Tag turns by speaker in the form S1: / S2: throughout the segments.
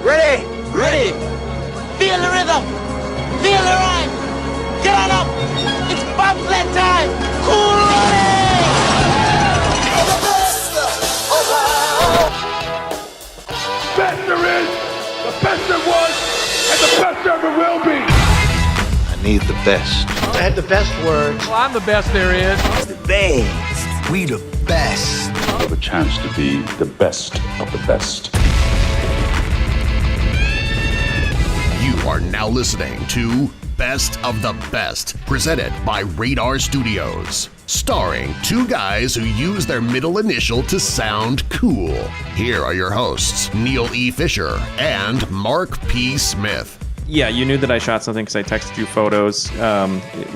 S1: Ready?
S2: Ready. Feel the rhythm. Feel the rhyme. Get on up. It's bobsled time. Cool running. The best
S3: Best there is, the best there was, and the best there ever will be.
S4: I need the best.
S1: I had the best words.
S3: Well, I'm the best there is.
S1: The best. We the best.
S5: Have a chance to be the best of the best.
S6: You are now listening to Best of the Best, presented by Radar Studios. Starring two guys who use their middle initial to sound cool. Here are your hosts, Neal E. Fischer and Mark P. Smith.
S7: Yeah, you knew that I shot something because I texted you photos.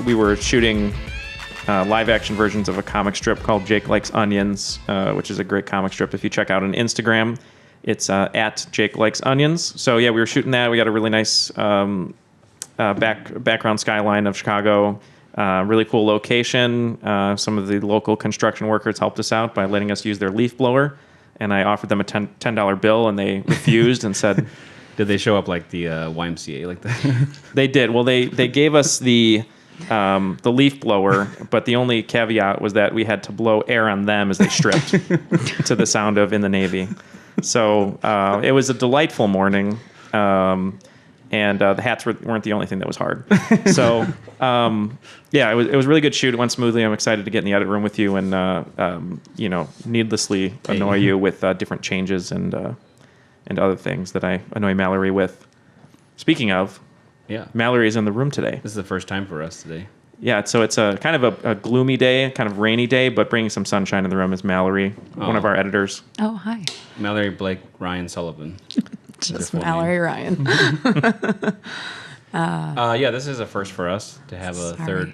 S7: We were shooting live-action versions of a comic strip called Jake Likes Onions, which is a great comic strip. If you check out on Instagram, it's at Jake Likes Onions. So yeah, we were shooting that. We got a really nice background skyline of Chicago. Really cool location. Some of the local construction workers helped us out by letting us use their leaf blower, and I offered them a $10 bill, and they refused and said...
S8: Did they show up like the YMCA like that?
S7: They did. Well, they gave us the leaf blower, but the only caveat was that we had to blow air on them as they stripped to the sound of In the Navy. So it was a delightful morning, and the hats weren't the only thing that was hard. So yeah, it was a really good shoot. It went smoothly. I'm excited to get in the edit room with you and needlessly annoy you with different changes and other things that I annoy Mallory with. Speaking of,
S8: Yeah.
S7: Mallory is in the room today.
S8: This is the first time for us today.
S7: Yeah, so it's a kind of a gloomy day, kind of rainy day, but bringing some sunshine in the room is Mallory, one of our editors.
S9: Oh, hi.
S8: Mallory Blake Ryan Sullivan.
S9: Just Mallory Ryan.
S8: Yeah, this is a first for us to have a
S9: Sorry.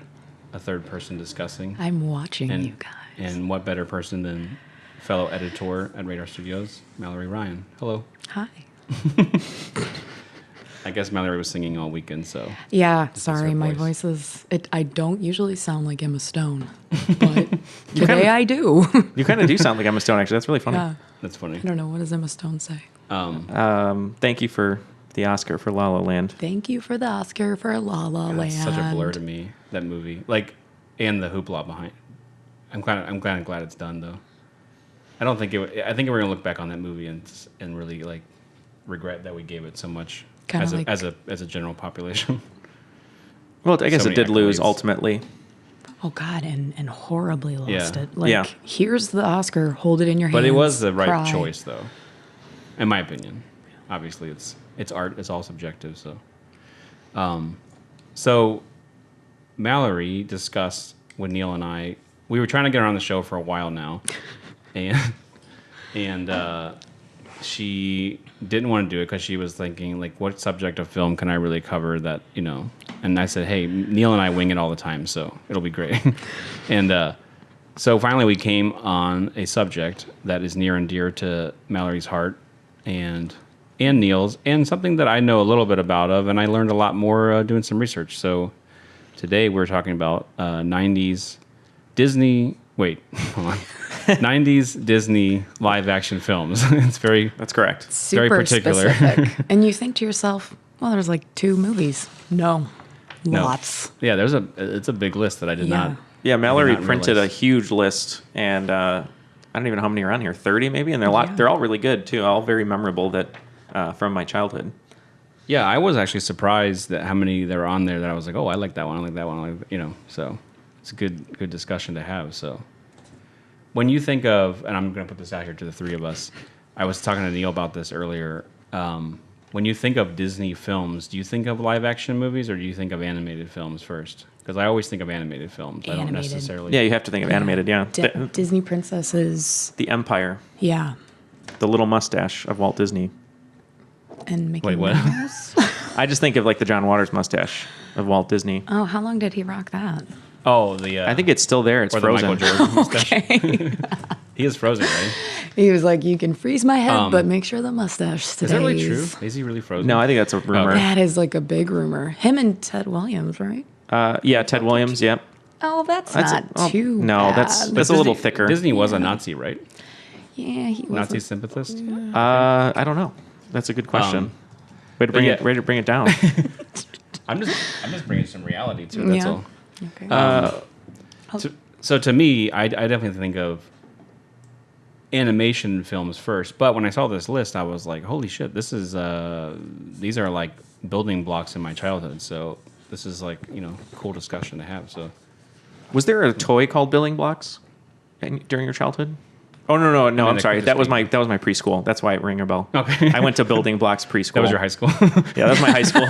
S8: third person discussing.
S9: I'm watching
S8: and,
S9: you guys.
S8: And what better person than fellow editor at Radar Studios, Mallory Ryan. Hello.
S9: Hi.
S8: I guess Mallory was singing all weekend, so.
S9: Yeah,
S8: This is
S9: sorry,
S8: her
S9: my
S8: voice.
S9: voice is... I don't usually sound like Emma Stone, but today I do.
S7: You kind of do sound like Emma Stone, actually. That's really funny.
S9: Yeah.
S8: That's funny.
S9: I don't know, what does Emma Stone say?
S7: Thank you for the Oscar for La La Land.
S9: Thank you for the Oscar for La La Land.
S8: It's such a blur to me, that movie. Like, and the hoopla behind. I'm kind of glad it's done, though. I don't think I think we're gonna look back on that movie and really like regret that we gave it so much as a general population.
S7: Well, I guess
S8: So
S7: it did
S8: many
S7: lose
S8: accolades.
S7: ultimately.
S9: Oh, God, and horribly lost
S8: Yeah.
S9: it. Like,
S7: Yeah.
S9: here's the Oscar, hold it in your hands.
S8: But it was the right
S9: cry.
S8: choice, though, in my opinion. Obviously, it's art; it's all subjective. So Mallory discussed with Neal and I. We were trying to get her on the show for a while now, and she didn't want to do it because she was thinking, like, what subject of film can I really cover that, you know? And I said, hey, Neal and I wing it all the time, so it'll be great. And so finally we came on a subject that is near and dear to Mallory's heart and Neal's, and something that I know a little bit about and I learned a lot more doing some research. So today we're talking about 90s Disney... Wait, hold on. 90s Disney live-action films.
S7: That's correct.
S9: Super
S8: very particular.
S9: specific. And you think to yourself, well, there's like 2 movies. No. Lots.
S8: Yeah, it's a big list that I did not.
S7: Yeah, Mallory
S8: not
S7: printed
S8: realize.
S7: a huge list, and I don't even know how many are on here. 30 maybe, and they're all really good too. All very memorable that from my childhood.
S8: Yeah, I was actually surprised that how many there were on there that I was like, oh, I like that one, I like that one, I like, you know. So it's a good discussion to have. So when you think of, and I'm going to put this out here to the three of us, I was talking to Neal about this earlier. When you think of Disney films, do you think of live action movies or do you think of animated films first? Because I always think of animated films. I don't necessarily.
S7: Yeah, you have to think of animated. Yeah,
S9: Disney princesses.
S7: The Empire.
S9: Yeah.
S7: The little mustache of Walt Disney.
S9: And Mickey
S8: Wait, what?
S9: Mouse.
S7: I just think of like the John Waters mustache of Walt Disney.
S9: Oh, how long did he rock that?
S8: Oh, the.
S7: I think it's still there. It's
S8: or
S7: frozen.
S8: The Michael Jordan mustache.
S9: Okay.
S8: He is frozen, right?
S9: He was like, you can freeze my head, but make sure the mustache stays.
S8: Is that really true? Is he really frozen?
S7: No, I think that's a rumor.
S9: That is like a big rumor. Him and Ted Williams, right?
S7: Yeah, Ted Williams. Yep.
S9: Oh, that's not too
S7: No,
S9: bad.
S7: that's a little thicker.
S8: Disney was a Nazi, right?
S9: Yeah, he was.
S8: Nazi sympathist?
S7: I don't know. That's a good question. Way to bring it down.
S8: I'm just bringing some reality to it. That's all.
S9: Okay.
S8: So to me, I definitely think of animation films first. But when I saw this list, I was like, holy shit, these are like building blocks in my childhood. So this is like, cool discussion to have. So
S7: Was there a toy called Building Blocks during your childhood? Oh no! I'm sorry. That was my preschool. That's why it rang a bell.
S8: Okay.
S7: I went to Building Blocks preschool.
S8: That was your high school.
S7: Yeah, that was my high school.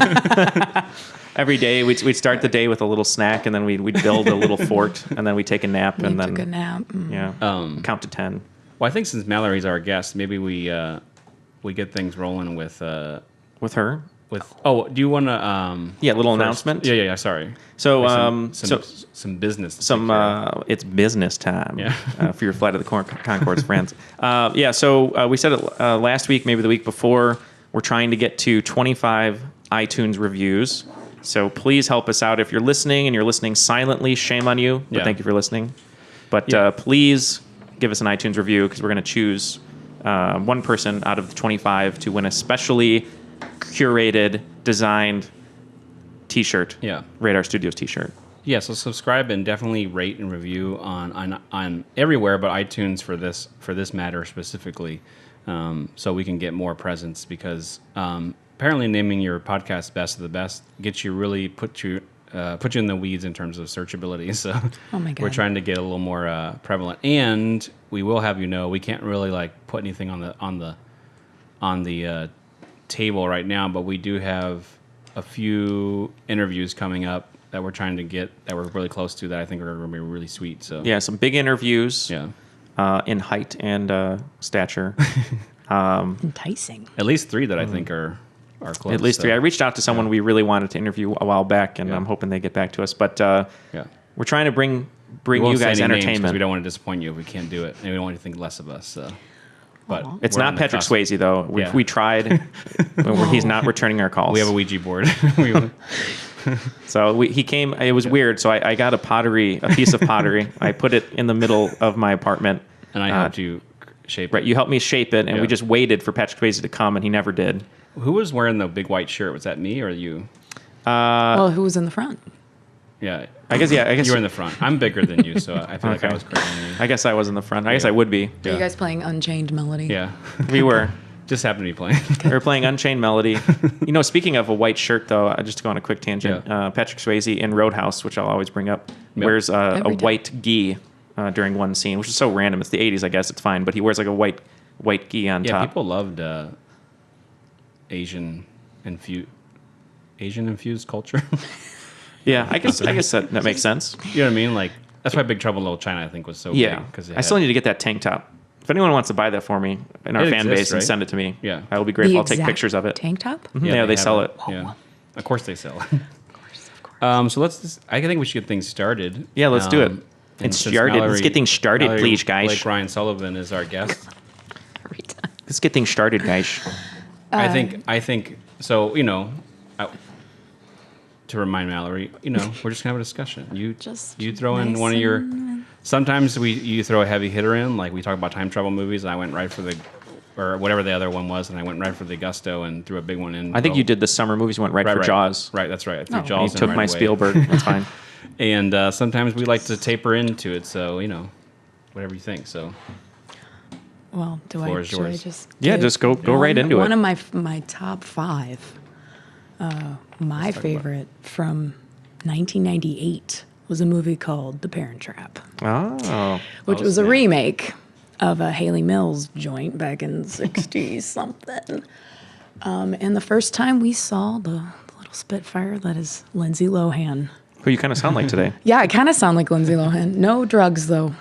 S7: Every day we'd start the day with a little snack, and then we'd build a little fort, and then we'd take a nap, and then
S9: took a nap.
S7: Yeah, count to 10.
S8: Well, I think since Mallory's our guest, maybe we get things rolling with
S7: her.
S8: Do you want to?
S7: Yeah, little announcement.
S8: Yeah. Sorry.
S7: So
S8: some business.
S7: It's business time.
S8: Yeah.
S7: For your Flight of the Conchords friends. So we said it last week, maybe the week before. We're trying to get to 25 iTunes reviews. So please help us out if you're listening and you're listening silently. Shame on you, but thank you for listening. But please give us an iTunes review because we're going to choose one person out of the 25 to win a specially curated, designed T-shirt.
S8: Yeah.
S7: Radar Studios T-shirt.
S8: Yeah, so subscribe and definitely rate and review on everywhere but iTunes for this matter specifically, so we can get more presence because apparently naming your podcast Best of the Best gets you really put you in the weeds in terms of searchability. So
S9: Oh my God.
S8: we're trying to get a little more prevalent, and we will have we can't really like put anything on the table right now, but we do have a few interviews coming up that we're trying to get that we're really close to that I think are going to be really sweet. So
S7: yeah, some big interviews.
S8: Yeah.
S7: In height and stature.
S9: Enticing.
S8: At least 3 that I think are close.
S7: At least 3. I reached out to someone we really wanted to interview a while back, and I'm hoping they get back to us. But we're trying to bring you guys entertainment.
S8: We don't want to disappoint you if we can't do it, and we don't want you to think less of us. So. But
S7: it's not Patrick Swayze, though. We tried. He's not returning our calls.
S8: We have a Ouija board.
S7: So he came. It was weird. So I got a piece of pottery. I put it in the middle of my apartment.
S8: And I helped you shape it.
S7: Right, you helped me shape it, and we just waited for Patrick Swayze to come, and he never did.
S8: Who was wearing the big white shirt? Was that me or you?
S9: Well, who was in the front?
S8: Yeah.
S7: I guess
S8: you were in the front. I'm bigger than you, so I feel like I was correct.
S7: I guess I was in the front. I guess I would be.
S9: Are you guys playing Unchained Melody?
S8: Yeah.
S7: We were.
S8: Just happened to be playing.
S7: We were playing Unchained Melody. Speaking of a white shirt, though, just to go on a quick tangent, Patrick Swayze in Roadhouse, which I'll always bring up, wears a white gi during one scene, which is so random. It's the 80s, I guess. It's fine. But he wears like a white gi on top.
S8: Yeah, people loved Asian infused culture.
S7: Yeah, I guess that makes sense.
S8: You know what I mean? Like that's why Big Trouble in Little China I think was so big. Because
S7: I still need to get that tank top. If anyone wants to buy that for me in our fan base and send it to me, I will be grateful. I'll take pictures of it.
S9: Tank top?
S7: Mm-hmm. Yeah, they sell it.
S8: Yeah, of course they sell it. Of course. So I think we should get things started.
S7: Yeah, let's do it. Let's get things started,
S8: Mallory,
S7: please, guys.
S8: Blake Ryan Sullivan is our guest.
S9: Every time.
S7: Let's get things started, guys.
S8: I think so. To remind Mallory, we're just gonna have a discussion. You throw in one of your. Sometimes you throw a heavy hitter in, like we talk about time travel movies. And I went right for or whatever the other one was, and I went right for the gusto and threw a big one in.
S7: I think you did the summer movies. You went right for Jaws.
S8: Right, that's right. I threw Jaws.
S7: You took my Spielberg. That's fine.
S8: And sometimes we like to taper into it, so whatever you think. So.
S9: Well, should I just?
S7: Yeah, just go right into it.
S9: One of my top 5. My favorite from 1998 was a movie called The Parent Trap.
S7: Oh.
S9: Which was a remake of a Haley Mills joint back in the 60s something. And the first time we saw the little Spitfire that is Lindsay Lohan.
S7: Who you kind of sound like today.
S9: Yeah, I kind of sound like Lindsay Lohan. No drugs, though.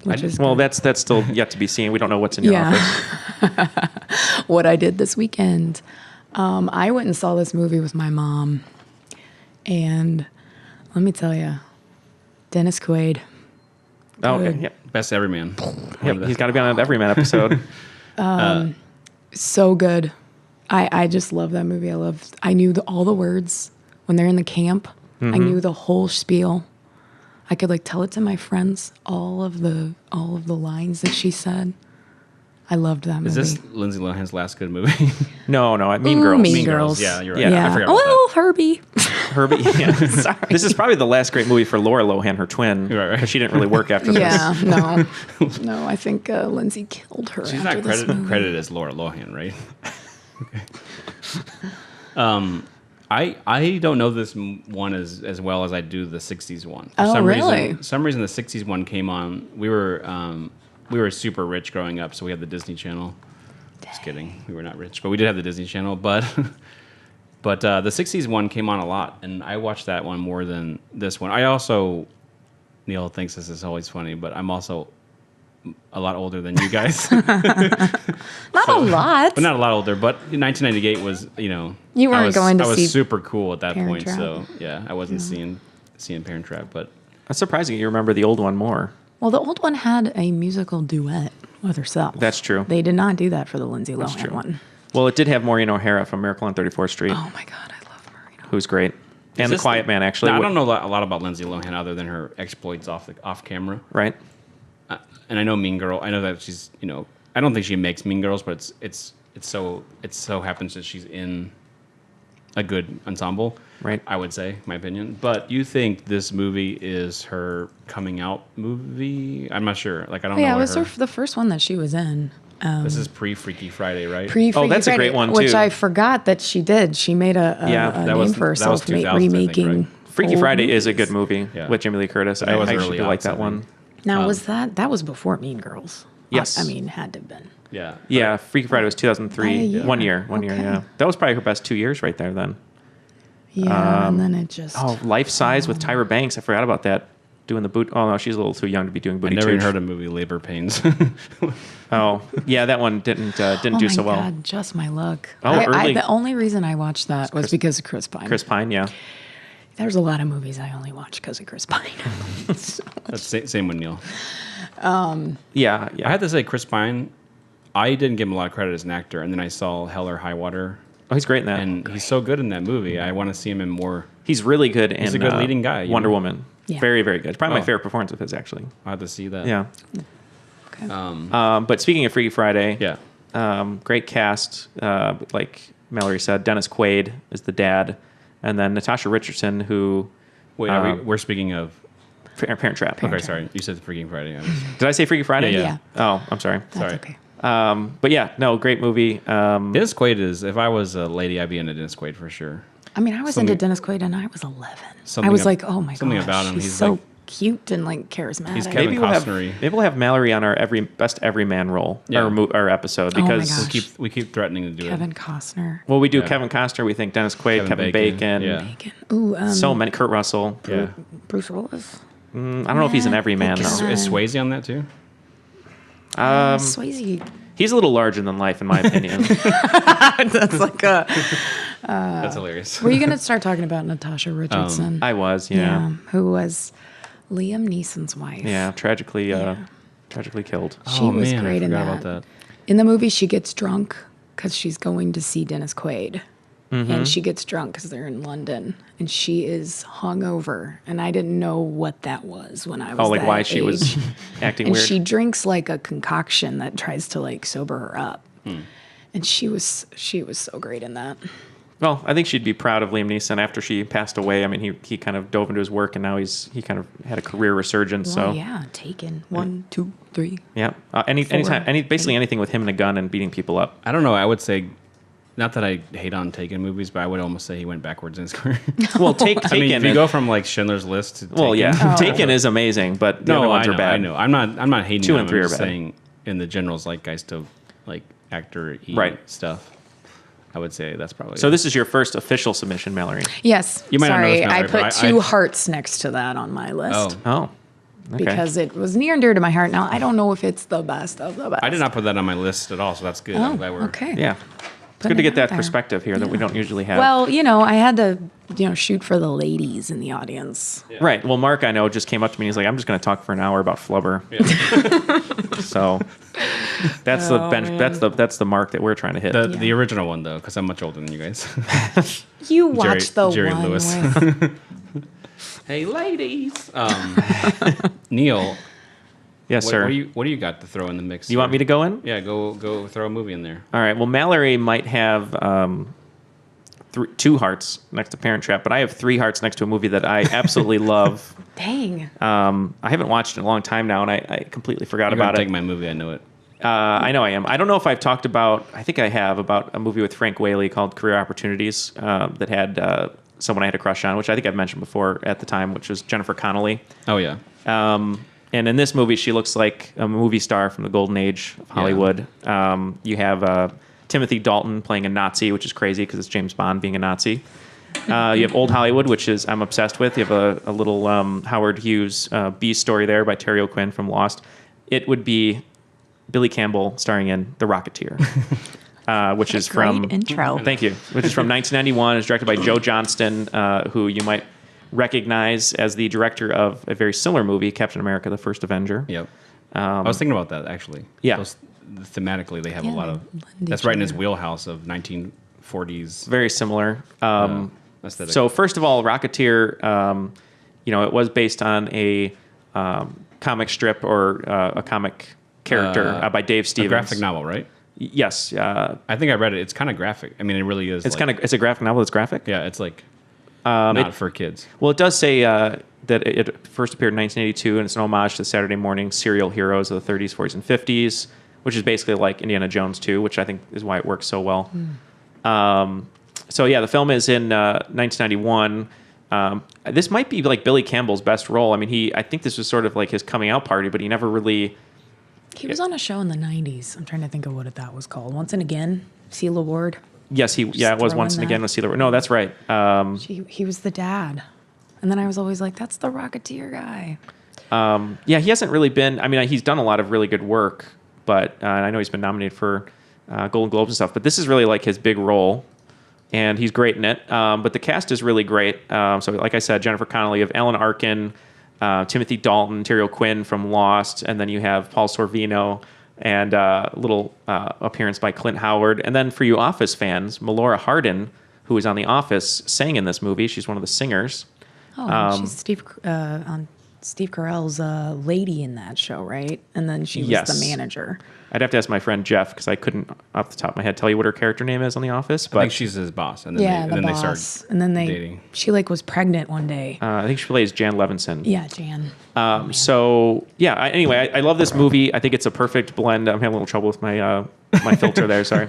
S7: That's still yet to be seen. We don't know what's in your office.
S9: What I did this weekend. I went and saw this movie with my mom. And let me tell you, Dennis Quaid.
S7: Oh, okay. Yeah.
S8: Best Everyman.
S7: Yep, he's got to be on an Everyman episode.
S9: So good. I just love that movie. I knew all the words when they're in the camp. Mm-hmm. I knew the whole spiel. I could tell it to my friends, all of the lines that she said. I loved that movie.
S8: Is this Lindsay Lohan's last good movie?
S7: No, Mean
S9: Ooh,
S7: Girls.
S9: Mean Girls.
S8: Yeah, you're right.
S7: Yeah.
S8: I forgot about
S9: Oh, Herbie.
S7: Herbie. Yeah.
S9: Sorry.
S7: This is probably the last great movie for Laura Lohan, her twin,
S8: Right.
S7: because she didn't really work after this.
S9: Yeah, no, I think Lindsay killed her.
S8: She's
S9: after
S8: not
S9: this movie.
S8: credited as Laura Lohan, right? Okay. I don't know this one as well as I do the '60s one. For
S9: Oh,
S8: some
S9: really?
S8: reason, the '60s one came on. We were super rich growing up, so we had the Disney Channel. Just kidding, we were not rich, but we did have the Disney Channel. But the '60s one came on a lot, and I watched that one more than this one. I also, Neal thinks this is always funny, but I'm also a lot older than you guys.
S9: Not a lot.
S8: But not a lot older. But 1998 was,
S9: You weren't going to
S8: I was
S9: see
S8: super cool at that
S9: Parent
S8: point.
S9: Trap.
S8: So yeah, I wasn't seeing Parent Trap. But
S7: That's surprising you remember the old one more.
S9: Well, the old one had a musical duet with herself.
S7: That's true.
S9: They did not do that for the Lindsay Lohan one.
S7: Well, it did have Maureen O'Hara from Miracle on 34th Street,
S9: Oh my God, I love Marina.
S7: who's great. And The
S8: this
S7: Quiet Man, actually.
S8: No, I don't know a lot about Lindsay Lohan other than her exploits off camera.
S7: Right?
S8: And I know Mean Girl. I know that she's I don't think she makes Mean Girls, but it so happens that she's in a good ensemble.
S7: Right.
S8: I would say, my opinion. But you think this movie is her coming out movie? I'm not sure. Like, I don't know.
S9: Yeah, it
S8: what
S9: was the first one that she was in.
S8: This is pre-Freaky Friday, right?
S9: Pre-Freaky
S7: that's a
S9: Friday,
S7: great one,
S9: which
S7: too.
S9: I forgot that she did. She made a
S7: that
S9: name
S8: was-
S9: for
S8: that
S9: herself
S8: was 2000s, I think,
S9: remaking.
S8: right?
S7: Freaky
S9: old
S7: Friday is a
S9: movies.
S7: good movie
S8: Yeah.
S7: with Jamie Lee Curtis.
S8: That
S7: I
S8: was
S7: actually
S8: early
S7: do like
S8: aughts,
S7: that
S8: I
S7: one.
S8: think.
S9: Now, that was before Mean Girls?
S7: Yes.
S9: I mean, had to have been.
S8: Yeah.
S7: Yeah, Freaky Friday was 2003.
S9: Yeah.
S7: 1 year. 1 year,
S9: Okay.
S7: yeah. That was probably her best 2 years right there then.
S9: Yeah, and then it just.
S7: Oh, Life Size with Tyra Banks. I forgot about that. Doing the boot. Oh, no, she's a little too young to be doing
S8: I
S7: booty
S8: never even
S7: tooch.
S8: heard of movie Labor Pains.
S7: Oh, yeah, that one didn't do
S9: oh
S7: so
S9: my
S7: well.
S9: God, just my luck.
S7: Oh, early-
S9: the only reason I watched that was because of Chris Pine.
S7: Chris Pine, yeah.
S9: There's a lot of movies I only watch because of Chris Pine. So
S8: That's same with Neal.
S7: Yeah,
S8: I had to say, Chris Pine, I didn't give him a lot of credit as an actor, and then I saw Hell or High Water,
S7: Oh, he's great in that.
S8: and he's so good in that movie. I want to see him in more.
S7: He's really good in
S8: He's a good leading guy, you
S7: Wonder
S8: know?
S7: Woman.
S9: Yeah.
S7: Very, very good. Probably my
S8: Oh.
S7: favorite performance of his, actually.
S8: I had to see that.
S7: Yeah.
S9: okay.
S7: But speaking of Freaky Friday,
S8: Yeah.
S7: great cast. Like Mallory said, Dennis Quaid is the dad, and then Natasha Richardson, who
S8: Wait, we're speaking of.
S7: Parent Trap.
S8: Okay, sorry. You said Freaking Friday.
S7: Did I say Freaky Friday?
S8: Yeah.
S7: Oh, I'm sorry.
S9: That's
S8: sorry.
S9: okay.
S7: But yeah, no, great movie.
S8: Dennis Quaid is. If I was a lady, I'd be into Dennis Quaid for sure.
S9: I mean, I was
S8: Something-
S9: into Dennis Quaid and I was 11. I
S8: Something
S9: was
S8: ab-
S9: like, oh my
S8: something
S9: gosh,
S8: about him.
S9: he's
S8: He's
S9: so
S8: like-
S9: cute and like charismatic.
S8: He's Kevin Costner-y.
S7: Maybe we'll have Mallory on our best everyman role
S8: Yeah.
S7: or episode
S9: Oh my
S7: because
S9: gosh.
S8: We keep threatening to do
S9: Kevin
S8: it.
S9: Costner.
S7: well, we do
S8: Yeah.
S7: Kevin Costner, we think Dennis Quaid, Kevin Bacon,
S8: Yeah.
S9: Ooh,
S7: so many, Kurt Russell.
S8: Yeah.
S9: Bruce Willis.
S7: I don't know if he's an everyman
S9: Is-
S7: though.
S8: Is Swayze on that too?
S9: Swayze.
S7: He's a little larger than life in my opinion.
S9: That's like a.
S8: That's hilarious.
S9: Were you going to start talking about Natasha Richardson?
S7: I was, yeah.
S9: Who was Liam Neeson's wife.
S7: Yeah, tragically killed.
S9: She
S8: Oh,
S9: was
S8: man,
S9: great
S8: I
S9: in
S8: forgot
S9: that.
S8: about that.
S9: In the movie, she gets drunk because she's going to see Dennis Quaid.
S7: Mm-hmm.
S9: And she gets drunk because they're in London. And she is hungover. And I didn't know what that was when I was
S7: Oh, like
S9: that
S7: why she was
S9: age.
S7: acting
S9: And
S7: weird.
S9: she drinks like a concoction that tries to like sober her up. And she was so great in that.
S7: Well, I think she'd be proud of Liam Neeson after she passed away. I mean, he kind of dove into his work, and now he kind of had a career resurgence.
S9: Well,
S7: so
S9: yeah, Taken 1, 2, 3.
S7: yeah, basically anything with him and a gun and beating people up.
S8: I don't know. I would say, not that I hate on Taken movies, but I would almost say he went backwards in his career.
S7: Well, Taken.
S8: I mean, if you go from like Schindler's List to
S7: well,
S8: Taken,
S7: yeah, Taken is amazing, but the other
S8: no,
S7: ones
S8: I know,
S7: are bad.
S8: I know. I'm not hating.
S7: 2
S8: on
S7: and
S8: him.
S7: 3
S8: I'm
S7: are
S8: just
S7: bad.
S8: saying in the general zeitgeist of like actor
S7: Right.
S8: stuff. I would say that's probably.
S7: So this is your first official submission, Mallory.
S9: Yes.
S8: You might not know
S9: Sorry,
S8: this, Mallory,
S9: I
S8: but
S9: put two hearts next to that on my list.
S8: Oh,
S7: Oh, okay.
S9: Because it was near and dear to my heart. Now, I don't know if it's the best of the best.
S8: I did not put that on my list at all, so that's good.
S9: Oh,
S8: I'm glad we're
S9: okay.
S7: yeah, it's
S9: Putting
S7: good to
S9: it
S7: get
S9: out
S7: that
S9: there.
S7: perspective here that we don't usually have.
S9: Well, I had to, shoot for the ladies in the audience.
S7: right. Well, Mark, I know, just came up to me. He's like, "I'm just going to talk for an hour about Flubber." So that's the bench.
S9: man.
S7: That's the mark that we're trying to hit.
S8: the original one though, because I'm much older than you guys.
S9: You watched the
S8: Jerry
S9: one
S8: Lewis.
S9: with...
S8: Hey, ladies. Neal,
S7: Yes, sir.
S8: What do you got to throw in the mix?
S7: You want me to go in?
S8: Yeah, go throw a movie in there.
S7: All right. Well, Mallory might have 2 hearts next to Parent Trap, but I have 3 hearts next to a movie that I absolutely love.
S9: Dang.
S7: I haven't watched it in a long time now, and I completely forgot
S8: You're
S7: about
S8: gonna
S7: it.
S8: take my movie. I know it.
S7: I know I am. I don't know if I've talked about. I think I have about a movie with Frank Whaley called Career Opportunities that had someone I had a crush on, which I think I've mentioned before at the time, which was Jennifer Connelly.
S8: Oh yeah.
S7: And in this movie, she looks like a movie star from the golden age of Hollywood. Yeah. You have Timothy Dalton playing a Nazi, which is crazy because it's James Bond being a Nazi. You have Old Hollywood, which is I'm obsessed with. You have a little Howard Hughes B story there by Terry O'Quinn from Lost. It would be Billy Campbell starring in The Rocketeer, which is from
S9: intro.
S7: Thank you. Which is from 1991. It's directed by Joe Johnston, who you might recognize as the director of a very similar movie, Captain America: The First Avenger.
S8: Yep. I was thinking about that actually.
S7: Yeah.
S8: Thematically, they have a lot of.
S9: lend
S8: That's
S9: each
S8: right in his
S9: other.
S8: wheelhouse of 1940s.
S7: Very similar.
S8: Aesthetic.
S7: So first of all, Rocketeer, it was based on a comic strip or a comic character by Dave
S8: a
S7: Stevens.
S8: graphic novel, right?
S7: Yes.
S8: I think I read it. It's kind of graphic. I mean, it really is.
S7: It's a graphic novel that's graphic?
S8: Yeah, it's like not for kids.
S7: Well, it does say that it first appeared in 1982, and it's an homage to Saturday morning serial heroes of the 30s, 40s, and 50s, which is basically like Indiana Jones 2, which I think is why it works so well. So yeah, the film is in 1991. This might be like Billy Campbell's best role. I mean, I think this was sort of like his coming out party, but he never really...
S9: He was on a show in the 90s. I'm trying to think of what that was called. Once and Again, Seal Award.
S7: Yes, it was
S9: throw
S7: Once
S9: in
S7: and
S9: that.
S7: Again with Sealer. No, that's right.
S9: He was the dad. And then I was always like, that's the Rocketeer guy.
S7: Yeah, he hasn't really been... I mean, he's done a lot of really good work, but I know he's been nominated for Golden Globes and stuff, but this is really like his big role, and he's great in it. But the cast is really great. So like I said, Jennifer Connelly, of Alan Arkin, Timothy Dalton, Terry O'Quinn from Lost, and then you have Paul Sorvino, and a little appearance by Clint Howard. And then for you Office fans, Melora Hardin, who is on The Office, sang in this movie. She's one of the singers.
S9: Oh, she's on Steve Carell's lady in that show, right? And then she was the manager.
S7: I'd have to ask my friend Jeff because I couldn't, off the top of my head, tell you what her character name is on The Office.
S8: I
S7: But
S8: think she's his boss, and then
S9: The
S8: they
S9: boss.
S8: start
S9: And then
S8: dating.
S9: she was pregnant one day.
S7: I think she plays Jan Levinson.
S9: Yeah, Jan.
S7: So yeah. Anyway, I love this movie. I think it's a perfect blend. I'm having a little trouble with my my filter there. Sorry,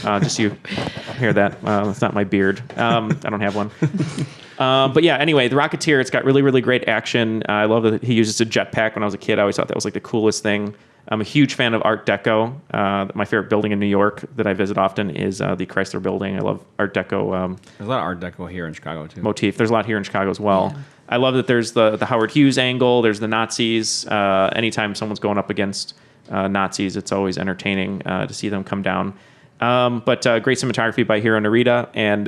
S7: just you hear that? It's not my beard. I don't have one. But yeah. Anyway, The Rocketeer. It's got really, really great action. I love that he uses a jetpack. When I was a kid, I always thought that was like the coolest thing. I'm a huge fan of Art Deco. My favorite building in New York that I visit often is the Chrysler Building. I love Art Deco.
S8: There's a lot of Art Deco here in Chicago too.
S7: Motif. There's a lot here in Chicago as well. Yeah. I love that there's the Howard Hughes angle. There's the Nazis. Anytime someone's going up against Nazis, it's always entertaining to see them come down. But great cinematography by Hiro Narita. And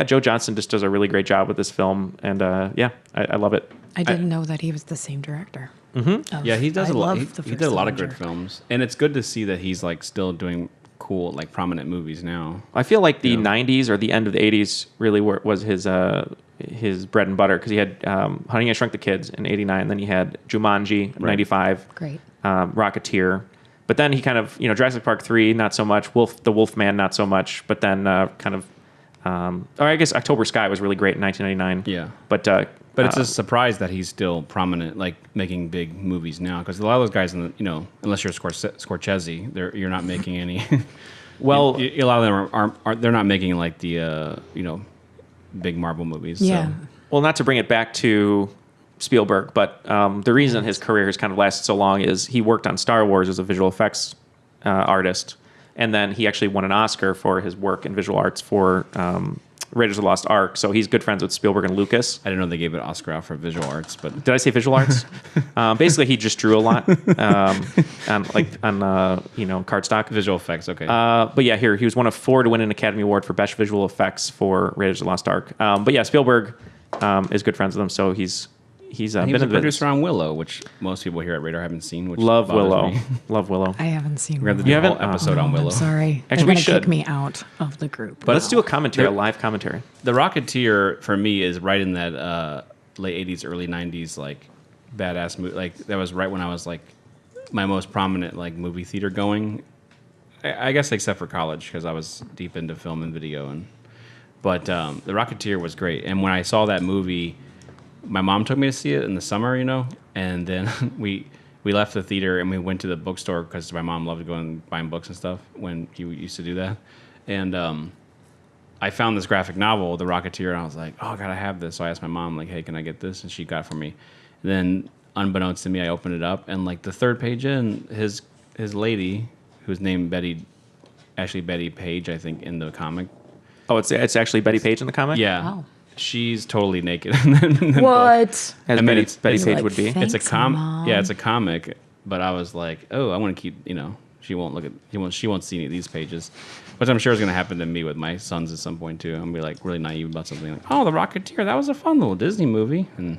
S7: Joe Johnston just does a really great job with this film. And I love it.
S9: I didn't know that he was the same director.
S7: Mm-hmm.
S8: Yeah, he does a lot. He
S9: first
S8: did a lot of
S9: Avenger.
S8: good films, and it's good to see that he's like still doing cool, like prominent movies now.
S7: I feel like the 90s or the end of the 80s really was his bread and butter, because he had Honey, I Shrunk the Kids in 89, then he had Jumanji in 95.
S9: Great.
S7: Rocketeer. But then he kind of, Jurassic Park 3, not so much. The Wolfman, not so much. But then or I guess October Sky was really great in 1999.
S8: Yeah.
S7: But
S8: it's a surprise that he's still prominent, like making big movies now. Because a lot of those guys, unless you're Scorsese, you're not making any.
S7: Well,
S8: a lot of them aren't. They're not making like the big Marvel movies.
S9: Yeah.
S8: So.
S7: Well, not to bring it back to Spielberg, but the reason his career has kind of lasted so long is he worked on Star Wars as a visual effects artist, and then he actually won an Oscar for his work in visual arts for Raiders of the Lost Ark. So he's good friends with Spielberg and Lucas.
S8: I didn't know they gave an Oscar out for visual arts, but
S7: did I say visual arts? Basically, he just drew a lot on cardstock.
S8: Visual effects, okay.
S7: But yeah, he was one of 4 to win an Academy Award for Best Visual Effects for Raiders of the Lost Ark. But yeah, Spielberg is good friends with him, so he's
S8: he
S7: been
S8: was
S7: in
S8: a
S7: the
S8: producer
S7: business.
S8: on Willow, which most people here at Radar haven't seen. Which
S7: Love
S8: bothers
S7: Willow.
S8: me.
S7: Love Willow.
S9: I haven't seen
S8: We're going to
S9: Willow.
S8: do a
S7: haven't?
S8: whole episode on Willow.
S9: I'm sorry.
S7: Actually,
S9: They're
S7: we
S9: gonna
S7: should.
S9: kick me out of the group.
S7: But let's do a commentary, a
S8: There-
S7: live commentary.
S8: The Rocketeer for me is right in that late '80s, early '90s like badass movie. Like that was right when I was like my most prominent like movie theater going. I guess except for college because I was deep into film and video but The Rocketeer was great. And when I saw that movie, my mom took me to see it in the summer, and then we left the theater and we went to the bookstore because my mom loved going and buying books and stuff when he used to do that. And I found this graphic novel, The Rocketeer, and I was like, oh, I gotta have this. So I asked my mom, like, hey, can I get this? And she got it for me. And then, unbeknownst to me, I opened it up, and like the third page in, his lady, who's named Betty Page, I think, in the comic.
S7: Oh, it's actually Betty Page in the comic?
S8: Yeah.
S9: Wow.
S8: She's totally naked. In the
S9: What?
S7: As Betty Page
S9: like,
S7: would be.
S8: It's a
S9: Thanks, Mom.
S8: Yeah, it's a comic. But I was like, oh, I want to keep. She won't see any of these pages, which I'm sure is going to happen to me with my sons at some point too. I'm gonna be like really naive about something like, oh, The Rocketeer, that was a fun little Disney movie, and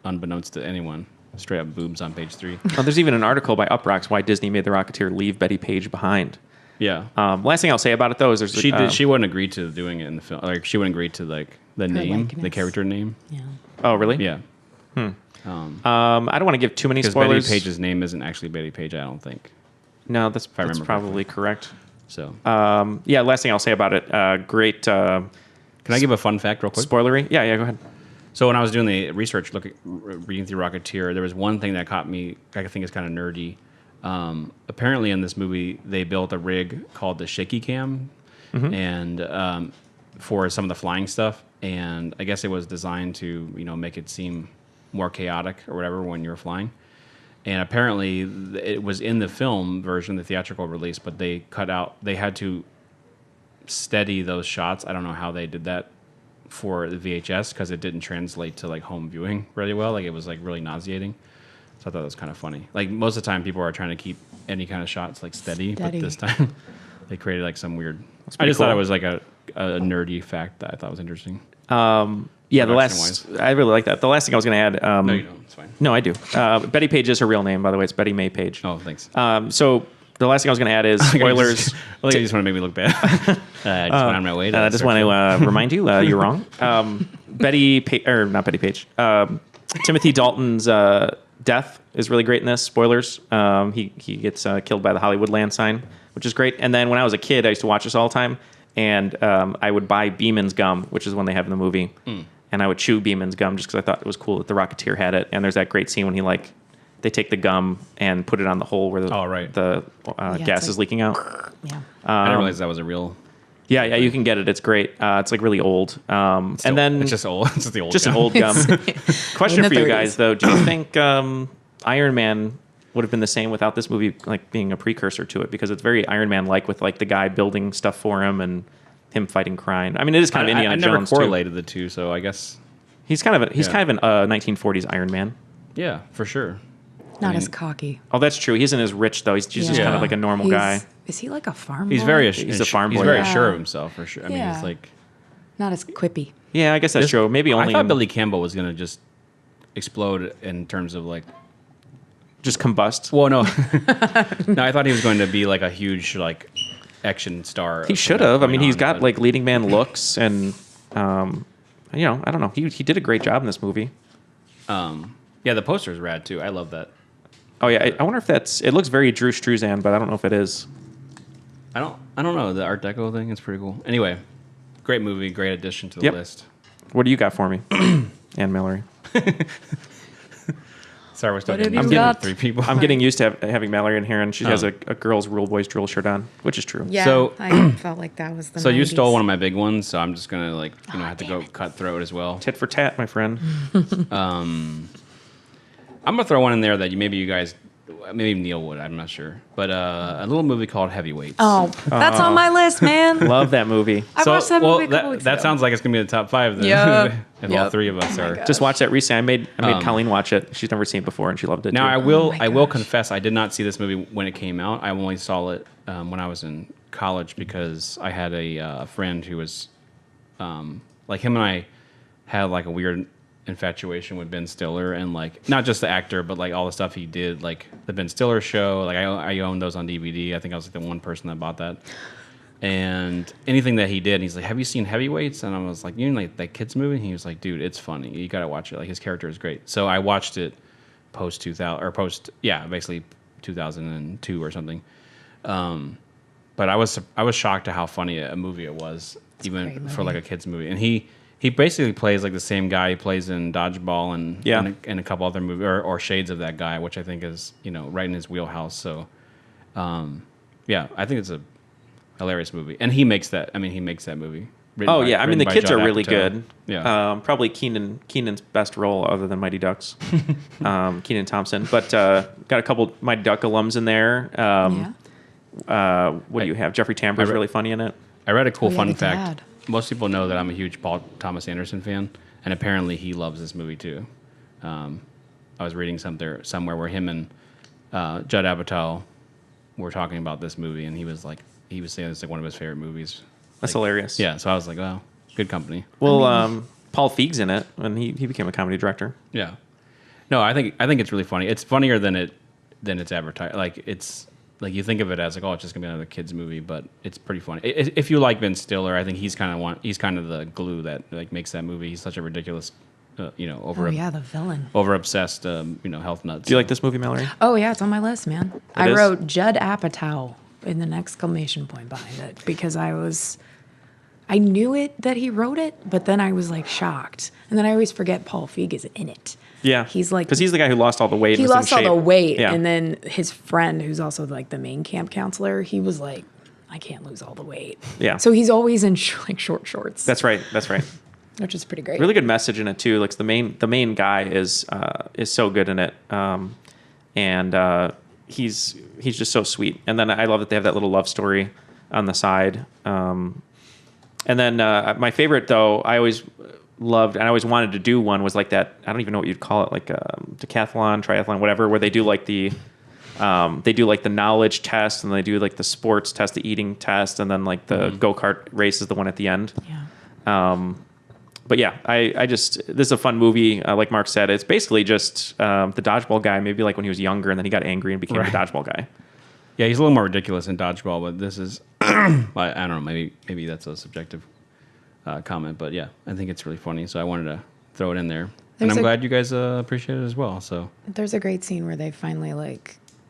S8: unbeknownst to anyone, straight up boobs on page 3.
S7: Oh, there's even an article by Uproxx why Disney made The Rocketeer leave Betty Page behind.
S8: Yeah.
S7: Last thing I'll say about it though is
S8: She wouldn't agree to doing it in the film. Like she wouldn't agree to like the name, the
S9: likeness.
S8: character name.
S9: Yeah.
S7: Oh, really?
S8: Yeah.
S7: I don't want to give too many
S8: Because
S7: spoilers.
S8: Betty Page's name isn't actually Betty Page, I don't think.
S7: No, that's
S8: remember
S7: probably correct.
S8: So.
S7: Yeah, last thing I'll say about it. Great.
S8: Can I give a fun fact real quick?
S7: Spoilery? Yeah, go ahead.
S8: So when I was doing the research, reading through Rocketeer, there was one thing that caught me. I think is kind of nerdy. Apparently, in this movie, they built a rig called the shaky cam, and for some of the flying stuff. And I guess it was designed to make it seem more chaotic or whatever when you're flying. And apparently, it was in the film version, the theatrical release, but they cut out. They had to steady those shots. I don't know how they did that for the VHS because it didn't translate to like home viewing really well. Like it was like really nauseating. So I thought that was kind of funny. Like most of the time, people are trying to keep any kind of shots like steady. But this time they created like some weird. I just thought it was like a nerdy fact that I thought was interesting.
S7: Yeah, I really like that. The last thing I was going to add.
S8: No, you don't. It's fine.
S7: No, I do. Betty Page is her real name, by the way. It's Betty May Page.
S8: Oh, thanks.
S7: So the last thing I was going to add is spoilers.
S8: I think you just want to make me look bad. I just went on my way.
S7: I just want to remind you, you're wrong. Not Betty Page. Timothy Dalton's death is really great in this. Spoilers. He gets killed by the Hollywood land sign, which is great. And then when I was a kid, I used to watch this all the time. And I would buy Beeman's gum, which is one they have in the movie. And I would chew Beeman's gum just because I thought it was cool that the Rocketeer had it. And there's that great scene when they take the gum and put it on the hole where the gas is leaking out.
S9: Yeah.
S8: I didn't realize that was a real.
S7: Yeah, you can get it. It's great. It's like really old. And then
S8: it's just old. It's just the old.
S7: Just
S8: gum.
S7: an old gum. Question
S9: In the
S7: for you
S9: 30s.
S7: guys though: do you think Iron Man would have been the same without this movie like being a precursor to it? Because it's very Iron Man-like with like the guy building stuff for him and him fighting crime. I mean, it is kind of Indiana Jones.
S8: I never correlated the two, so I guess
S7: he's kind of an 1940s Iron Man.
S8: Yeah, for sure.
S9: Not as cocky.
S7: Oh, that's true. He isn't as rich though. He's just kind of like a normal guy.
S9: Is he like a farm
S8: He's
S9: boy?
S8: very.
S7: He's a farm boy.
S8: He's very
S9: Yeah.
S8: sure of himself, for sure. I mean,
S9: Yeah.
S8: he's like.
S9: Not as quippy.
S7: Yeah, I guess that's true. Maybe only
S8: I thought Billy Campbell was gonna just explode in terms of like.
S7: just combust.
S8: Well, no, no. I thought he was going to be like a huge like action star.
S7: He should have. I mean, he's got like leading man looks, and I don't know. He did a great job in this movie.
S8: Yeah, the poster is rad too. I love that.
S7: Oh yeah, I wonder if it looks very Drew Struzan, but I don't know if it is.
S8: I don't know the Art Deco thing. It's pretty cool. Anyway, great movie, great addition to the list.
S7: What do you got for me, Anne Mallory?
S8: Sorry, we're still
S9: What have
S8: getting
S9: you got?
S8: 3 people.
S7: I'm getting used to having Mallory in here, and she has a girl's rule boys drill shirt on, which is true.
S9: Yeah,
S8: So-
S9: I felt like that was the
S8: So you
S9: 90s.
S8: stole one of my big ones, so I'm just gonna have to go cutthroat as well.
S7: Tit for tat, my friend.
S8: I'm gonna throw one in there that maybe you guys, maybe Neal would. I'm not sure, but a little movie called Heavyweights.
S9: Oh, that's on my list, man.
S7: Love that movie.
S9: I watched that movie a couple weeks
S8: that
S9: ago.
S8: sounds like it's gonna be in the top 5 then.
S9: Yep.
S8: If all
S9: Yep.
S8: 3 of us are.
S7: Just watched that recently. I made Colleen watch it. She's never seen it before, and she loved it.
S8: Now
S7: too.
S8: I will confess I did not see this movie when it came out. I only saw it when I was in college because I had a friend who was like him, and I had like a weird infatuation with Ben Stiller, and like not just the actor, but like all the stuff he did, like the Ben Stiller show. Like I owned those on DVD. I think I was like the one person that bought that. And anything that he did, and he's like, "Have you seen Heavyweights?" And I was like, "You know, like that kids movie?" And he was like, "Dude, it's funny. You gotta watch it. Like his character is great." So I watched it post 2000 or basically 2002 or something. But I was shocked at how funny a movie it was, even for like a kids movie. And he basically plays like the same guy he plays in Dodgeball and a couple other movies or shades of that guy, which I think is right in his wheelhouse. So I think it's a hilarious movie, and he makes that. I mean, he makes that movie.
S7: I mean the kids
S8: Judd
S7: are really
S8: Apatow.
S7: good.
S8: Yeah,
S7: probably Keenan's best role other than Mighty Ducks, Keenan Thompson. But got a couple Mighty Duck alums in there. What do you have? Jeffrey Tambor's really funny in it.
S8: I read a cool
S9: Oh, yeah,
S8: fun
S9: the
S8: fact.
S9: dad.
S8: Most people know that I'm a huge Paul Thomas Anderson fan, and apparently he loves this movie too. I was reading somewhere where him and Judd Apatow were talking about this movie, and he was saying it's like one of his favorite movies.
S7: That's hilarious.
S8: Yeah, so I was like, well, good company.
S7: Well, Paul Feig's in it, and he became a comedy director.
S8: Yeah. No, I think it's really funny. It's funnier than it's advertised. Like it's like you think of it as like, oh, it's just gonna be another kids movie, but it's pretty funny. If you like Ben Stiller, I think he's kind of the glue that like makes that movie. He's such a ridiculous, the
S9: villain.
S8: over obsessed, health nuts.
S7: Do you like this movie, Mallory?
S9: Oh yeah, it's on my list, man. I
S7: is?
S9: wrote Judd Apatow with an exclamation point behind it because I knew it that he wrote it, but then I was like shocked, and then I always forget Paul Feig is in it.
S7: Yeah,
S9: he's like
S7: because he's the guy who lost all the weight.
S9: He
S7: and was
S9: lost
S7: in
S9: all
S7: shape.
S9: the weight,
S7: Yeah.
S9: and then his friend, who's also like the main camp counselor, he was like, I can't lose all the weight.
S7: Yeah.
S9: So he's always in short shorts.
S7: That's right.
S9: Which is pretty great.
S7: Really good message in it too. Like the main guy is so good in it, and he's just so sweet. And then I love that they have that little love story on the side. And then my favorite though, I always loved and I always wanted to do one was like that. I don't even know what you'd call it, like decathlon, triathlon, whatever, where they do like the knowledge test and they do like the sports test, the eating test, and then like the go-kart race is the one at the end.
S9: Yeah.
S7: But yeah, I just this is a fun movie. Like Mark said, it's basically just the dodgeball guy. Maybe like when he was younger, and then he got angry and became the dodgeball guy.
S8: Yeah, he's a little more ridiculous in Dodgeball, but this is I don't know. Maybe that's a subjective comment, but yeah, I think it's really funny. So I wanted to throw it in there, and I'm glad you guys appreciate it as well. So
S9: there's a great scene where they finally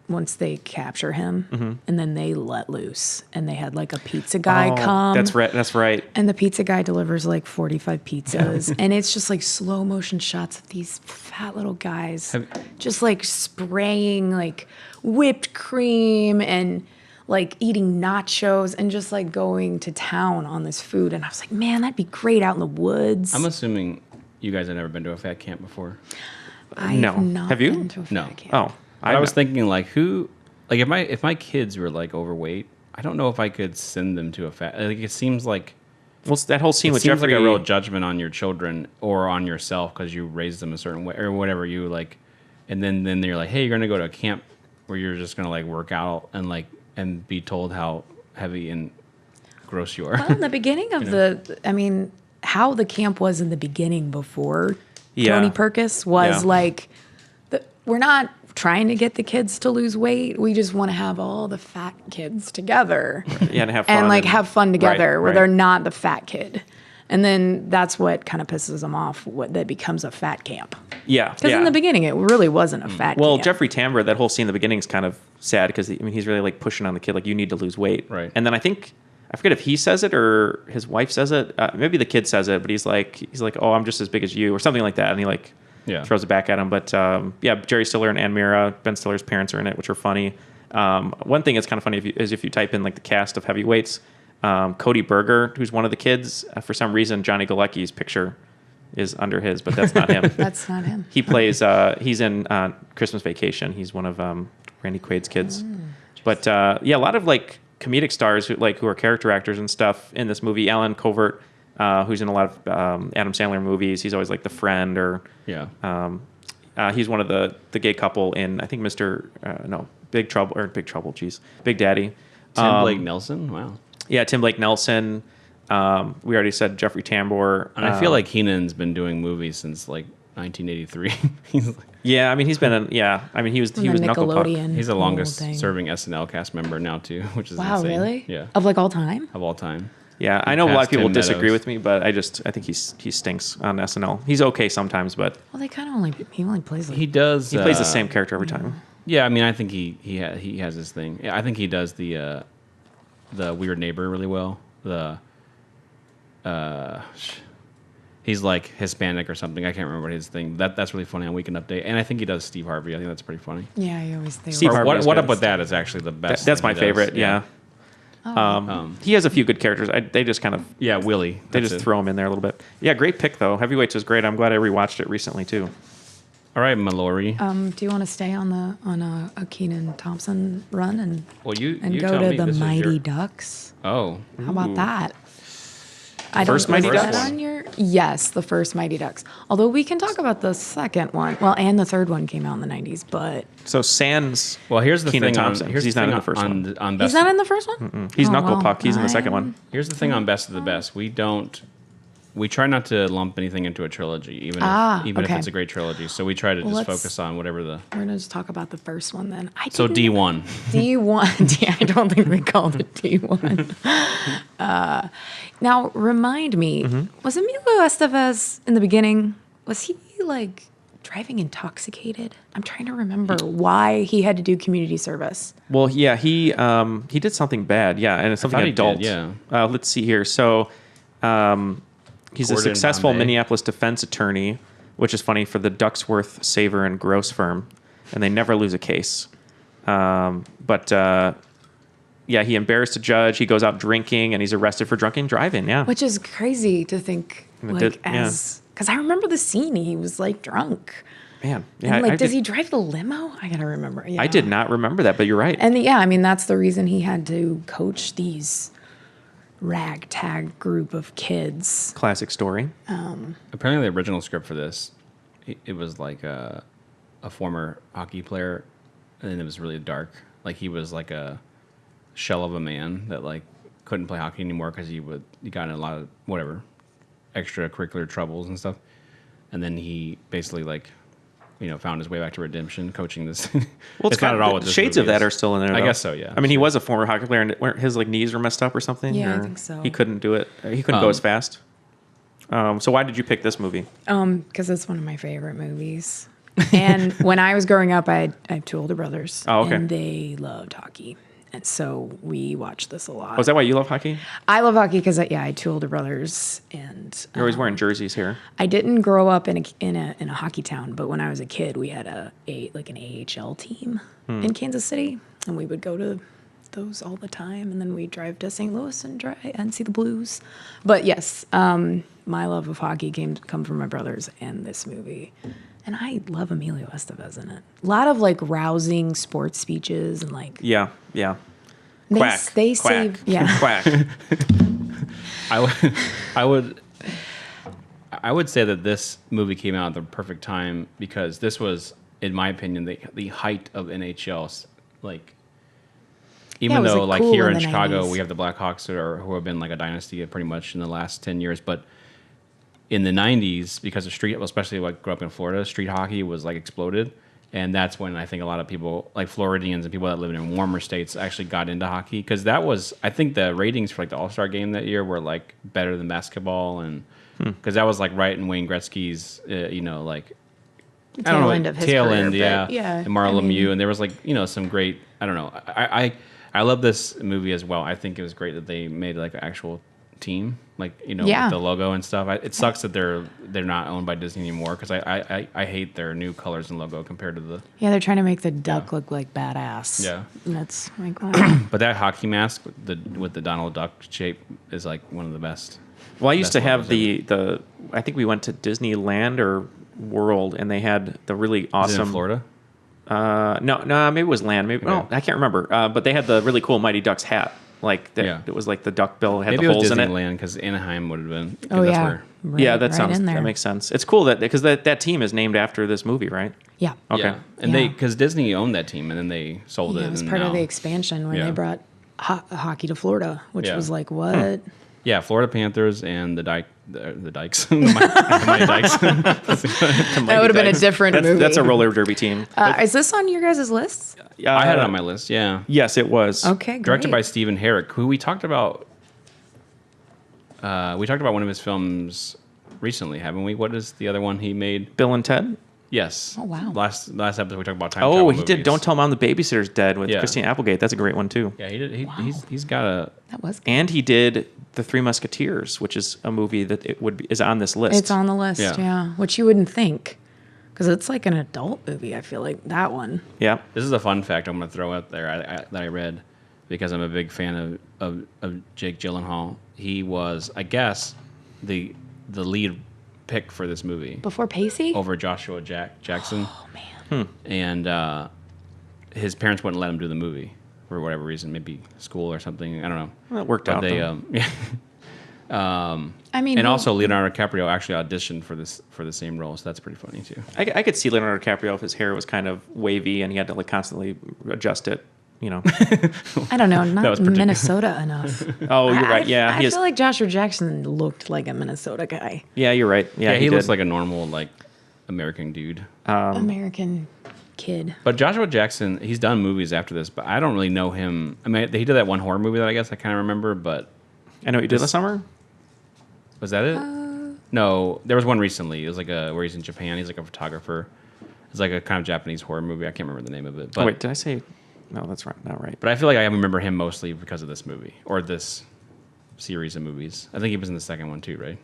S9: once they capture him and then they let loose and they had like a pizza guy come.
S7: That's right.
S9: And the pizza guy delivers like 45 pizzas. And it's just like slow motion shots of these fat little guys just like spraying like whipped cream and like eating nachos and just like going to town on this food. And I was like, man, that'd be great out in the woods.
S8: I'm assuming you guys have never been to a fat camp before.
S9: I've not
S7: Have you?
S9: been to a fat
S8: No.
S9: camp.
S7: Oh,
S8: I was thinking like if my kids were like overweight, I don't know if I could send them to a fat. Like it seems like
S7: that whole scene
S8: it
S7: with
S8: seems
S7: Jeffrey.
S8: like a real judgment on your children or on yourself because you raised them a certain way or whatever you like, and then they're like, hey, you're gonna go to a camp where you're just gonna like work out and be told how heavy and gross you are.
S9: Well, in the beginning of how the camp was in the beginning before Tony Perkis was like, we're not trying to get the kids to lose weight. We just want to have all the fat kids together.
S7: Yeah, and have fun.
S9: And like have fun together where
S7: right.
S9: they're not the fat kid. And then that's what kind of pisses them off, that becomes a fat camp.
S7: Yeah.
S9: Because in the beginning, it really wasn't a fat camp.
S7: Jeffrey Tambor, that whole scene in the beginning is kind of sad because he's really like pushing on the kid, like you need to lose weight.
S8: Right.
S7: And then I forget if he says it or his wife says it. Maybe the kid says it, but he's like, oh, I'm just as big as you or something like that. And he like throws it back at him. But Jerry Stiller and Ann Mira, Ben Stiller's parents are in it, which are funny. One thing that's kind of funny is if you type in like the cast of Heavyweights, Cody Berger, who's one of the kids, for some reason Johnny Galecki's picture is under his, but that's not him.
S9: That's not him.
S7: He plays. He's in Christmas Vacation. He's one of Randy Quaid's kids. But a lot of like comedic stars who are character actors and stuff in this movie. Alan Covert, who's in a lot of Adam Sandler movies. He's always like the friend or he's one of the gay couple in I think Big Trouble. Big Daddy.
S8: Tim Blake Nelson. Wow.
S7: Yeah, Tim Blake Nelson. We already said Jeffrey Tambor.
S8: And I feel like Keenan's been doing movies since like 1983. He's like,
S7: he's been in. Yeah, I mean he was Knuckle Puck.
S8: He's the longest serving SNL cast member now too, which is insane.
S9: Really?
S8: Yeah,
S9: of like all time.
S8: Of all time.
S7: Yeah, I know a lot of
S8: passed
S7: people
S8: Tim
S7: disagree
S8: Meadows.
S7: with me, but I think he stinks on SNL. He's okay sometimes, but
S9: Well, they kind of he only plays like
S8: He does.
S7: he plays the same character every time.
S8: Yeah, I mean, I think he has his thing. Yeah, I think he does the weird neighbor really well. He's like Hispanic or something. I can't remember his thing. That's really funny on Weekend Update, and I think he does Steve Harvey. I think that's pretty funny.
S9: Yeah, you always think.
S7: Steve
S8: Or
S7: Harvey is
S8: what
S7: good.
S8: Up With That is actually the best.
S7: That's
S8: thing
S7: my
S8: he does.
S7: favorite. Yeah. He has a few good characters. They just kind of
S8: Yeah, Willie.
S7: they
S8: That's
S7: just
S8: it.
S7: throw him in there a little bit. Yeah, great pick though. Heavyweights is great. I'm glad I rewatched it recently too.
S8: All right, Mallory.
S9: Do you want to stay on a Keenan Thompson run and
S8: Well, you
S9: go
S8: tell
S9: to
S8: me.
S9: the
S8: This is
S9: Mighty
S8: your-
S9: Ducks?
S8: Oh,
S9: How about that?
S7: First Mighty
S9: was that
S7: Ducks?
S9: on your yes, the first Mighty Ducks. Although we can talk about the second one. Well, and the third one came out in the 90s, but
S7: So Sans.
S8: well, here's the
S7: Keenan
S8: thing.
S7: Thompson, 'cause
S8: Here's
S7: he's
S8: the
S7: not
S8: thing
S7: in the first one.
S8: on
S9: he's
S8: best.
S9: not in the first one.
S7: He's
S9: Oh,
S7: Knuckle
S9: well,
S7: Puck. He's in the second one.
S8: Here's the thing on Best of the Best. We try not to lump anything into a trilogy, even if
S9: okay.
S8: it's a great trilogy. So we try to just
S9: let's-
S8: focus on whatever the.
S9: We're gonna just talk about the first one then.
S8: So D1.
S9: D1. Yeah, I don't think they called it D1. Now, remind me, was Emilio Estevez in the beginning? Was he like driving intoxicated? I'm trying to remember why he had to do community service.
S7: Well, yeah, he did something bad. Yeah, and it's something
S8: thought he
S7: adult.
S8: did, yeah.
S7: Let's see here. So he's a
S8: Gordon
S7: successful
S8: Bombay.
S7: Minneapolis defense attorney, which is funny for the Ducksworth, Saver, and Gross firm, and they never lose a case. Yeah, he embarrassed a judge. He goes out drinking, and he's arrested for drunken driving. Yeah,
S9: Which is crazy to think,
S7: it
S9: like,
S7: did-
S9: because I remember the scene. He was like drunk.
S7: man. Yeah,
S9: And like,
S7: I
S9: does
S7: did-
S9: he drive the limo? I gotta remember. Yeah.
S7: I did not remember that, but you're right.
S9: And yeah, I mean, that's the reason he had to coach these ragtag group of kids.
S7: Classic story.
S8: Apparently, the original script for this, it was like a former hockey player, and it was really dark. Like he was like a shell of a man that like couldn't play hockey anymore because he got in a lot of whatever extracurricular troubles and stuff. And then he basically like found his way back to redemption, coaching this.
S7: Well,
S8: it's not at all what this
S7: shades
S8: movie
S7: of that
S8: is.
S7: are still in there.
S8: I
S7: though.
S8: guess so. Yeah.
S7: I mean, he was a former hockey player, and weren't his like knees were messed up or something.
S9: Yeah, I
S7: or
S9: think so.
S7: He couldn't do it. He couldn't go as fast. So why did you pick this movie?
S9: Because it's one of my favorite movies. And when I was growing up, I have two older brothers.
S7: Oh, okay.
S9: And they loved hockey. And so we watched this a lot.
S7: Was that why you love hockey?
S9: I love hockey because I had two older brothers, and
S7: You're always wearing jerseys here.
S9: I didn't grow up in a hockey town. But when I was a kid, we had an AHL team in Kansas City, and we would go to those all the time. And then we'd drive to St. Louis and see the Blues. But yes, my love of hockey come from my brothers and this movie. And I love Emilio Estevez in it. A lot of like rousing sports speeches and like
S7: Yeah.
S9: they,
S7: Quack.
S9: they
S7: quack,
S9: save yeah.
S7: quack.
S8: I would say that this movie came out at the perfect time because this was, in my opinion, the height of NHL. Like, even
S9: Yeah, it was,
S8: though
S9: like,
S8: like
S9: cool
S8: here
S9: in
S8: in
S9: the
S8: Chicago
S9: 90s.
S8: we have the Blackhawks who have been like a dynasty pretty much in the last 10 years, but in the 90s, because of especially like grew up in Florida, street hockey was like exploded. And that's when I think a lot of people, like Floridians and people that live in warmer states, actually got into hockey. Because that was, I think the ratings for like the All-Star game that year were like better than basketball. And because that was like right in Wayne Gretzky's, like,
S9: Tail end of his
S8: tail
S9: career,
S8: end,
S9: but
S8: yeah.
S9: yeah,
S8: And Mario
S9: I mean-
S8: Lemieux. And there was like, some great, I don't know. I love this movie as well. I think it was great that they made like an actual team, like
S9: Yeah.
S8: with the logo and stuff. It sucks that they're not owned by Disney anymore because I hate their new colors and logo compared to the.
S9: Yeah, they're trying to make the duck look like badass.
S8: Yeah.
S9: And that's like, wow.
S8: But that hockey mask with the Donald Duck shape is like one of the best.
S7: Well, I used to
S8: Best
S7: have
S8: logos
S7: the. I think we went to Disneyland or World, and they had the really
S8: Is it
S7: awesome.
S8: in Florida?
S7: No, maybe it was land. Maybe
S8: Okay.
S7: no, I can't remember. But they had the really cool Mighty Ducks hat. Like that,
S8: Yeah.
S7: it was like the duck bill had
S8: Maybe
S7: the
S8: it was
S7: holes in it.
S8: Disneyland because Anaheim would have been. 'cause
S9: Oh
S8: that's
S9: yeah.
S8: where-
S9: Right,
S7: Yeah, that
S9: right
S7: sounds
S9: in there.
S7: that makes sense. It's cool that because that team is named after this movie, right?
S9: Yeah.
S7: Okay.
S8: Yeah. And
S9: Yeah.
S8: because Disney owned that team and then they sold
S9: Yeah,
S8: it.
S9: it was
S8: and
S9: part of
S8: now-
S9: the expansion where
S8: Yeah.
S9: they brought hockey to Florida, which
S8: Yeah.
S9: was like, what?
S8: Yeah, Florida Panthers and the Dykes, the Mighty Dykes.
S9: That would have been a different movie.
S7: That's a roller derby team.
S9: Is this on your guys' list?
S8: I had it on my list. Yeah.
S7: Yes, it was.
S9: Okay, great.
S8: Directed by Stephen Herrick, who we talked about We talked about one of his films recently, haven't we? What is the other one he made?
S7: Bill and Ted?
S8: Yes.
S9: Oh, wow.
S8: Last episode we talked about time travel
S7: he did
S8: movies.
S7: Don't Tell Mom the Babysitter's Dead with
S8: Yeah.
S7: Christine Applegate. That's a great one, too.
S8: Yeah, he did. He's got a...
S9: That was good.
S7: And he did The Three Musketeers, which is a movie that is on this list.
S9: It's on the list, yeah. Which you wouldn't think. Because it's like an adult movie, I feel like, that one.
S7: Yeah.
S8: This is a fun fact I'm going to throw out there that I read because I'm a big fan of Jake Gyllenhaal. He was, I guess, the lead pick for this movie.
S9: Before Pacey?
S8: Over Joshua Jackson.
S9: Oh, man.
S8: And his parents wouldn't let him do the movie for whatever reason, maybe school or something. I don't know.
S7: Well, it worked out.
S8: They,
S9: I mean,
S8: and also Leonardo DiCaprio actually auditioned for the same role, so that's pretty funny too.
S7: I could see Leonardo DiCaprio if his hair was kind of wavy and he had to like constantly adjust it. You know.
S9: I don't know, not Minnesota enough.
S7: Oh, you're right. Yeah,
S9: I feel like Joshua Jackson looked like a Minnesota guy.
S7: Yeah, you're right. Yeah,
S8: he looks like a normal like American dude.
S9: American kid.
S8: But Joshua Jackson, he's done movies after this, but I don't really know him. I mean, he did that one horror movie that I guess I kind of remember, but
S7: I know what you did last summer.
S8: Was that it? No, there was one recently. It was like where he's in Japan. He's like a photographer. It's like a kind of Japanese horror movie. I can't remember the name of it. But,
S7: oh, wait, did I say? No, that's right. Not right.
S8: But I feel like I remember him mostly because of this movie or this series of movies. I think he was in the second one too, right?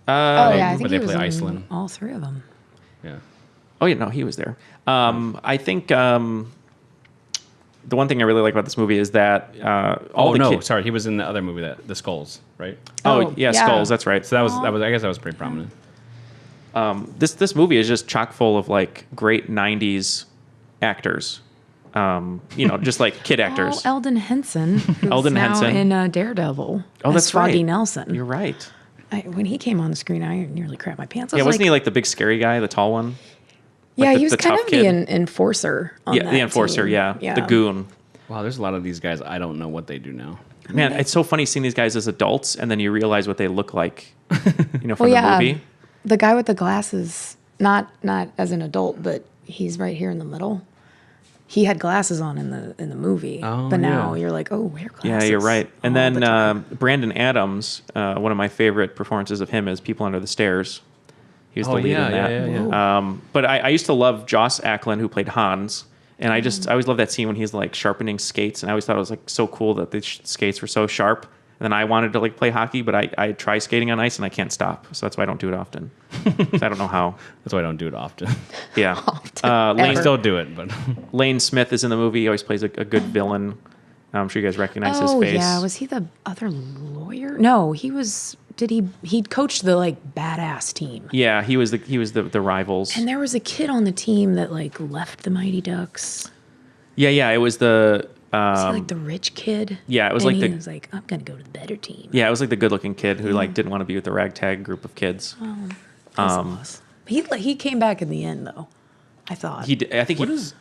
S9: I think
S8: they
S9: he was
S8: play
S9: in
S8: Iceland.
S9: all three of them.
S8: Yeah.
S7: Oh yeah, no, he was there. I think the one thing I really like about this movie is that
S8: sorry, he was in the other movie, the Skulls, right?
S7: Oh yeah, Skulls. That's right.
S8: So that was I guess that was pretty prominent.
S7: This movie is just chock full of like great '90s actors. Just like kid actors.
S9: Oh, Eldon Henson, who's now in Daredevil.
S7: Oh, that's
S9: Froggy
S7: right.
S9: Nelson.
S7: You're right.
S9: When he came on the screen, I nearly crapped my pants.
S7: Wasn't he like the big scary guy, the tall one?
S9: Yeah,
S7: like
S9: he was kind of
S7: kid?
S9: the enforcer. On
S7: the enforcer.
S9: team.
S7: Yeah, the goon.
S8: Wow, there's a lot of these guys. I don't know what they do now.
S7: Man, it's so funny seeing these guys as adults, and then you realize what they look like. From the movie.
S9: The guy with the glasses, not as an adult, but he's right here in the middle. He had glasses on in the movie, but now you're like, oh, wear glasses.
S7: Yeah, you're right. And then Brandon Adams, one of my favorite performances of him is People Under the Stairs. He was the lead in that.
S8: Yeah.
S7: But I used to love Joss Ackland, who played Hans. And I always love that scene when he's like sharpening skates. And I always thought it was like so cool that the skates were so sharp. And then I wanted to like play hockey, but I try skating on ice and I can't stop. So that's why I don't do it often. I don't know how.
S8: That's why I don't do it often.
S7: Yeah.
S8: I still do it, but
S7: Lane Smith is in the movie. He always plays a good villain. I'm sure you guys recognize his face.
S9: Oh, yeah. Was he the other lawyer? No, he was. He coached the like badass team.
S7: Yeah, he was the rivals.
S9: And there was a kid on the team that like left the Mighty Ducks.
S7: Yeah, it was the
S9: Was he like the rich kid?
S7: Yeah, it was
S9: and
S7: like
S9: he was like, I'm gonna go to the better team.
S7: Yeah, it was like the good-looking kid who like didn't want to be with the ragtag group of kids.
S9: Oh, that's a loss. He came back in the end though. I thought
S7: He did, I think
S8: what does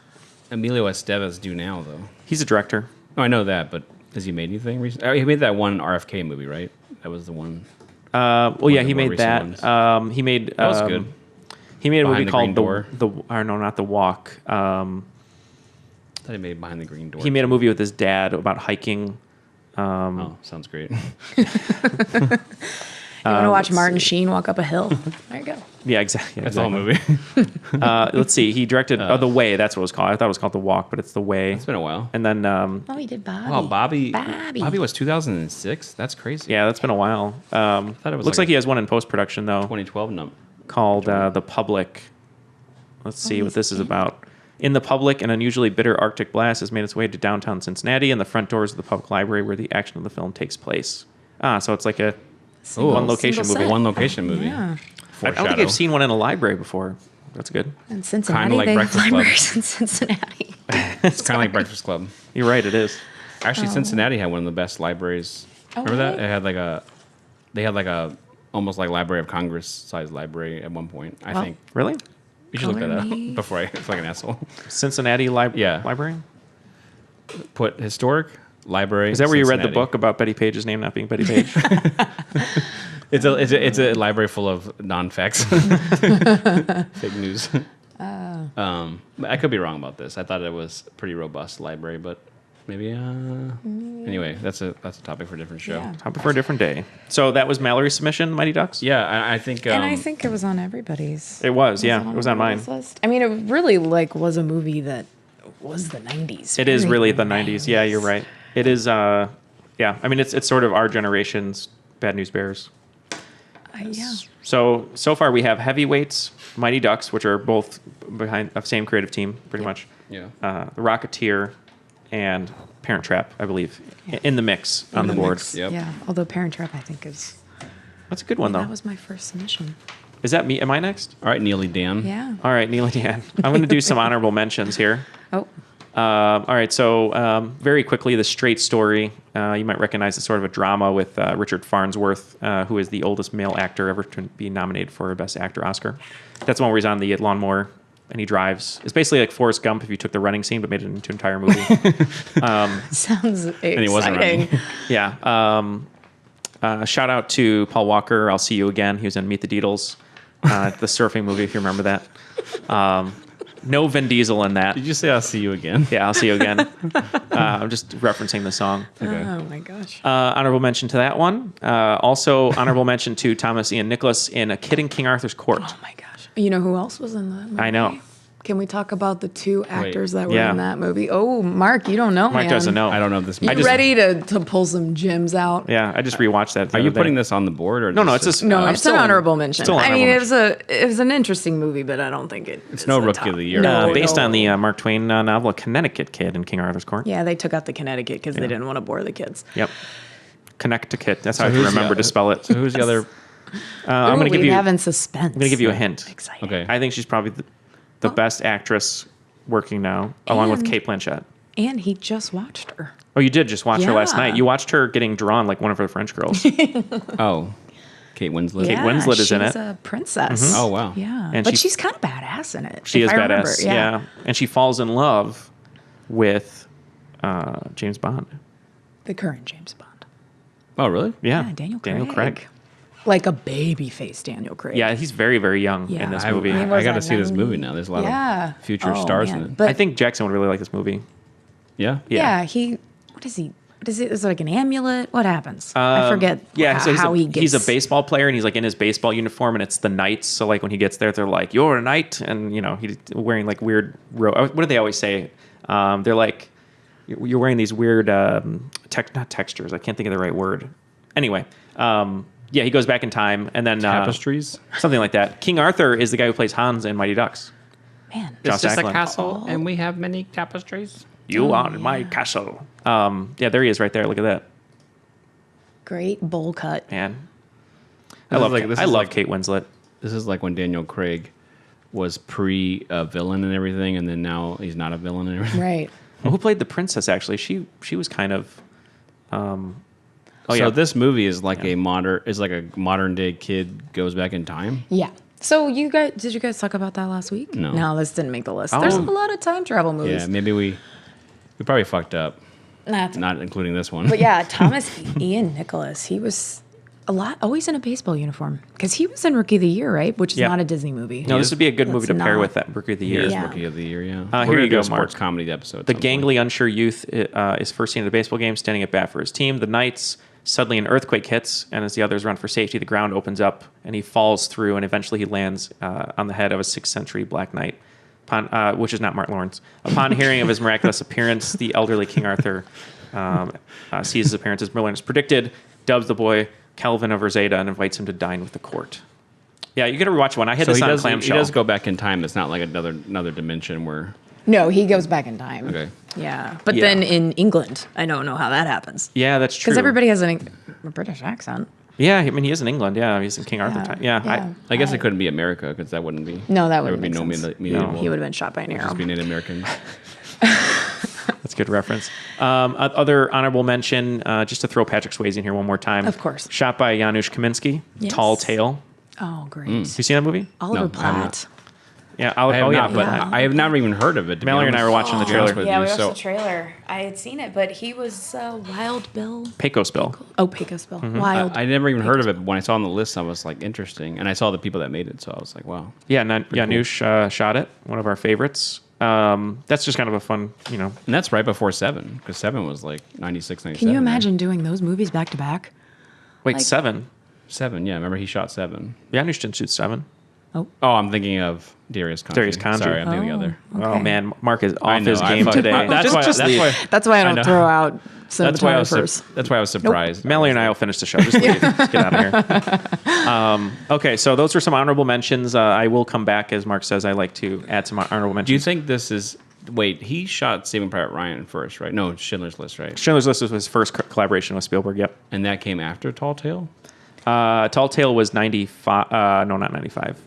S8: Emilio Estevez do now though?
S7: he's a director.
S8: Oh, I know that, but has he made anything recently? He made that one RFK movie, right? That was the one.
S7: Well, yeah, he made that. He made
S8: that was good.
S7: He made a
S8: Behind
S7: movie
S8: the
S7: called
S8: Green Door.
S7: Not The Walk.
S8: I thought he made Behind the Green Door.
S7: He made a movie with his dad about hiking.
S8: Sounds great.
S9: You want to watch Martin Sheen walk up a hill? There you go.
S7: Yeah, exactly.
S8: That's the whole movie.
S7: Let's see. He directed The Way. That's what it was called. I thought it was called The Walk, but it's The Way.
S8: It's been a while.
S7: And then
S9: He did Bobby.
S8: Wow, Bobby was 2006. That's crazy.
S7: yeah, that's been a while.
S8: thought it was
S7: Looks
S8: like
S7: like he has one in post production though,
S8: 2012
S7: called The Public. Let's see what this is about. In the Public, an unusually bitter Arctic blast has made its way to downtown Cincinnati and the front doors of the public library where the action of the film takes place. So it's like a one location
S9: single
S7: movie.
S9: set.
S8: One location movie.
S9: Yeah.
S7: I don't think I've seen one in a library before. That's good.
S9: In Cincinnati,
S8: like
S9: they have
S8: Breakfast Club.
S9: libraries in Cincinnati.
S8: It's kind of like Breakfast Club.
S7: You're right, it is.
S8: Actually, Cincinnati had one of the best libraries. Remember that?
S9: really?
S8: It had they had like a almost like Library of Congress sized library at one point. I think
S7: Really?
S8: you should look that
S9: Color me.
S8: up before I feel like an asshole.
S7: Cincinnati
S8: Yeah.
S7: Library?
S8: Put historic library.
S7: Is that where you read the
S8: Cincinnati.
S7: book about Betty Page's name not being Betty Page?
S8: It's a library full of non-facts, fake news. I could be wrong about this. I thought it was a pretty robust library, but Maybe. Anyway, that's a topic for a different show.
S9: Yeah.
S7: Topic for a different day. So that was Mallory's submission, Mighty Ducks?
S8: Yeah, I think.
S9: And I think it was on everybody's.
S7: It was, yeah. It was on mine.
S9: everybody's list. I mean, it really was a movie that was the 90s.
S7: It is
S9: Very
S7: really the 90s. Yeah, you're right. It is, yeah. I mean, it's sort of our generation's Bad News Bears.
S9: Yeah.
S7: So far we have Heavyweights, Mighty Ducks, which are both behind the same creative team, pretty much.
S8: Yeah.
S7: The Rocketeer and Parent Trap, I believe, in the mix on the board.
S8: Yep.
S9: Yeah. Although Parent Trap, I think, is.
S7: That's a good one, though.
S9: That was my first submission.
S7: Is that me? Am I next?
S8: All right, Neely Dan.
S9: Yeah.
S7: All right, Neil and Dan. I'm going to do some honorable mentions here.
S9: Oh.
S7: All right, so very quickly, The Straight Story. You might recognize it's sort of a drama with Richard Farnsworth, who is the oldest male actor ever to be nominated for a Best Actor Oscar. That's the one where he's on the lawnmower and he drives. It's basically like Forrest Gump if you took the running scene but made it into an entire movie.
S9: Sounds exciting.
S8: he wasn't running.
S7: Yeah. Shout out to Paul Walker. I'll See You Again. He was in Meet the Deedles, the surfing movie, if you remember that. No Vin Diesel in that.
S8: Did you say I'll see you again?
S7: Yeah, I'll see you again. I'm just referencing the song.
S8: Okay.
S9: Oh, my gosh.
S7: Honorable mention to that one. Also, honorable mention to Thomas Ian Nicholas in A Kid in King Arthur's Court.
S9: Oh, my gosh. You know who else was in that movie?
S7: I know.
S9: Can we talk about the two actors that were
S7: yeah.
S9: in that movie? Oh, Mark, you don't know,
S7: Mark
S9: man.
S7: doesn't know.
S8: I don't know this.
S9: You ready to pull some gems out?
S7: Yeah, I just rewatched that.
S8: Are you putting this on the board or
S7: No, it's just
S9: No,
S7: I'm
S9: it's
S7: still
S9: an
S7: in-
S9: honorable mention.
S7: still an
S9: I mean,
S7: honorable
S9: it was an interesting movie, but I don't think
S8: It's no Rookie of the Year.
S9: No,
S7: based
S9: no.
S7: on the Mark Twain novel Connecticut Kid in King Arthur's Court.
S9: Yeah, they took out the Connecticut because they didn't want to bore the kids.
S7: Yep. Connecticut. That's how I
S8: who's
S7: remember to spell it.
S8: So who's the other?
S7: I'm going to give
S9: we
S7: you.
S9: have in suspense.
S7: I'm going to give you a hint.
S9: Exciting.
S8: Okay.
S7: I think she's probably the best actress working now, along with
S9: And-
S7: Kate Blanchett.
S9: And he just watched her.
S7: Oh, you did just watch her last
S9: Yeah.
S7: night. You watched her getting drawn like one of her French girls.
S8: Oh, Kate Winslet.
S7: Kate Winslet is in
S9: she's
S7: it.
S9: a princess.
S8: Oh wow.
S9: Yeah,
S7: And
S9: but
S7: she-
S9: she's kind of badass in it.
S7: She
S9: if
S7: is
S9: I remember.
S7: badass. Yeah. And she falls in love with James Bond.
S9: The current James Bond.
S8: Oh really?
S7: Yeah.
S9: Daniel Craig.
S7: Craig.
S9: Like a baby face Daniel Craig.
S7: Yeah, he's very, very young
S9: Yeah.
S7: in this
S8: I
S7: movie.
S9: He was
S8: got to
S9: at
S8: see this
S9: 90.
S8: movie now. There's a lot
S9: Yeah.
S8: of future
S9: Oh,
S8: stars
S9: man.
S8: in it.
S9: But
S7: I think Jackson would really like this movie.
S8: Yeah.
S9: yeah, he. What is he? What is it? Is it like an amulet? What happens? I forget.
S7: Yeah, so
S9: how he gets.
S7: he's a baseball player and he's like in his baseball uniform and it's the Knights. So like when he gets there, they're like, "You're a Knight," and he's wearing like weird. What do they always say? They're like, "You're wearing these weird not textures. I can't think of the right word." Anyway, yeah, he goes back in time and then
S8: Tapestries.
S7: something like that. King Arthur is the guy who plays Hans in Mighty Ducks.
S9: Man.
S7: Josh Acklin.
S8: castle, and we have many tapestries.
S7: You are in my castle. Yeah, there he is right there. Look at that,
S9: Great bowl cut.
S7: man.
S8: This is like- this
S7: I
S8: is
S7: love
S8: like-
S7: Kate Winslet.
S8: This is like when Daniel Craig was pre-villain and everything, and then now he's not a villain and everything.
S9: Right.
S7: Well, who played the princess? Actually, she was kind of. Oh
S8: So
S7: yeah,
S8: this movie is like a modern day kid goes back in time.
S9: Yeah. So did you guys talk about that last week?
S8: No.
S9: No, this didn't make the list.
S7: Oh.
S9: There's a lot of time travel movies.
S8: Yeah, maybe we probably fucked up,
S9: That's
S8: not including this one.
S9: But yeah, Thomas Ian Nicholas, he was always in a baseball uniform because he was in Rookie of the Year, right? Which is
S7: Yeah.
S9: not a Disney movie.
S7: no, this would be a good
S9: That's
S7: movie to pair
S9: not-
S7: with that Rookie of the
S8: He
S7: Year.
S8: is
S9: Yeah.
S8: Rookie of the Year. Yeah.
S7: Here
S8: We're
S7: you
S8: gonna do
S7: go,
S8: a sports
S7: Mark.
S8: comedy episode.
S7: The gangly, unsure youth is first seen at a baseball game, standing at bat for his team. The Knights. Suddenly, an earthquake hits, and as the others run for safety, the ground opens up, and he falls through, and eventually he lands on the head of a 6th century Black Knight, which is not Martin Lawrence. Upon hearing of his miraculous appearance, the elderly King Arthur sees his appearance as brilliant as predicted, dubs the boy Calvin of Rosada, and invites him to dine with the court. Yeah, you got to rewatch one. I had
S8: So
S7: this
S8: he
S7: on
S8: does,
S7: Clamshell.
S8: he does go back in time. It's not like another dimension where.
S9: No, he goes back in time.
S8: Okay.
S9: Yeah. But
S7: Yeah.
S9: then in England, I don't know how that happens.
S7: Yeah, that's true.
S9: Because everybody has a British accent.
S7: Yeah, I mean, he is in England. Yeah, he's in King Arthur time. Yeah,
S8: I guess it couldn't be America because that wouldn't be.
S9: No, that
S8: there
S9: wouldn't
S8: would be
S9: make
S8: no
S9: sense.
S8: medieval.
S9: He would have been shot by an arrow.
S8: Just be Native Americans.
S7: that's a good reference. Other honorable mention, just to throw Patrick Swayze in here one more time.
S9: Of course.
S7: Shot by Janusz Kaminski,
S9: Yes.
S7: Tall Tale.
S9: Oh, great.
S7: You seen that movie?
S9: Oliver
S8: No, I have
S9: Platt.
S7: Yeah,
S8: I have not, but
S9: Yeah.
S8: I have never even heard of it. to be
S7: Mallory and I were
S8: honest.
S7: watching the
S8: To be honest
S7: trailer.
S8: with
S9: Yeah, we
S8: you,
S9: watched
S8: so-
S9: the trailer. I had seen it, but he was Wild Bill.
S7: Pecos Bill.
S9: Oh, Pecos Bill.
S7: Mm-hmm.
S9: Wild.
S8: I never even heard of it. But when I saw on the list, I was like, interesting. And I saw the people that made it, so I was like, wow.
S7: Yeah, Janusz shot it. One of our favorites. That's just kind of a fun,
S8: And that's right before 7, because 7 was like 96, 97.
S9: Can you imagine doing those movies back to back?
S7: Wait,
S9: Like-
S7: 7?
S8: 7, yeah. Remember he shot 7.
S7: Janusz didn't shoot 7.
S8: Oh, I'm thinking of Darius Conji.
S7: Darius Conji.
S8: Sorry, I'm thinking of the other.
S9: Okay.
S7: Oh man, Mark is
S8: I
S7: off
S8: know,
S7: his
S8: I
S7: game
S8: fucking-
S7: today.
S8: That's why.
S9: That's why I don't
S8: know.
S9: throw out
S8: That's why I was.
S9: cinematographers.
S8: That's why I was surprised.
S7: Mallory and I will finish the show. Just leave. Get out of here. Okay, so those were some honorable mentions. I will come back, as Mark says. I like to add some honorable mentions.
S8: Do you think this is? Wait, he shot Saving Private Ryan first, right? No, Schindler's List, right?
S7: Schindler's List was his first collaboration with Spielberg. Yep.
S8: And that came after Tall Tale.
S7: Tall Tale was 95. No, not 95.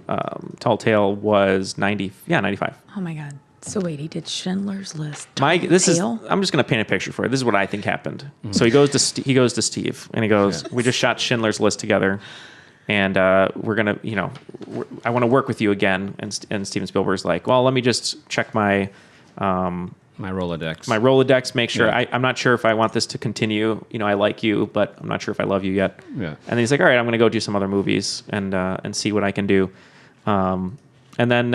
S7: Tall Tale was 90. Yeah, 95.
S9: Oh my god. So wait, he did Schindler's List.
S7: I'm just
S9: Tale?
S7: going to paint a picture for you. This is what I think happened. So he goes to Steve and he goes, "We just shot Schindler's List together, and we're gonna, I want to work with you again." And Steven Spielberg's like, "Well, let me just check my Rolodex, make sure.
S8: Yeah.
S7: I'm not sure if I want this to continue. I like you, but I'm not sure if I love you yet."
S8: Yeah.
S7: And then he's like, "All right, I'm going to go do some other movies and see what I can do." And then,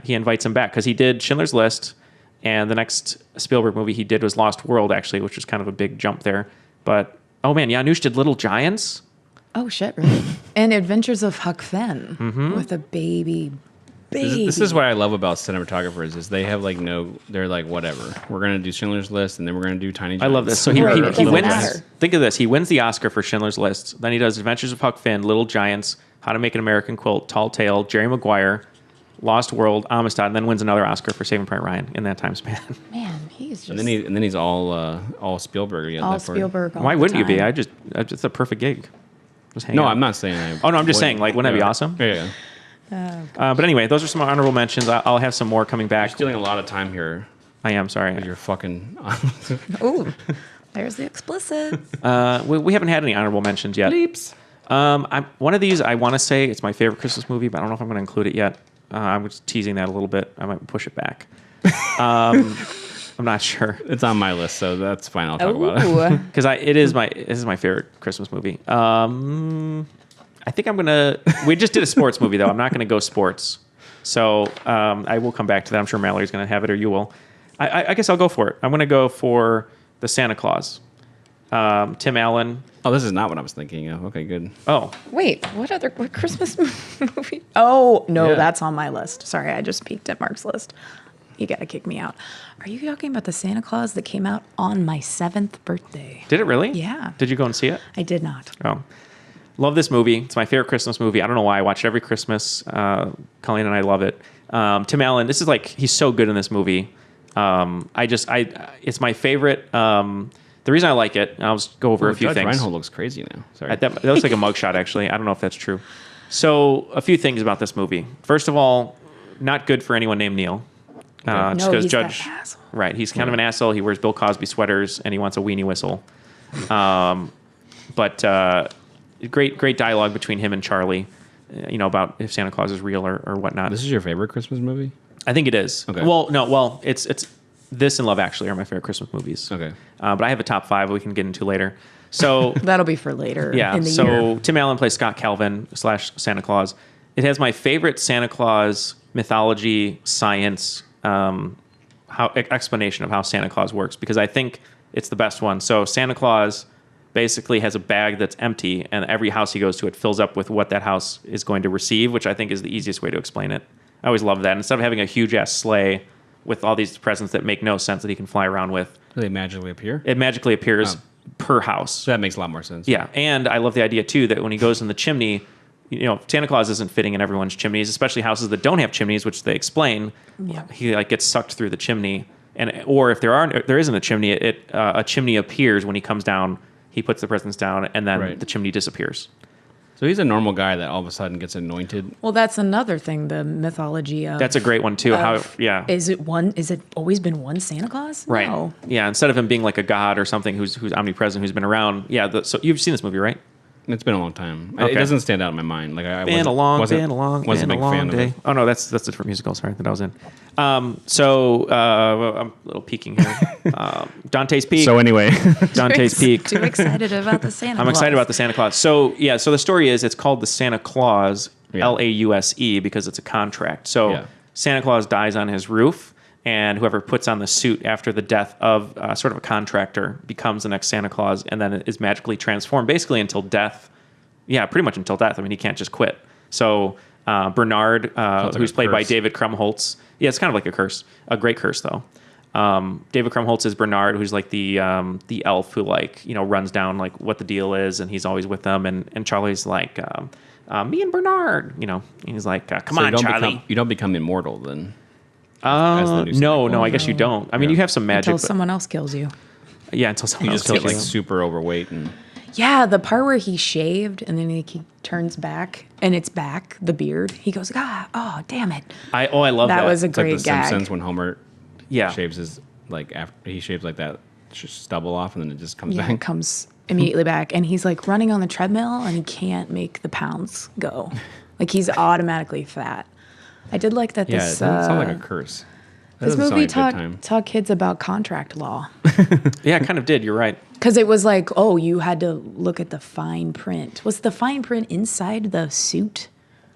S7: he invites him back because he did Schindler's List, and the next Spielberg movie he did was Lost World, actually, which was kind of a big jump there. But, oh man, Janusz did Little Giants.
S9: Oh shit, really? And Adventures of Huck Finn with a baby.
S8: This is what I love about cinematographers is they have they're like, whatever. We're going to do Schindler's List, and then we're going to do Tiny Giants.
S7: I love this. So he
S9: Doesn't
S7: wins.
S9: matter.
S7: Think of this. He wins the Oscar for Schindler's List. Then he does Adventures of Huck Finn, Little Giants, How to Make an American Quilt, Tall Tale, Jerry Maguire, Lost World, Amistad, and then wins another Oscar for Saving Private Ryan in that time span.
S9: Man, he's just
S8: And then he's all Spielberg again.
S9: all Spielberg. All
S7: Why
S9: the
S7: wouldn't you be?
S9: time.
S7: It's a perfect gig. Just hang
S8: No,
S7: out.
S8: I'm not saying.
S7: Oh no, I'm just saying. Like, wouldn't that be awesome?
S8: Yeah.
S7: But anyway, those are some honorable mentions. I'll have some more coming back.
S8: You're stealing a lot of time here.
S7: I am sorry.
S8: You're fucking.
S9: Ooh, there's the explicit.
S7: We haven't had any honorable mentions yet.
S8: Bleeps.
S7: One of these I want to say it's my favorite Christmas movie, but I don't know if I'm going to include it yet. I'm just teasing that a little bit. I might push it back. I'm not sure
S8: It's on my list, so that's fine. I'll talk about it.
S7: because it is my favorite Christmas movie. I think I'm gonna. We just did a sports movie though. I'm not gonna go sports, so I will come back to that. I'm sure Mallory's gonna have it, or you will. I guess I'll go for it. I'm gonna go for the Santa Claus. Tim Allen.
S8: Oh, this is not what I was thinking of. Okay, good.
S7: Oh,
S9: Wait, what Christmas movie? Oh no,
S8: Yeah.
S9: that's on my list. Sorry, I just peeked at Mark's list. You gotta kick me out. Are you talking about the Santa Claus that came out on my 7th birthday?
S7: did it really?
S9: Yeah.
S7: Did you go and see it?
S9: I did not.
S7: Oh, love this movie. It's my favorite Christmas movie. I don't know why. I watch it every Christmas. Colleen and I love it. Tim Allen. This is he's so good in this movie. It's my favorite. The reason I like it, and I'll just go over a few
S8: Judge
S7: things.
S8: Reinhold looks crazy now. Sorry.
S7: That looks like a mugshot, actually. I don't know if that's true. So, a few things about this movie. First of all, not good for anyone named Neal.
S9: No,
S7: just because
S9: he's
S7: Judge,
S9: that asshole.
S7: right? He's kind of an asshole. He wears Bill Cosby sweaters and he wants a weenie whistle. But great dialogue between him and Charlie. About if Santa Claus is real or whatnot.
S8: This is your favorite Christmas movie?
S7: I think it is.
S8: Okay.
S7: Well, it's this and Love Actually are my favorite Christmas movies.
S8: Okay.
S7: But I have a top 5 we can get into later. So
S9: That'll be for later.
S7: yeah.
S9: In the
S7: So
S9: year.
S7: Tim Allen plays Scott Calvin / Santa Claus. It has my favorite Santa Claus mythology, science, explanation of how Santa Claus works because I think it's the best one. So Santa Claus basically has a bag that's empty, and every house he goes to, it fills up with what that house is going to receive, which I think is the easiest way to explain it. I always love that. Instead of having a huge ass sleigh with all these presents that make no sense that he can fly around with,
S8: Do they magically appear?
S7: it magically appears per house.
S8: So that makes a lot more sense.
S7: Yeah, and I love the idea too that when he goes in the chimney, Santa Claus isn't fitting in everyone's chimneys, especially houses that don't have chimneys, which they explain.
S9: Yeah.
S7: He gets sucked through the chimney, or if there isn't a chimney, a chimney appears when he comes down. He puts the presents down, and then
S8: Right.
S7: the chimney disappears.
S8: So he's a normal guy that all of a sudden gets anointed.
S9: Well, that's another thing. The mythology of
S7: That's a great one too.
S9: Is it always been one Santa Claus?
S7: Right.
S9: No.
S7: Yeah. Instead of him being like a god or something who's omnipresent, who's been around. Yeah. So you've seen this movie, right?
S8: It's been a long time.
S7: Okay.
S8: It doesn't stand out in my mind. Like I
S7: Been a long day.
S8: Wasn't a big fan of it.
S7: Oh no, that's a different musical. Sorry, that I was in. So I'm a little peeking here. Dante's Peak.
S8: So anyway,
S7: Dante's Peak.
S9: Too excited about the Santa Claus.
S7: I'm excited about the Santa Claus. So yeah, so the story is it's called the Santa Claus,
S8: Yeah.
S7: Lause, because it's a contract. So
S8: Yeah.
S7: Santa Claus dies on his roof, and whoever puts on the suit after the death of sort of a contractor becomes the next Santa Claus, and then is magically transformed basically until death. Yeah, pretty much until death. I mean, he can't just quit. So Bernard, who's played by David Krumholtz. Yeah, it's kind of like a curse, a great curse though. David Krumholtz is Bernard, who's like the elf who like, you know, runs down like what the deal is, and he's always with them. And Charlie's like, me and Bernard, you know, and he's like, come on, Charlie.
S8: You don't become immortal then.
S7: No, I guess you don't. I mean, you have some magic
S9: until someone else kills you.
S7: Yeah, until someone
S8: You
S7: else
S8: just get
S7: kills
S8: like
S7: you.
S8: super overweight and.
S9: Yeah, the part where he shaved and then he turns back and it's back, the beard. He goes, oh, damn it.
S7: I love that.
S9: That was a
S8: It's like
S9: great
S8: the
S9: gag.
S8: Simpsons when Homer
S7: Yeah.
S8: shaves his like after he shaves like that stubble off and then it just comes
S9: Yeah,
S8: back.
S9: it comes immediately back. And he's like running on the treadmill and he can't make the pounds go. Like he's automatically fat. I did like that
S8: Yeah, it
S9: this
S8: doesn't sound like a curse. That
S9: this
S8: doesn't
S9: movie
S8: sound like a good time.
S9: taught kids about contract law.
S7: Yeah, it kind of did. You're right.
S9: Because it was like, oh, you had to look at the fine print. Was the fine print inside the suit?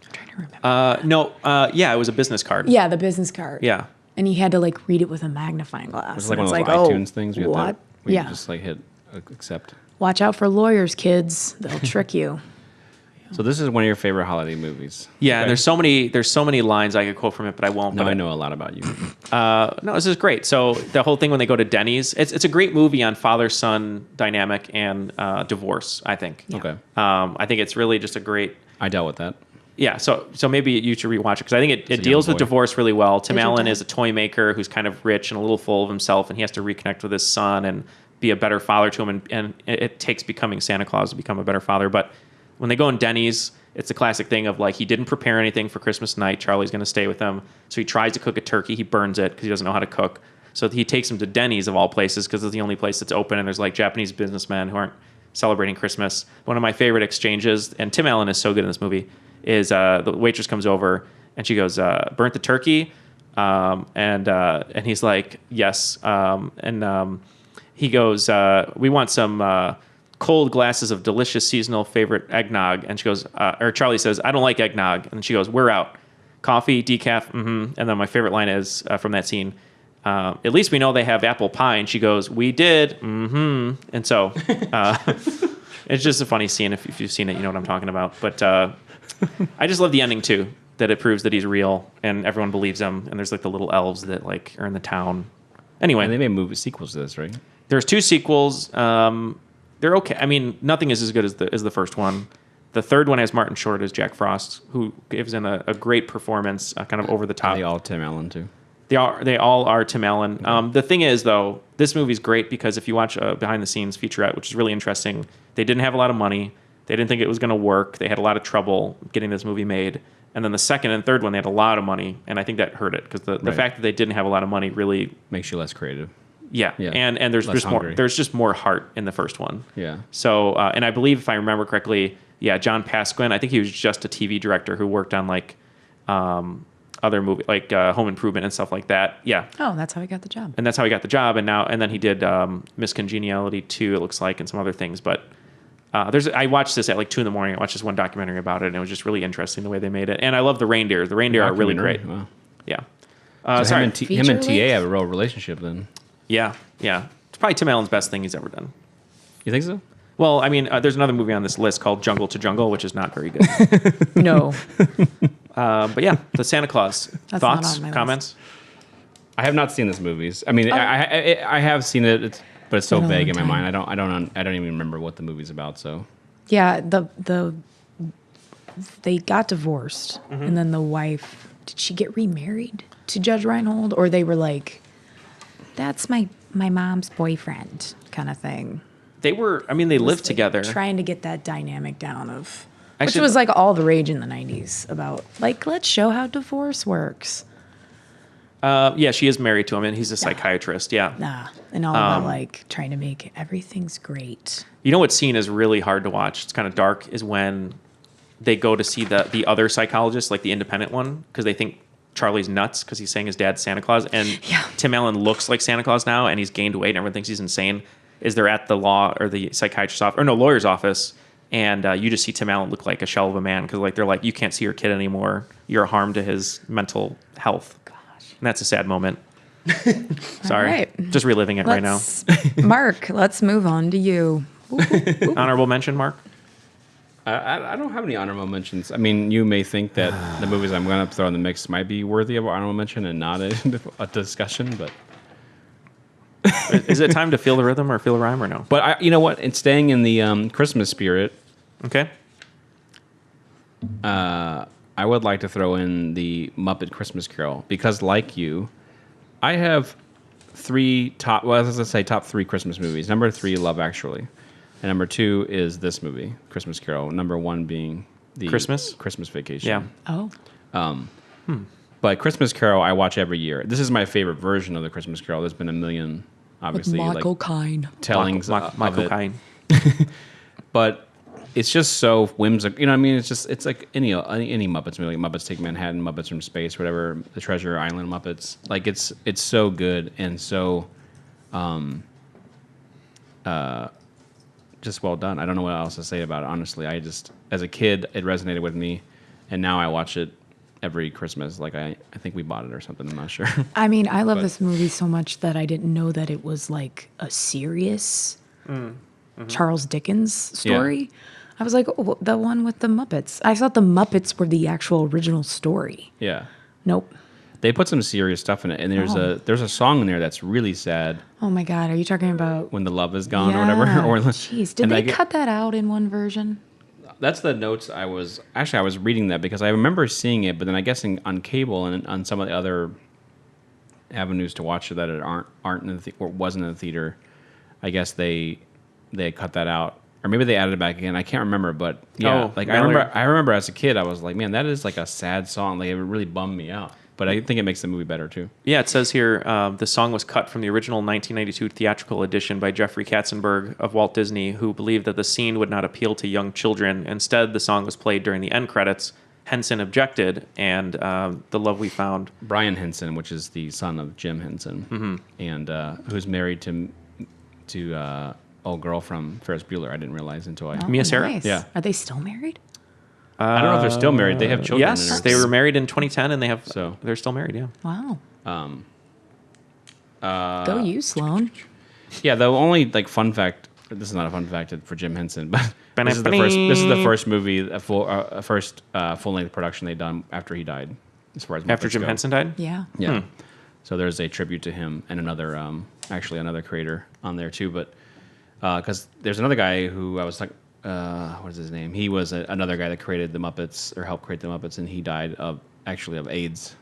S9: I'm trying to remember.
S7: No, yeah, it was a business card.
S9: Yeah, the business card.
S7: Yeah.
S9: And he had to like read it with a magnifying glass.
S8: It's like
S9: And
S8: one of
S9: it's
S8: those
S9: like,
S8: iTunes things. You
S9: what?
S8: where
S9: Yeah.
S8: You just like hit accept.
S9: Watch out for lawyers, kids. They'll trick you.
S8: So this is one of your favorite holiday movies.
S7: Yeah,
S8: Okay.
S7: and there's so many lines I could quote from it, but I won't.
S8: No,
S7: but
S8: I know a lot about you.
S7: No, this is great. So the whole thing when they go to Denny's, it's a great movie on father-son dynamic and divorce, I think.
S8: Okay.
S7: I think it's really just a great.
S8: I dealt with that.
S7: Yeah, so maybe you should rewatch it because I think it
S8: young
S7: deals with
S8: boy.
S7: divorce really well. Tim
S9: Did you
S7: Allen
S9: do?
S7: is a toy maker who's kind of rich and a little full of himself, and he has to reconnect with his son and be a better father to him. And it takes becoming Santa Claus to become a better father. But when they go in Denny's, it's a classic thing of like he didn't prepare anything for Christmas night. Charlie's going to stay with him, so he tries to cook a turkey. He burns it because he doesn't know how to cook. So he takes him to Denny's of all places because it's the only place that's open, and there's like Japanese businessmen who aren't celebrating Christmas. One of my favorite exchanges, and Tim Allen is so good in this movie, is the waitress comes over and she goes, "Burnt the turkey," and he's like, "Yes," he goes, "We want some cold glasses of delicious seasonal favorite eggnog," and she goes, or Charlie says, "I don't like eggnog," and she goes, "We're out. Coffee, decaf, and then my favorite line is from that scene. At least we know they have apple pie, and she goes, "We did, and so it's just a funny scene. If you've seen it, you know what I'm talking about. But I just love the ending too. That it proves that he's real and everyone believes him. And there's like the little elves that like are in the town. Anyway,
S8: And they made movie sequels to this, right?
S7: there's 2 sequels. They're okay. I mean, nothing is as good as the first one. The third one has Martin Short as Jack Frost, who gives in a great performance, kind of over the top.
S8: They all Tim Allen too.
S7: They all are Tim Allen. The thing is, though, this movie's great because if you watch a behind-the-scenes featurette, which is really interesting, they didn't have a lot of money. They didn't think it was going to work. They had a lot of trouble getting this movie made. And then the second and third one, they had a lot of money, and I think that hurt it because the
S8: Right.
S7: fact that they didn't have a lot of money really,
S8: Makes you less creative.
S7: yeah.
S8: Yeah.
S7: And there's
S8: Less
S7: just more.
S8: hungry.
S7: There's just more heart in the first one.
S8: Yeah.
S7: So, and I believe if I remember correctly, yeah, John Pasquin. I think he was just a TV director who worked on like other movie like Home Improvement and stuff like that. Yeah,
S9: Oh, that's how he got the job.
S7: and that's how he got the job. And then he did Miss Congeniality 2, it looks like, and some other things. But I watched this at like 2 a.m. I watched this one documentary about it, and it was just really interesting the way they made it. And I love the reindeer. The reindeer are really great.
S8: Documentary? Wow.
S7: Yeah.
S8: So
S7: Sorry.
S8: him and TA
S9: Feature-length?
S8: have a real relationship then.
S7: Yeah. It's probably Tim Allen's best thing he's ever done.
S8: You think so?
S7: Well, I mean, there's another movie on this list called Jungle to Jungle, which is not very good.
S9: No.
S7: But yeah, the Santa Claus.
S9: That's
S7: Thoughts,
S9: not on my list.
S7: comments?
S8: I have not seen this movies. I mean, I have seen it, but it's so
S9: Been a
S8: vague in
S9: long
S8: my
S9: time.
S8: mind. I don't even remember what the movie's about. So
S9: Yeah, they got divorced, and then the wife, did she get remarried to Judge Reinhold, or they were like, "That's my mom's boyfriend," kind of thing.
S7: They were. I mean, they lived
S9: Like,
S7: together.
S9: trying to get that dynamic down of,
S7: Actually-
S9: which was like all the rage in the '90s about like, let's show how divorce works.
S7: Yeah, she is married to him, and he's a psychiatrist. Yeah.
S9: Nah, and all about like trying to make everything's great.
S7: You know what scene is really hard to watch? It's kind of dark. Is when they go to see the other psychologist, like the independent one, because they think Charlie's nuts because he's saying his dad's Santa Claus, and
S9: Yeah.
S7: Tim Allen looks like Santa Claus now, and he's gained weight, and everyone thinks he's insane. Is they're at the law or the psychiatrist's office, or no, lawyer's office, and you just see Tim Allen look like a shell of a man because like they're like, you can't see your kid anymore. You're a harm to his mental health. Gosh, and that's a sad moment. Sorry.
S9: All right.
S7: Just reliving it right now.
S9: Mark, let's move on to you.
S7: Honorable mention, Mark?
S8: I don't have any honorable mentions. I mean, you may think that the movies I'm going to throw in the mix might be worthy of honorable mention and not a discussion, but...
S7: Is it time to feel the rhythm or feel the rhyme or no?
S8: But you know what? It's staying in the Christmas spirit.
S7: Okay.
S8: I would like to throw in the Muppet Christmas Carol because, like you, I have top 3 Christmas movies. Number 3, Love Actually, and number 2 is this movie, Christmas Carol. Number 1 being the
S7: Christmas
S8: Vacation.
S7: Yeah.
S9: Oh.
S8: But Christmas Carol, I watch every year. This is my favorite version of the Christmas Carol. There's been a million, obviously,
S9: Michael Caine.
S8: tellings
S7: Michael
S8: of it.
S7: Caine.
S8: But it's just so whimsical. You know what I mean? It's like any Muppets movie. Like Muppets Take Manhattan, Muppets from Space, whatever. The Treasure Island Muppets. Like it's so good and so just well done. I don't know what else to say about it, honestly. I just, as a kid, it resonated with me. And now I watch it every Christmas. Like I think we bought it or something. I'm not sure.
S9: I mean, I love this movie so much that I didn't know that it was like a serious Charles Dickens story.
S8: Yeah.
S9: I was like, oh, the one with the Muppets. I thought the Muppets were the actual original story.
S8: Yeah.
S9: Nope.
S8: They put some serious stuff in it, and there's a song in there that's really sad.
S9: Oh my God, are you talking about
S8: When the Love Is Gone or whatever? Or,
S9: jeez, did they cut that out in one version?
S8: That's the notes I was reading that because I remember seeing it, but then I guess on cable and on some of the other avenues to watch it that aren't in the or wasn't in the theater, I guess they cut that out. Or maybe they added it back again. I can't remember, but yeah,
S7: Mallory.
S8: I remember as a kid, I was like, man, that is like a sad song. Like it really bummed me out. But I think it makes the movie better too.
S7: Yeah, it says here the song was cut from the original 1992 theatrical edition by Jeffrey Katzenberg of Walt Disney, who believed that the scene would not appeal to young children. Instead, the song was played during the end credits. Henson objected, and The Love We Found.
S8: Brian Henson, which is the son of Jim Henson, and who's married to old girl from Ferris Bueller. I didn't realize until I...
S7: Mia Sara?
S9: Nice.
S8: Yeah.
S9: Are they still married?
S8: I don't know if they're still married. They have children.
S7: Yes, they were married in 2010, and they're still married. Yeah.
S9: Wow. Go you, Sloan.
S8: Yeah, the only fun fact. This is not a fun fact for Jim Henson, but this is the first movie, first full length production they'd done after he died. As far as
S7: After Jim
S8: go.
S7: Henson died?
S9: Yeah.
S8: Yeah. So there's a tribute to him and another creator on there too. But because there's another guy who I was like. What is his name? He was another guy that created the Muppets or helped create the Muppets, and he died of AIDS.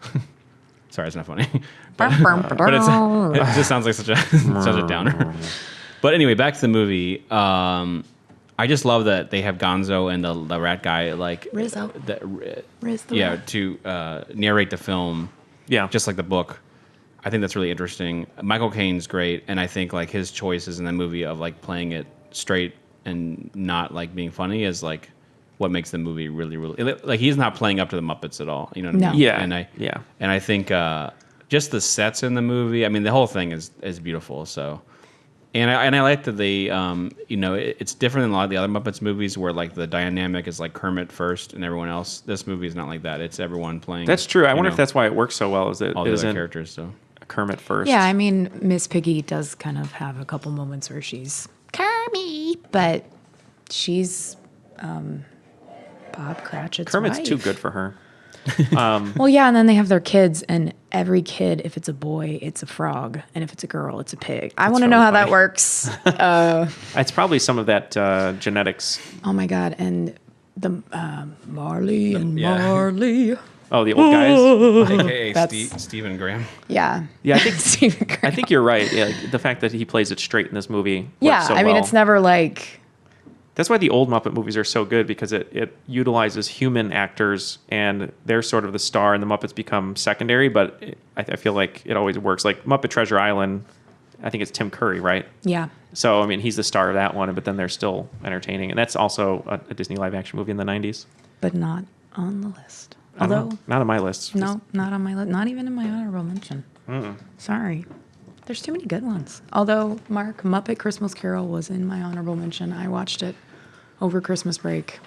S8: Sorry, it's not funny, but it just sounds like such a downer. But anyway, back to the movie. I just love that they have Gonzo and the rat guy
S9: Rizzo. Riz the rat.
S8: to narrate the film.
S7: Yeah.
S8: Just like the book. I think that's really interesting. Michael Caine's great, and I think his choices in the movie of playing it straight and not being funny is what makes the movie really, really he's not playing up to the Muppets at all. You know what I mean?
S7: Yeah.
S8: And I think just the sets in the movie. I mean, the whole thing is beautiful. So, and I like that they it's different than a lot of the other Muppets movies where the dynamic is Kermit first and everyone else. This movie is not like that. It's everyone playing.
S7: That's true. I wonder if that's why it works so well. Is that
S8: all
S7: it
S8: the
S7: isn't
S8: other characters? So
S7: Kermit first.
S9: Yeah, I mean, Miss Piggy does kind of have a couple moments where she's Kermit, but she's Bob Cratchit's
S7: Kermit's
S9: wife.
S7: too good for her.
S9: Well, yeah, and then they have their kids, and every kid, if it's a boy, it's a frog, and if it's a girl, it's a pig. I want to know how that works.
S7: It's probably some of that genetics.
S9: Oh my God, and the Marley and Marley.
S7: Oh, the old guys.
S8: AKA Stephen Graham.
S9: Yeah.
S7: Yeah,
S9: Stephen Graham.
S7: I think you're right. Yeah, the fact that he plays it straight in this movie.
S9: Yeah,
S7: works so
S9: I mean,
S7: well.
S9: it's never
S7: That's why the old Muppet movies are so good, because it utilizes human actors, and they're sort of the star, and the Muppets become secondary. But I feel like it always works. Like Muppet Treasure Island, I think it's Tim Curry, right?
S9: Yeah.
S7: So I mean, he's the star of that one, but then they're still entertaining, and that's also a Disney live action movie in the '90s.
S9: But not on the list. Although
S7: not on my list.
S9: No, not on my list. Not even in my honorable mention. Sorry. There's too many good ones. Although, Mark, Muppet Christmas Carol was in my honorable mention. I watched it over Christmas break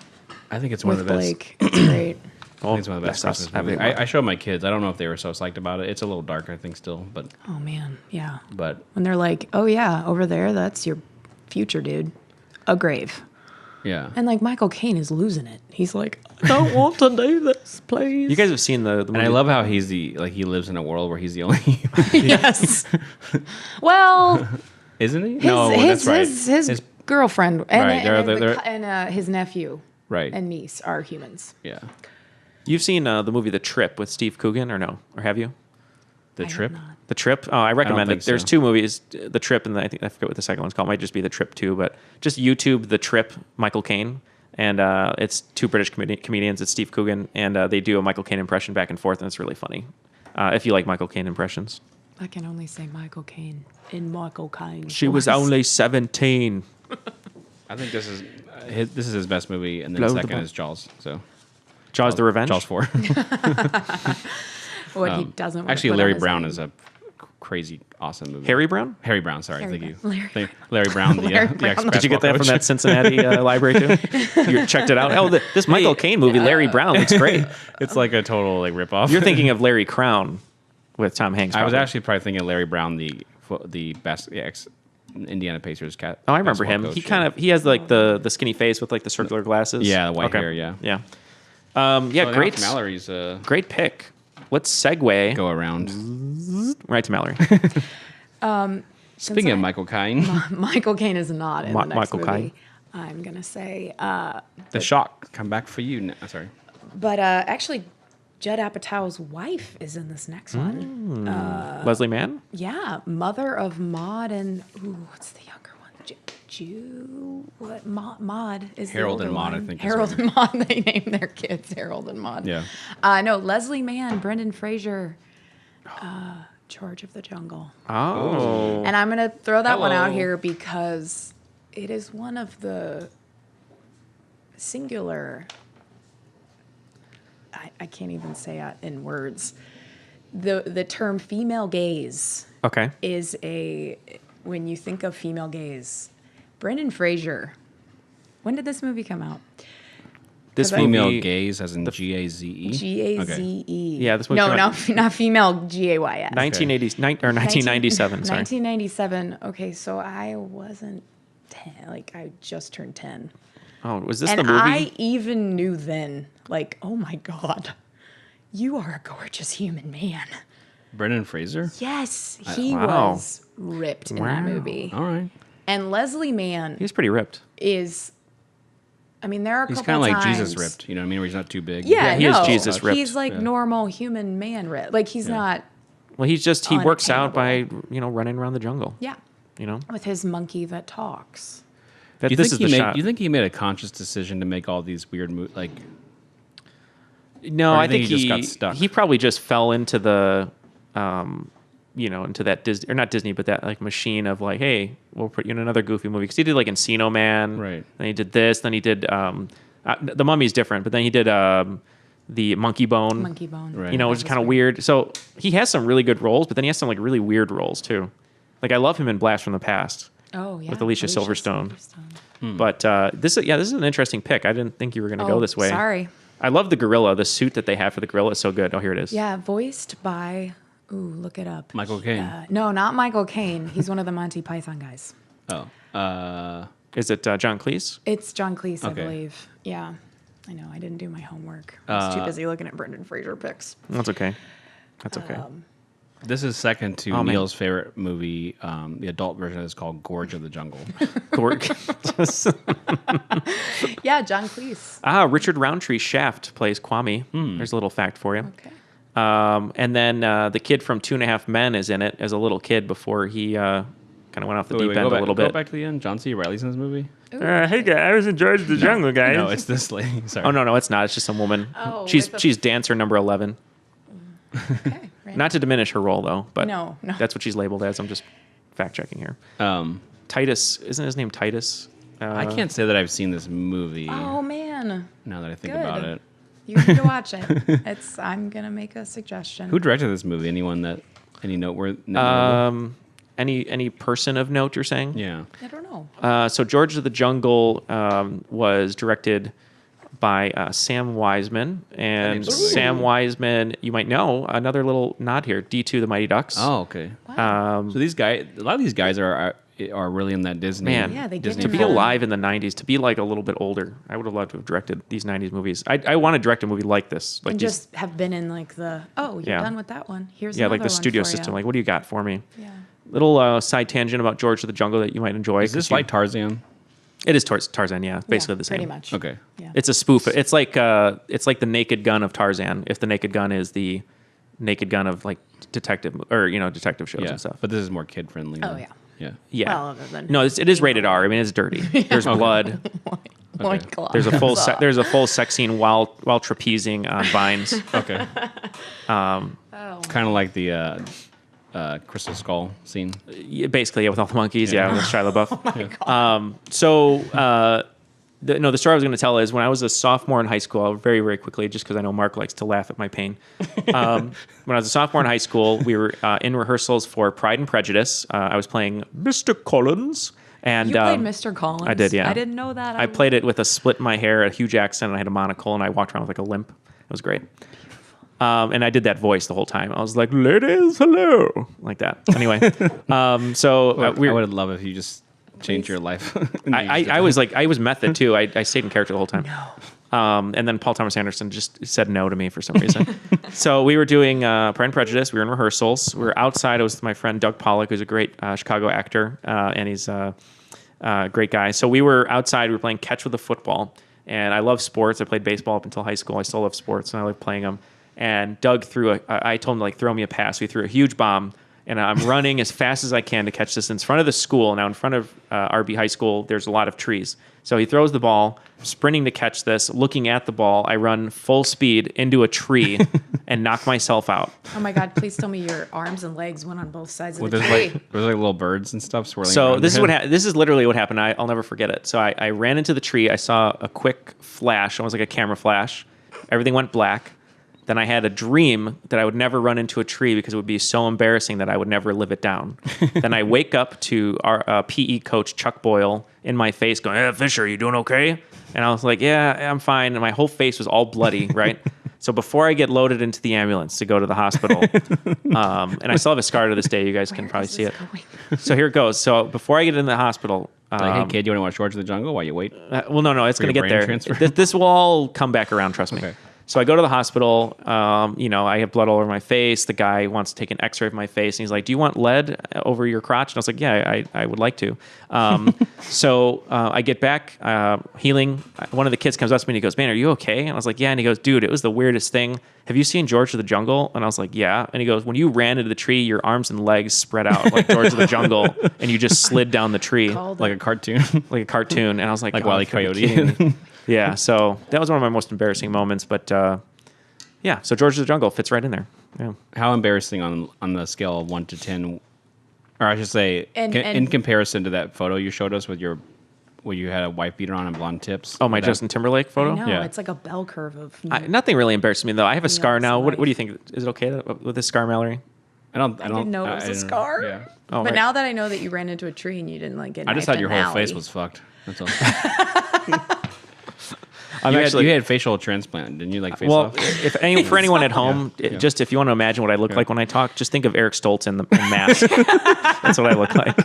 S8: I think it's one
S9: with
S8: of the best.
S9: Blake. It's great.
S8: think it's one of the best
S7: that's us
S8: Christmas movies.
S7: having
S8: I showed my kids. I don't know if they were so psyched about it. It's a little dark, I think, still, but
S9: Oh man, yeah.
S8: but
S9: When they're like, "Oh yeah, over there, that's your future, dude." A grave.
S8: yeah.
S9: And like Michael Caine is losing it. He's like, "I don't want to do this, please."
S7: You guys have seen the movie.
S8: And I love how he's he lives in a world where he's the only
S9: Yes. Well,
S8: isn't he?
S9: his,
S8: that's right.
S9: His girlfriend and,
S8: Right,
S9: and his nephew
S8: Right.
S9: and niece are humans.
S8: Yeah.
S7: You've seen the movie The Trip with Steve Coogan, or no? Or have you?
S8: The
S9: I have
S8: Trip?
S9: not.
S7: The Trip. Oh, I recommend
S8: think
S7: it. There's
S8: so.
S7: two movies, The Trip, and I forget what the second one's called. It might just be The Trip 2, but just YouTube The Trip, Michael Caine, and it's two British comedians. It's Steve Coogan, and they do a Michael Caine impression back and forth, and it's really funny. If you like Michael Caine impressions.
S9: I can only say Michael Caine in Michael Caine.
S7: She was only 17.
S8: I think this is his best movie, and then
S7: Blow the
S8: second
S7: bu-
S8: is Jaws. So
S7: Jaws the Revenge.
S8: Jaws 4.
S9: What he doesn't want to
S8: Actually,
S9: put on
S8: Larry
S9: his
S8: Brown
S9: name.
S8: is a crazy, awesome movie.
S7: Harry Brown?
S8: Harry Brown, sorry.
S9: Harry
S8: Thank you.
S9: Brown.
S8: Larry Brown, the
S9: Larry Brown.
S8: ex-basketball
S7: Did you get that from
S8: coach.
S7: that Cincinnati library too? You checked it out. Oh, this Michael Caine movie, Larry Brown, looks great.
S8: It's like a total ripoff.
S7: You're thinking of Larry Crown with Tom Hanks.
S8: I was
S7: probably.
S8: actually probably thinking of Larry Brown, the ex Indiana Pacers cat.
S7: Oh, I remember
S8: basketball
S7: him.
S8: coach,
S7: He has like the skinny face with like the circular glasses.
S8: Yeah, the white hair, yeah.
S7: Yeah.
S8: So
S7: Great.
S8: Mallory's
S7: Great pick. Let's segue
S8: go around.
S7: right to Mallory.
S8: Speaking of Michael Caine,
S9: Michael Caine is not in the next
S7: Michael
S9: movie.
S7: Caine.
S9: I'm gonna say,
S8: The Shock, come back for you. Sorry.
S9: but actually, Judd Apatow's wife is in this next one.
S7: Leslie Mann.
S9: Yeah, mother of Maud and what's the younger one? What Maud is
S8: Harold
S9: the
S8: and
S9: older
S8: Maude, I
S9: one.
S8: think is
S9: Harold
S8: her.
S9: and Maud. They named their kids Harold and Maud.
S8: Yeah.
S9: No, Leslie Mann, Brendan Fraser, George of the Jungle.
S7: Oh.
S9: And I'm gonna throw that one out
S8: Hello.
S9: here because it is one of the singular. I can't even say it in words. The term female gaze
S7: Okay.
S9: is when you think of female gaze, Brendan Fraser. When did this movie come out?
S7: This
S8: Female
S7: movie,
S8: gaze, as in G-A-Z-E.
S9: G-A-Z-E.
S7: Yeah, this movie came out-
S9: not female G-A-Y-S.
S7: 1997. Sorry.
S9: 1997. Okay, so I wasn't 10. Like I just turned 10.
S7: Oh, was this
S9: And
S7: the movie?
S9: I even knew then, like, oh my God, you are a gorgeous human man.
S8: Brendan Fraser?
S9: Yes, he
S7: Wow.
S9: was ripped in that movie.
S8: All right.
S9: And Leslie Mann
S7: He's pretty ripped.
S9: is, I mean, there are a
S8: He's
S9: couple
S8: kind of like
S9: times.
S8: Jesus ripped, you know what I mean? Where he's not too big.
S9: Yeah,
S7: he is
S9: no,
S7: Jesus ripped.
S9: He's like normal human man ripped. Like he's not,
S7: Well, he works out by
S9: Unattainable.
S7: running around the jungle.
S9: yeah,
S7: You know.
S9: with his monkey that talks.
S7: That
S8: Do you
S7: this
S8: think
S7: is the shot.
S8: Do you think he made a conscious decision to make all these weird like?
S7: No,
S8: Or do
S7: I
S8: you
S7: think
S8: think he just got stuck?
S7: He probably just fell into the, into that Disney, or not Disney, but that like machine of like, hey, we'll put you in another Goofy movie, because he did like Encino Man,
S8: Right.
S7: Then he did this, then he did The Mummy's different, but then he did the Monkey Bone,
S9: Monkey Bone.
S8: Right.
S7: you know, which is kind of weird. So he has some really good roles, but then he has some like really weird roles too. Like I love him in Blast from the Past.
S9: Oh yeah,
S7: With Alicia Silverstone. But this is an interesting pick. I didn't think you were going to go this way.
S9: Sorry.
S7: I love the gorilla. The suit that they have for the gorilla is so good. Oh, here it is.
S9: Yeah, voiced by. Ooh, look it up.
S8: Michael Caine.
S9: No, not Michael Caine. He's one of the Monty Python guys.
S8: Oh.
S7: Is it John Cleese?
S9: It's John Cleese, I
S8: Okay.
S9: believe. Yeah, I know. I didn't do my homework. I was too busy looking at Brendan Fraser picks.
S7: That's okay. That's okay.
S8: This is second to
S7: Oh, man.
S8: Neal's favorite movie. The adult version is called Gorge of the Jungle.
S7: Gorg.
S9: Yeah, John Cleese.
S7: Richard Roundtree Shaft plays Kwame. There's a little fact for you.
S9: Okay.
S7: And then the kid from 2.5 Men is in it as a little kid before he kind of went off the deep end a little
S8: Go
S7: bit.
S8: back to the end. John C. Reilly's in this movie.
S7: Hey guys, I was in George of the Jungle, guys.
S8: No, it's this lady. Sorry.
S7: Oh no, it's not. It's just some woman.
S9: Oh,
S7: she's
S9: with a-
S7: she's dancer number 11.
S9: Okay. Right.
S7: Not to diminish her role though, but
S9: No.
S7: that's what she's labeled as. I'm just fact checking here.
S8: Um,
S7: Titus, isn't his name Titus?
S8: I can't say that I've seen this movie.
S9: Oh man,
S8: Now that I think
S9: Good.
S8: about it.
S9: you need to watch it. I'm gonna make a suggestion.
S8: Who directed this movie? Anyone that any noteworthy?
S7: Any person of note? You're saying?
S8: Yeah.
S9: I don't know.
S7: So George of the Jungle was directed by Sam Wiseman. And
S8: name's familiar.
S7: Sam Wiseman, you might know, another little nod here, D2 The Mighty Ducks.
S8: Oh, okay. So these guys, a lot of these guys are really in that Disney.
S7: Man,
S9: Yeah, they
S8: Disney
S9: give
S7: to
S9: him
S7: be
S9: a-
S7: alive in the 90s, to be like a little bit older, I would have loved to have directed these 90s movies. I want to direct a movie like this. Like
S9: And
S7: these,
S9: just have been in like the, you're
S7: Yeah.
S9: done with that one. Here's
S7: yeah, like
S9: another
S7: the
S9: one
S7: studio
S9: for
S7: system.
S9: you.
S7: Like, what do you got for me?
S9: Yeah.
S7: Little side tangent about George of the Jungle that you might enjoy.
S8: Is this
S7: 'cause you-
S8: like Tarzan?
S7: It is Tarzan, yeah. Basically
S9: Yeah,
S7: the same.
S9: Pretty much.
S8: Okay.
S9: Yeah.
S7: It's a spoof. It's like the Naked Gun of Tarzan. If the Naked Gun is the Naked Gun of like detective shows
S8: Yeah.
S7: and stuff.
S8: But this is more kid friendly.
S9: Oh, yeah.
S8: Yeah.
S7: Yeah.
S9: Well, other than
S7: No, it is rated R. I mean, it's dirty. There's blood.
S9: Oh my God.
S7: There's a full sex scene while trapezing on vines.
S8: Okay. Kind of like the Crystal Skull scene.
S7: Yeah, basically, yeah, with all the monkeys, yeah, with Shia LaBeouf.
S9: Oh my God.
S7: The story I was going to tell is when I was a sophomore in high school, very, very quickly, just because I know Mark likes to laugh at my pain. When I was a sophomore in high school, we were in rehearsals for Pride and Prejudice. I was playing Mr. Collins. And,
S9: You played Mr. Collins?
S7: I did, yeah.
S9: I didn't know that.
S7: I played it with a split in my hair, a huge accent, and I had a monocle, and I walked around with like a limp. It was great. And I did that voice the whole time. I was like, ladies, hello. Like that. Anyway.
S8: I would love if you just changed your life.
S7: I was method too. I stayed in character the whole time. No. And then Paul Thomas Anderson just said no to me for some reason. So we were doing Pride and Prejudice. We were in rehearsals. We were outside. I was with my friend Doug Pollock, who's a great Chicago actor, and he's a great guy. So we were outside. We were playing catch with a football. And I love sports. I played baseball up until high school. I still love sports, and I like playing them. And Doug I told him to like throw me a pass. We threw a huge bomb. And I'm running as fast as I can to catch this in front of the school. Now, in front of RB High School, there's a lot of trees. So he throws the ball, sprinting to catch this, looking at the ball. I run full speed into a tree and knock myself out.
S9: Oh my God! Please tell me your arms and legs went on both sides of
S8: Well,
S9: the
S8: there's
S9: tree.
S8: like little birds and stuff swirling.
S7: So
S8: around
S7: this is
S8: your
S7: what
S8: head.
S7: this is literally what happened. I'll never forget it. So I ran into the tree. I saw a quick flash, almost like a camera flash. Everything went black. Then I had a dream that I would never run into a tree because it would be so embarrassing that I would never live it down. Then I wake up to our PE coach, Chuck Boyle, in my face going, "Hey, Fischer, you doing okay?" And I was like, "Yeah, I'm fine." And my whole face was all bloody, right? So before I get loaded into the ambulance to go to the hospital, and I still have a scar to this day. You guys can probably see it. So here it goes. So before I get in the hospital...
S8: Like, hey kid, you want to watch George of the Jungle while you wait?
S7: well, no, it's
S8: For
S7: going
S8: your
S7: to get
S8: brain
S7: there.
S8: transfer?
S7: This will all come back around, trust me.
S8: Okay.
S7: So I go to the hospital. I have blood all over my face. The guy wants to take an X-ray of my face, and he's like, "Do you want lead over your crotch?" And I was like, "Yeah, I would like to." So I get back healing. One of the kids comes up to me and he goes, "Man, are you okay?" And I was like, "Yeah." And he goes, "Dude, it was the weirdest thing. Have you seen George of the Jungle?" And I was like, "Yeah." And he goes, "When you ran into the tree, your arms and legs spread out like George of the Jungle, and you just slid down the tree
S8: Like a cartoon.
S7: like a cartoon." And I was like,
S8: Like
S7: "Oh,
S8: Wile E.
S7: you're kidding me."
S8: Coyote.
S7: Yeah, so that was one of my most embarrassing moments. But yeah, so George of the Jungle fits right in there. Yeah.
S8: How embarrassing on the scale of 1 to 10, or I should say,
S9: And-
S8: in comparison to that photo you showed us with where you had a wife beater on and blonde tips.
S7: Oh, my
S8: That-
S7: Justin Timberlake photo?
S9: I know,
S8: Yeah.
S9: it's like a bell curve of.
S7: Nothing really embarrassed me, though. I have a scar now. What
S9: life.
S7: do you think? Is it okay with this scar, Mallory?
S8: I don't.
S9: didn't know it was a
S8: didn't-
S9: scar.
S8: Yeah.
S7: Oh,
S9: But
S7: right.
S9: now that I know that you ran into a tree and you didn't like get.
S8: I just
S9: knifed
S8: thought your
S9: in an
S8: whole face
S9: alley.
S8: was fucked. That's all.
S7: I'm
S8: you,
S7: actually,
S8: had facial transplant, didn't you? Like face
S7: well,
S8: off?
S7: for anyone at home,
S8: Yeah.
S7: just if you want to imagine what I look like when I talk, just think of Eric Stoltz in mask. That's what I look like.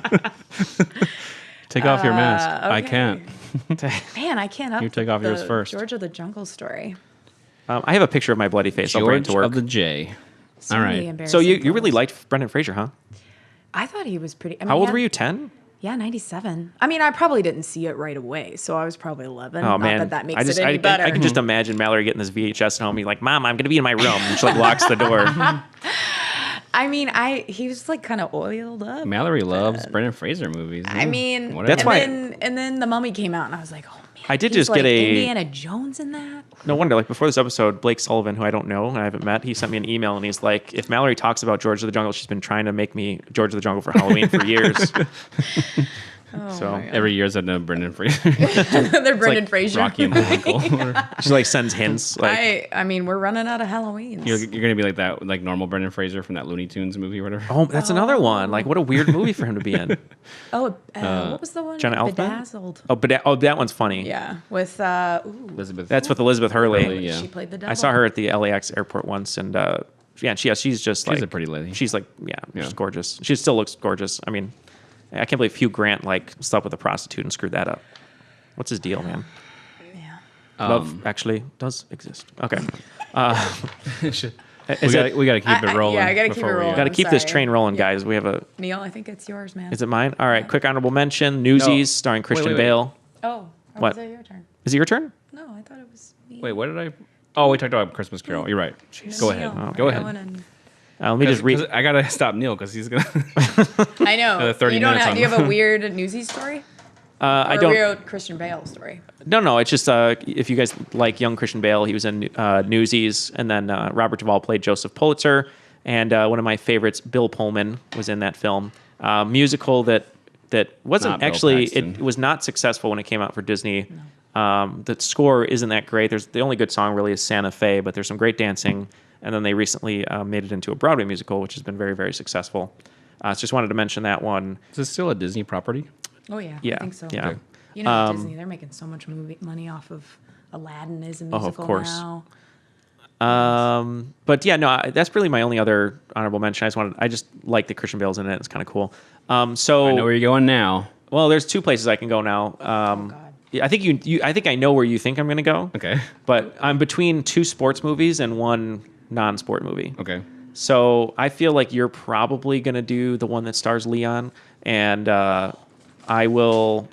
S8: Take off your mask. I
S9: okay.
S8: can't.
S9: Man, I can't up.
S8: You take off
S9: the
S8: yours first.
S9: George of the Jungle story.
S7: I have a picture of my bloody face. I'll bring it
S8: George
S7: to work.
S8: of the J.
S9: So
S8: All
S9: many
S8: right.
S9: embarrassing
S7: So you really
S9: photos.
S7: liked Brendan Fraser, huh?
S9: I thought he was pretty. I mean,
S7: How
S9: he
S7: old
S9: had-
S7: were you? 10?
S9: Yeah, 97. I mean, I probably didn't see it right away, so I was probably 11.
S7: Oh
S9: Not
S7: man,
S9: that makes it any
S7: I
S9: better.
S7: can just imagine Mallory getting this VHS at home. He's like, "Mom, I'm gonna be in my room," and she like locks the door.
S9: I mean, he was like kind of oiled up.
S8: Mallory loves Brendan Fraser movies.
S9: I mean,
S8: Whatever.
S7: That's why-
S9: And then The Mummy came out, and I was like, oh man.
S7: I did
S9: he's
S7: just get
S9: like
S7: a-
S9: Indiana Jones in that.
S7: No wonder, like before this episode, Blake Sullivan, who I don't know and I haven't met, he sent me an email and he's like, "If Mallory talks about George of the Jungle, she's been trying to make me George of the Jungle for Halloween for years." So
S8: every year's a Brendan Fraser.
S9: They're Brendan Fraser.
S8: Rocky and Bullwinkle.
S7: she like sends hints. Like,
S9: I mean, we're running out of Halloween.
S8: You're gonna be like that, like normal Brendan Fraser from that Looney Tunes movie or whatever.
S7: oh, that's another one. Like, what a weird movie for him to be in.
S9: What was the one?
S7: Jenna Elfman?
S9: Bedazzled.
S7: Oh, that one's funny.
S9: Yeah, with
S8: Elizabeth.
S7: That's with Elizabeth Hurley.
S8: Hurley, yeah.
S9: she played the devil.
S7: I saw her at the LAX airport once, and she's just like
S8: a pretty lady.
S7: She's like, she's gorgeous. She still looks gorgeous. I mean, I can't believe Hugh Grant like slept with a prostitute and screwed that up. What's his deal, man?
S9: Yeah.
S7: Love actually does exist. Okay.
S8: We gotta keep it rolling.
S9: Yeah, I gotta keep it
S8: before we-
S9: rolling.
S7: Got to keep this
S9: Sorry.
S7: train rolling, guys. We have a.
S9: Neal, I think it's yours, man.
S7: Is it mine? All right. Quick honorable mention: Newsies, starring Christian
S8: wait.
S7: Bale.
S9: Oh,
S7: What?
S9: was it your turn?
S7: Is it your turn?
S9: No, I thought it was me.
S8: Wait, what did I? Oh, we talked about Christmas Carol. You're right. Go ahead.
S9: Neal,
S8: Go ahead.
S9: going and-
S7: Let me just read.
S8: I gotta stop Neil because he's gonna.
S9: I know.
S8: Another 30
S9: you don't
S8: minutes
S9: have,
S8: on
S9: do you have
S8: that.
S9: a weird Newsies story?
S7: I
S9: Or
S7: don't.
S9: a weird Christian Bale story?
S7: No. It's just if you guys like young Christian Bale, he was in Newsies, and then Robert Duvall played Joseph Pulitzer, and one of my favorites, Bill Pullman, was in that film. Musical that wasn't
S8: Not Bill
S7: actually.
S8: Paxton.
S7: It was not successful when it came out for Disney. The score isn't that great. There's the only good song really is Santa Fe, but there's some great dancing. And then they recently made it into a Broadway musical, which has been very, very successful. So just wanted to mention that one.
S8: Is this still a Disney property?
S9: Oh, yeah.
S7: Yeah,
S9: I think so.
S7: yeah.
S8: Okay.
S9: You know, Disney, they're making so much money off of Aladdin is a musical
S7: of course.
S9: now.
S7: But yeah, no, that's really my only other honorable mention. I just like that Christian Bale's in it. It's kind of cool. So
S8: I know where you're going now.
S7: well, there's two places I can go now.
S9: God.
S7: I think I think I know where you think I'm going to go.
S8: Okay.
S7: But I'm between two sports movies and one non-sport movie.
S8: Okay.
S7: So I feel like you're probably going to do the one that stars Leon, and I will.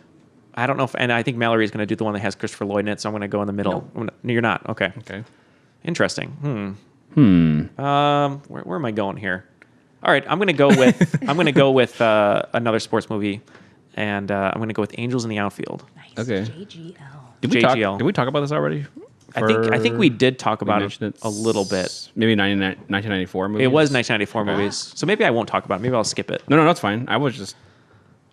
S7: I don't know if, and I think Mallory is going to do the one that has Christopher Lloyd in it. So I'm going to go in the middle. No, you're not. Okay.
S8: Okay.
S7: Interesting. Where am I going here? All right, I'm going to go with another sports movie, and I'm going to go with Angels in the Outfield.
S9: Nice.
S8: Okay.
S9: JGL.
S8: Did we talk?
S7: JGL.
S8: Did we talk about this already?
S7: I think we did talk about it
S8: mentioned
S7: a little bit.
S8: Maybe 1994 movie.
S7: It was 1994 movies, so maybe I won't talk about it. Maybe I'll skip it.
S8: No, that's fine. I was just.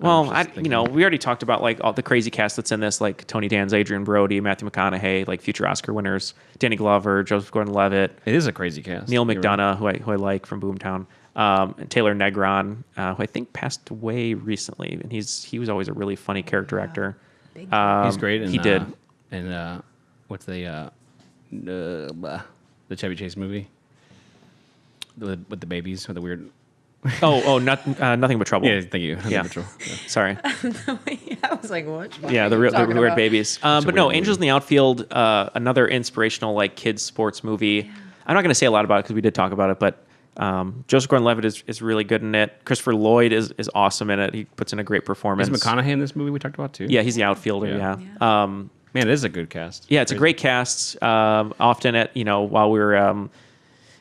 S7: Well,
S8: thinking.
S7: we already talked about like all the crazy cast that's in this, like Tony Danza, Adrian Brody, Matthew McConaughey, like future Oscar winners, Danny Glover, Joseph Gordon-Levitt,
S8: It is a crazy cast.
S7: Neil
S8: You're right.
S7: McDonough, who I like from Boomtown, and Taylor Negron, who I think passed away recently, and he was always a really funny character actor.
S8: He's great.
S7: He did.
S8: And what's the Chevy Chase movie with the babies with the weird.
S7: Nothing but trouble.
S8: Yeah, thank you.
S7: Yeah. Sorry.
S9: I was like, what?
S7: Yeah, the weird babies. But no,
S8: weird
S7: Angels in the Outfield, another inspirational like kids sports movie. Yeah. I'm not going to say a lot about it because we did talk about it, but Joseph Gordon-Levitt is really good in it. Christopher Lloyd is awesome in it. He puts in a great performance.
S8: Is McConaughey in this movie we talked about too?
S7: Yeah, he's the outfielder. Yeah.
S8: Man, it is a good cast.
S7: Yeah, it's a great cast. Often while we were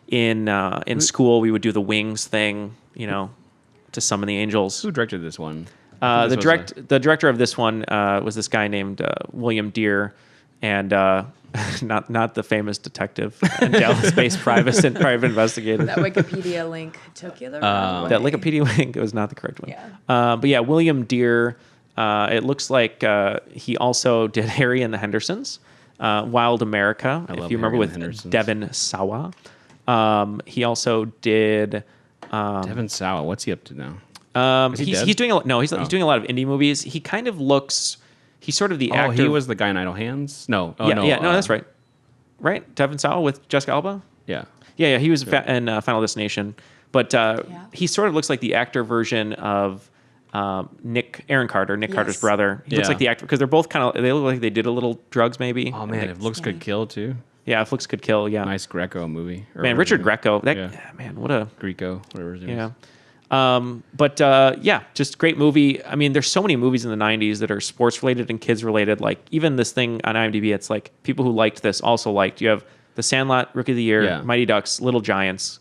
S7: in school, we would do the wings thing. To summon the angels.
S8: Who directed this one?
S7: The director of this one was this guy named William Deere, and not the famous detective and Dallas-based private investigator.
S9: That Wikipedia link took you the wrong way.
S7: That Wikipedia link was not the correct one.
S9: Yeah.
S7: But yeah, William Deere. It looks like he also did Harry and the Hendersons, Wild America, if you remember, with Devon Sawa. He also did.
S8: Devon Sawa, what's he up to now?
S7: He's doing he's doing a lot of indie movies. He kind of looks. He's sort of the actor.
S8: He was the guy in Idle Hands. No,
S7: no, that's right. Right, Devon Sawa with Jessica Alba.
S8: Yeah.
S7: He was in Final Destination, but he sort of looks like the actor version of Aaron Carter, Carter's brother. He looks like the actor because they're both they look like they did a little drugs maybe.
S8: Oh man, if looks could kill too.
S7: Yeah, if looks could kill. Yeah,
S8: nice Greco movie.
S7: Man, Richard Greco. Man, what a
S8: Greco, whatever his name is.
S7: Just great movie. I mean, there's so many movies in the 90s that are sports related and kids related. Like even this thing on IMDb, it's like people who liked this also liked. You have The Sandlot, Rookie of the Year, Mighty Ducks, Little Giants.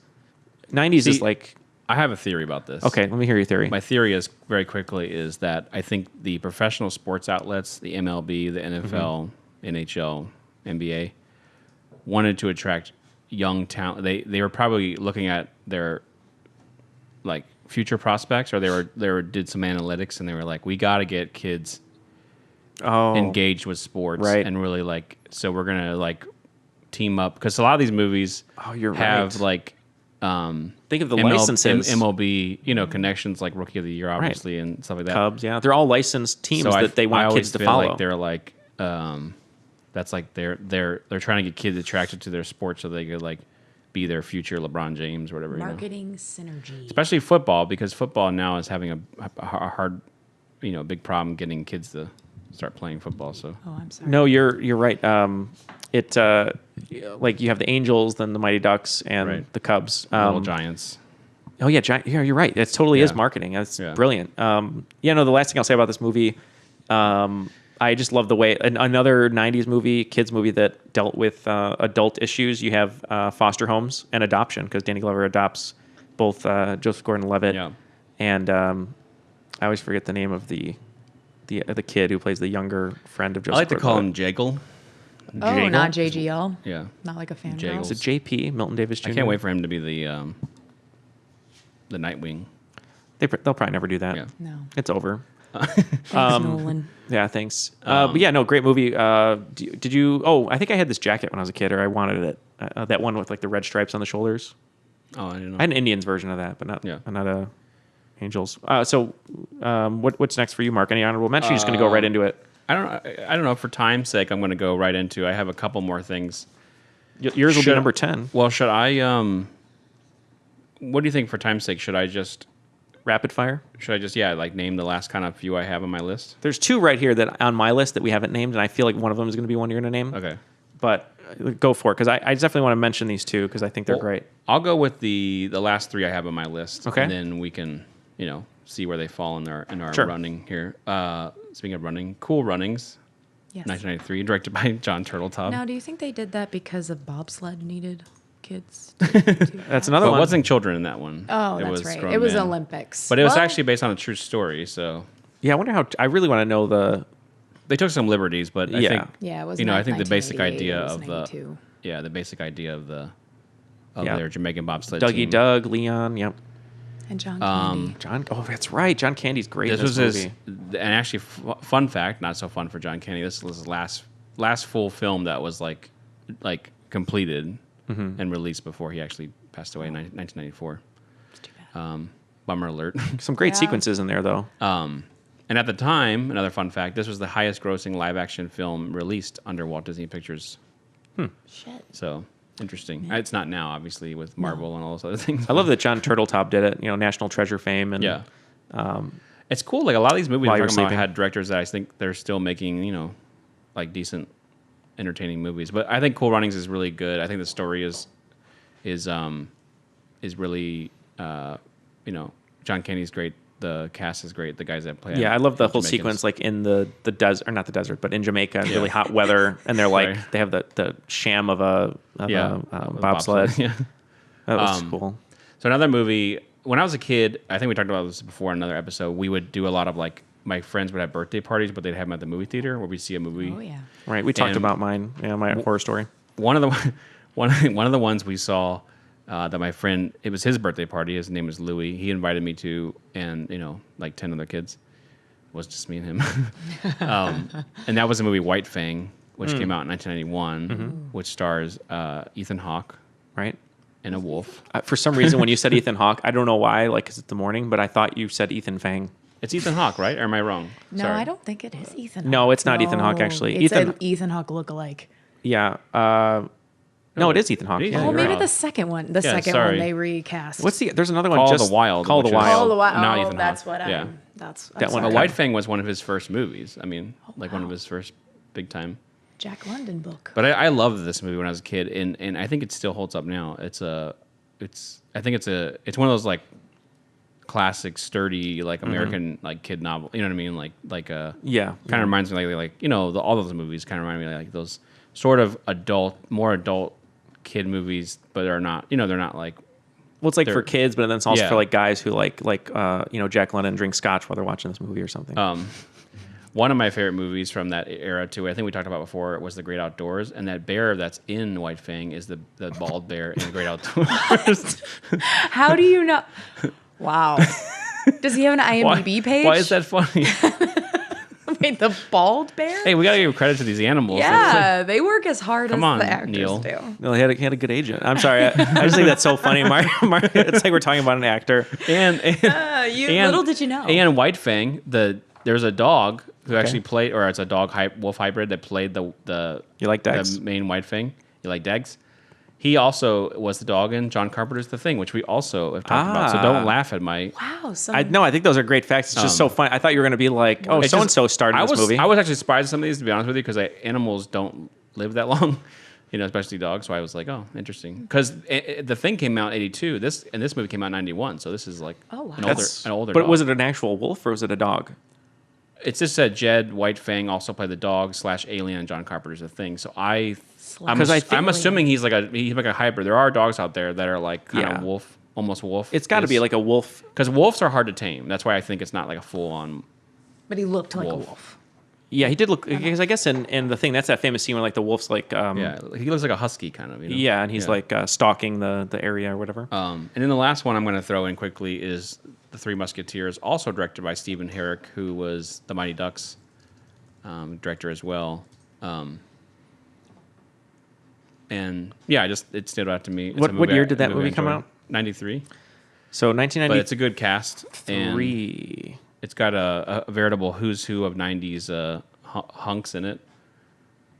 S7: 90s is like.
S8: I have a theory about this.
S7: Okay, let me hear your theory.
S8: My theory is very quickly is that I think the professional sports outlets, the MLB, the NFL, NHL, NBA, wanted to attract young talent. They were probably looking at their like future prospects, or they did some analytics, and they were like, we got to get kids engaged with sports,
S7: right.
S8: and really like, so we're gonna like team up, because a lot of these movies have like
S7: think of the licenses,
S8: MLB, connections, like Rookie of the Year, obviously, and stuff like that.
S7: Cubs, yeah, they're all licensed teams that they want kids to follow.
S8: Like they're like, that's like they're trying to get kids attracted to their sport so they could like be their future LeBron James or whatever.
S9: Marketing synergy,
S8: especially football, because football now is having a hard, big problem getting kids to start playing football. So
S9: I'm sorry.
S7: No, you're right. It like you have the Angels, then the Mighty Ducks, and the Cubs,
S8: Little Giants.
S7: Oh yeah, you're right. It totally is marketing. That's brilliant. The last thing I'll say about this movie, I just love the way another '90s movie, kids movie that dealt with adult issues. You have foster homes and adoption, because Danny Glover adopts both Joseph Gordon-Levitt and I always forget the name of the kid who plays the younger friend of Joseph.
S8: I like to call him
S7: Gordon-Levitt.
S8: Jaggle.
S9: Oh,
S7: Jaggle?
S9: not JGL.
S8: Yeah,
S9: not like a fan.
S8: Jaggles.
S7: Is it JP Milton Davis Jr.?
S8: I can't wait for him to be the Nightwing.
S7: They'll probably never do that.
S8: Yeah.
S9: No,
S7: it's over.
S9: Thanks, Nolan.
S7: Yeah, thanks. But yeah, no, great movie. Did you? Oh, I think I had this jacket when I was a kid, or I wanted it. That one with like the red stripes on the shoulders.
S8: Oh, I didn't know.
S7: I had an Indians version of that, but not a Angels. So, what's next for you, Mark? Any honorable mention? You're just going to go right into it.
S8: I don't know. For time's sake, I'm going to go right into. I have a couple more things.
S7: Yours will be number 10.
S8: Well, should I? What do you think? For time's sake, should I just
S7: rapid fire?
S8: Should I just like name the last kind of few I have on my list?
S7: There's two right here that on my list that we haven't named, and I feel like one of them is going to be one you're going to name.
S8: Okay,
S7: but go for it, because I definitely want to mention these two because I think they're great.
S8: I'll go with the last three I have on my list.
S7: Okay,
S8: and then we can see where they fall in our running here. Speaking of running, Cool Runnings, 1993, directed by John Turteltaub.
S9: Now, do you think they did that because of bobsled needed kids?
S7: That's another one.
S8: It wasn't children in that one.
S9: Oh,
S8: it
S9: that's
S8: was
S9: right. It was Olympics.
S8: But it was actually based on a true story, so...
S7: Yeah, I wonder how... I really want to know the...
S8: They took some liberties, but I think...
S9: Yeah, it was
S8: I think the basic idea of
S9: the...
S8: Yeah, the basic idea of their Jamaican bobsled
S7: Dougie
S8: team.
S7: Doug, Leon, yep.
S9: And John Candy.
S7: Oh, that's right. John Candy's great in this movie.
S8: And actually, fun fact, not so fun for John Candy, this was his last full film that was like completed and released before he actually passed away in 1994.
S9: It's too bad.
S8: Bummer alert.
S7: Some great sequences in there, though.
S8: And at the time, another fun fact, this was the highest grossing live action film released under Walt Disney Pictures.
S9: Shit.
S8: So... interesting. Yeah. It's not now, obviously, with Marvel and all those other things.
S7: I love that John Turteltaub did it. National Treasure fame, and
S8: it's cool. Like a lot of these movies we're talking about had directors that I think they're still making, like decent, entertaining movies. But I think Cool Runnings is really good. I think the story is really, John Candy's great. The cast is great. The guys that play.
S7: Yeah, I love the whole sequence, like in the desert, or not the desert, but in Jamaica, really hot weather, and they're like they have the sham of a bobsled.
S8: Yeah,
S7: that was cool.
S8: So another movie. When I was a kid, I think we talked about this before in another episode. We would do a lot of my friends would have birthday parties, but they'd have them at the movie theater where we see a movie.
S9: Oh yeah,
S7: right. We talked about mine. Yeah, my horror story.
S8: One of the ones we saw. That my friend, it was his birthday party. His name was Louis. He invited me to, and like 10 other kids. It was just me and him. And that was the movie White Fang, which came out in 1991, which stars Ethan Hawke,
S7: right,
S8: and a wolf.
S7: For some reason, when you said Ethan Hawke, I don't know why, like, 'cause it's the morning, but I thought you said Ethan Fang.
S8: It's Ethan Hawke, right? Or am I wrong?
S9: No,
S8: Sorry.
S9: I don't think it is Ethan Hawke.
S7: No, it's not Ethan Hawke, actually.
S9: It's an Ethan Hawke lookalike.
S7: Yeah. No, it is Ethan Hawke. Yeah,
S9: maybe
S7: right.
S9: the second one. The second one they recast.
S7: There's another one.
S8: Call the Wild.
S7: Call the Wild.
S9: Call the Wild.
S8: Not
S9: Oh,
S8: Ethan
S9: that's
S8: Hawke.
S9: what
S8: yeah.
S9: That's
S7: that one.
S8: White Fang was one of his first movies. I mean, one of his first big time.
S9: Jack London book.
S8: But I loved this movie when I was a kid, and I think it still holds up now. It's one of those like classic, sturdy, like American like kid novel. You know what I mean? Like
S7: yeah.
S8: Kind of reminds me like all those movies kind of remind me like those sort of more adult kid movies, but they're not like.
S7: Well, it's like for kids, but then it's also for like guys who like Jack London drink scotch while they're watching this movie or something.
S8: One of my favorite movies from that era too, I think we talked about before, was The Great Outdoors, and that bear that's in White Fang is the bald bear in The Great Outdoors.
S9: How do you know? Wow. Does he have an IMDb page?
S8: Why is that funny?
S9: Wait, the bald bear?
S8: Hey, we gotta give credit to these animals.
S9: Yeah, they work as hard
S8: Come
S9: as
S8: on,
S9: the actors
S8: Neal.
S9: do.
S7: No, he had a good agent. I'm sorry. I just think that's so funny. Mark, it's like we're talking about an actor.
S8: And
S9: Little did you know.
S8: And White Fang, there's a dog who actually played, or it's a dog wolf hybrid that played the
S7: You like Dex?
S8: the main White Fang. You like Dex? He also was the dog in John Carpenter's The Thing, which we also have talked about. So don't laugh at my.
S9: Wow. So
S7: I think those are great facts. It's just so funny. I thought you were going to be like, oh, so and so starred in this movie.
S8: I was actually surprised at some of these, to be honest with you, because animals don't live that long, especially dogs. So I was like, oh, interesting. Because The Thing came out in '82. This movie came out in '91. So this is like an older.
S7: But
S8: dog.
S7: was it an actual wolf or was it a dog?
S8: It's just said Jed White Fang also played the dog / alien in John Carpenter's The Thing. So I'm assuming he's like a hybrid. There are dogs out there that are like kind of wolf, almost wolf.
S7: It's got to be like a wolf.
S8: Because wolves are hard to tame. That's why I think it's not like a full-on.
S9: But he looked like a wolf.
S7: Yeah, he did look. Because I guess in The Thing, that's that famous scene where like the wolf's like.
S8: Yeah, he looks like a husky kind of.
S7: Yeah, and he's like stalking the area or whatever.
S8: And then the last one I'm going to throw in quickly is The Three Musketeers, also directed by Stephen Herrick, who was the Mighty Ducks director as well. And yeah, it stood out to me. It's
S7: What year did that movie come out?
S8: 93.
S7: So 1993.
S8: But it's a good cast. And it's got a veritable who's who of 90s hunks in it.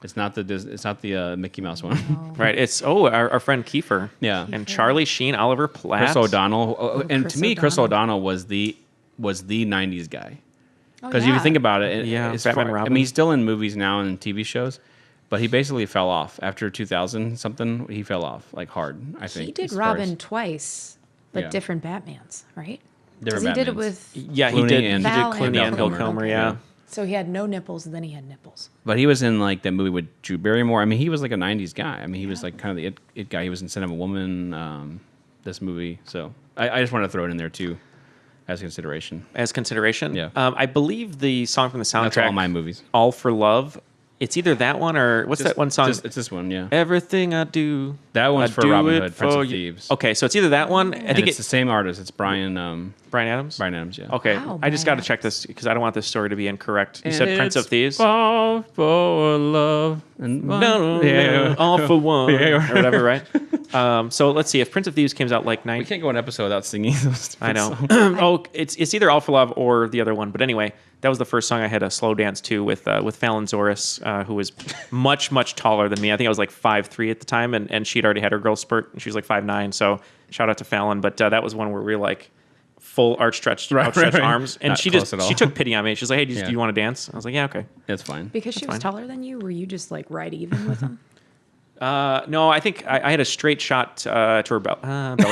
S8: It's not the Mickey Mouse one.
S9: Oh.
S7: Right. It's our friend Kiefer.
S8: Yeah.
S7: And Charlie Sheen, Oliver Platt.
S8: Chris O'Donnell. And
S9: Chris
S8: to me, Chris O'Donnell was the 90s guy. Because if you think about it,
S7: Batman Robin.
S8: I mean, he's still in movies now and TV shows, but he basically fell off after 2000 something. He fell off like hard. I think
S9: he did Robin twice, but different Batmans, right? Because he did it with
S7: he did
S9: Val
S7: Clooney and Bill Kilmer. Yeah.
S9: So he had no nipples, and then he had nipples.
S8: But he was in like that movie with Drew Barrymore. I mean, he was like a 90s guy. I mean, he was like kind of the it guy. He was in Son of a Woman, this movie. So I just want to throw it in there too. As consideration.
S7: Yeah. I believe the song from the soundtrack.
S8: That's all my movies.
S7: All for Love. It's either that one or what's that one song?
S8: It's this one, yeah.
S7: Everything I do.
S8: That one's for Robin Hood, Prince of Thieves.
S7: Okay, so it's either that one. I think
S8: it's the same artist. It's Brian
S7: Adams?
S8: Brian Adams, yeah.
S7: Okay,
S9: Wow,
S7: I just got to
S9: Brian
S7: check this because I don't want this story to be incorrect. You said Prince of Thieves?
S8: All for love. And
S7: all for one. Or whatever, right? So let's see. If Prince of Thieves comes out like 9...
S8: We can't go an episode without singing those.
S7: I know. It's either All for Love or the other one. But anyway, that was the first song I had a slow dance to with Fallon Zoris, who was much, much taller than me. I think I was like 5'3" at the time, and she'd already had her growth spurt, and she was like 5'9". So shout out to Fallon. But that was one where we were like full outstretched arms, and
S8: Not
S7: she took pity on me. She's like, "Hey, do you want to dance?" I was like, "Yeah, okay."
S8: That's fine.
S9: Because she was taller than you, were you just like right even with him?
S7: No, I think I had a straight shot to her belly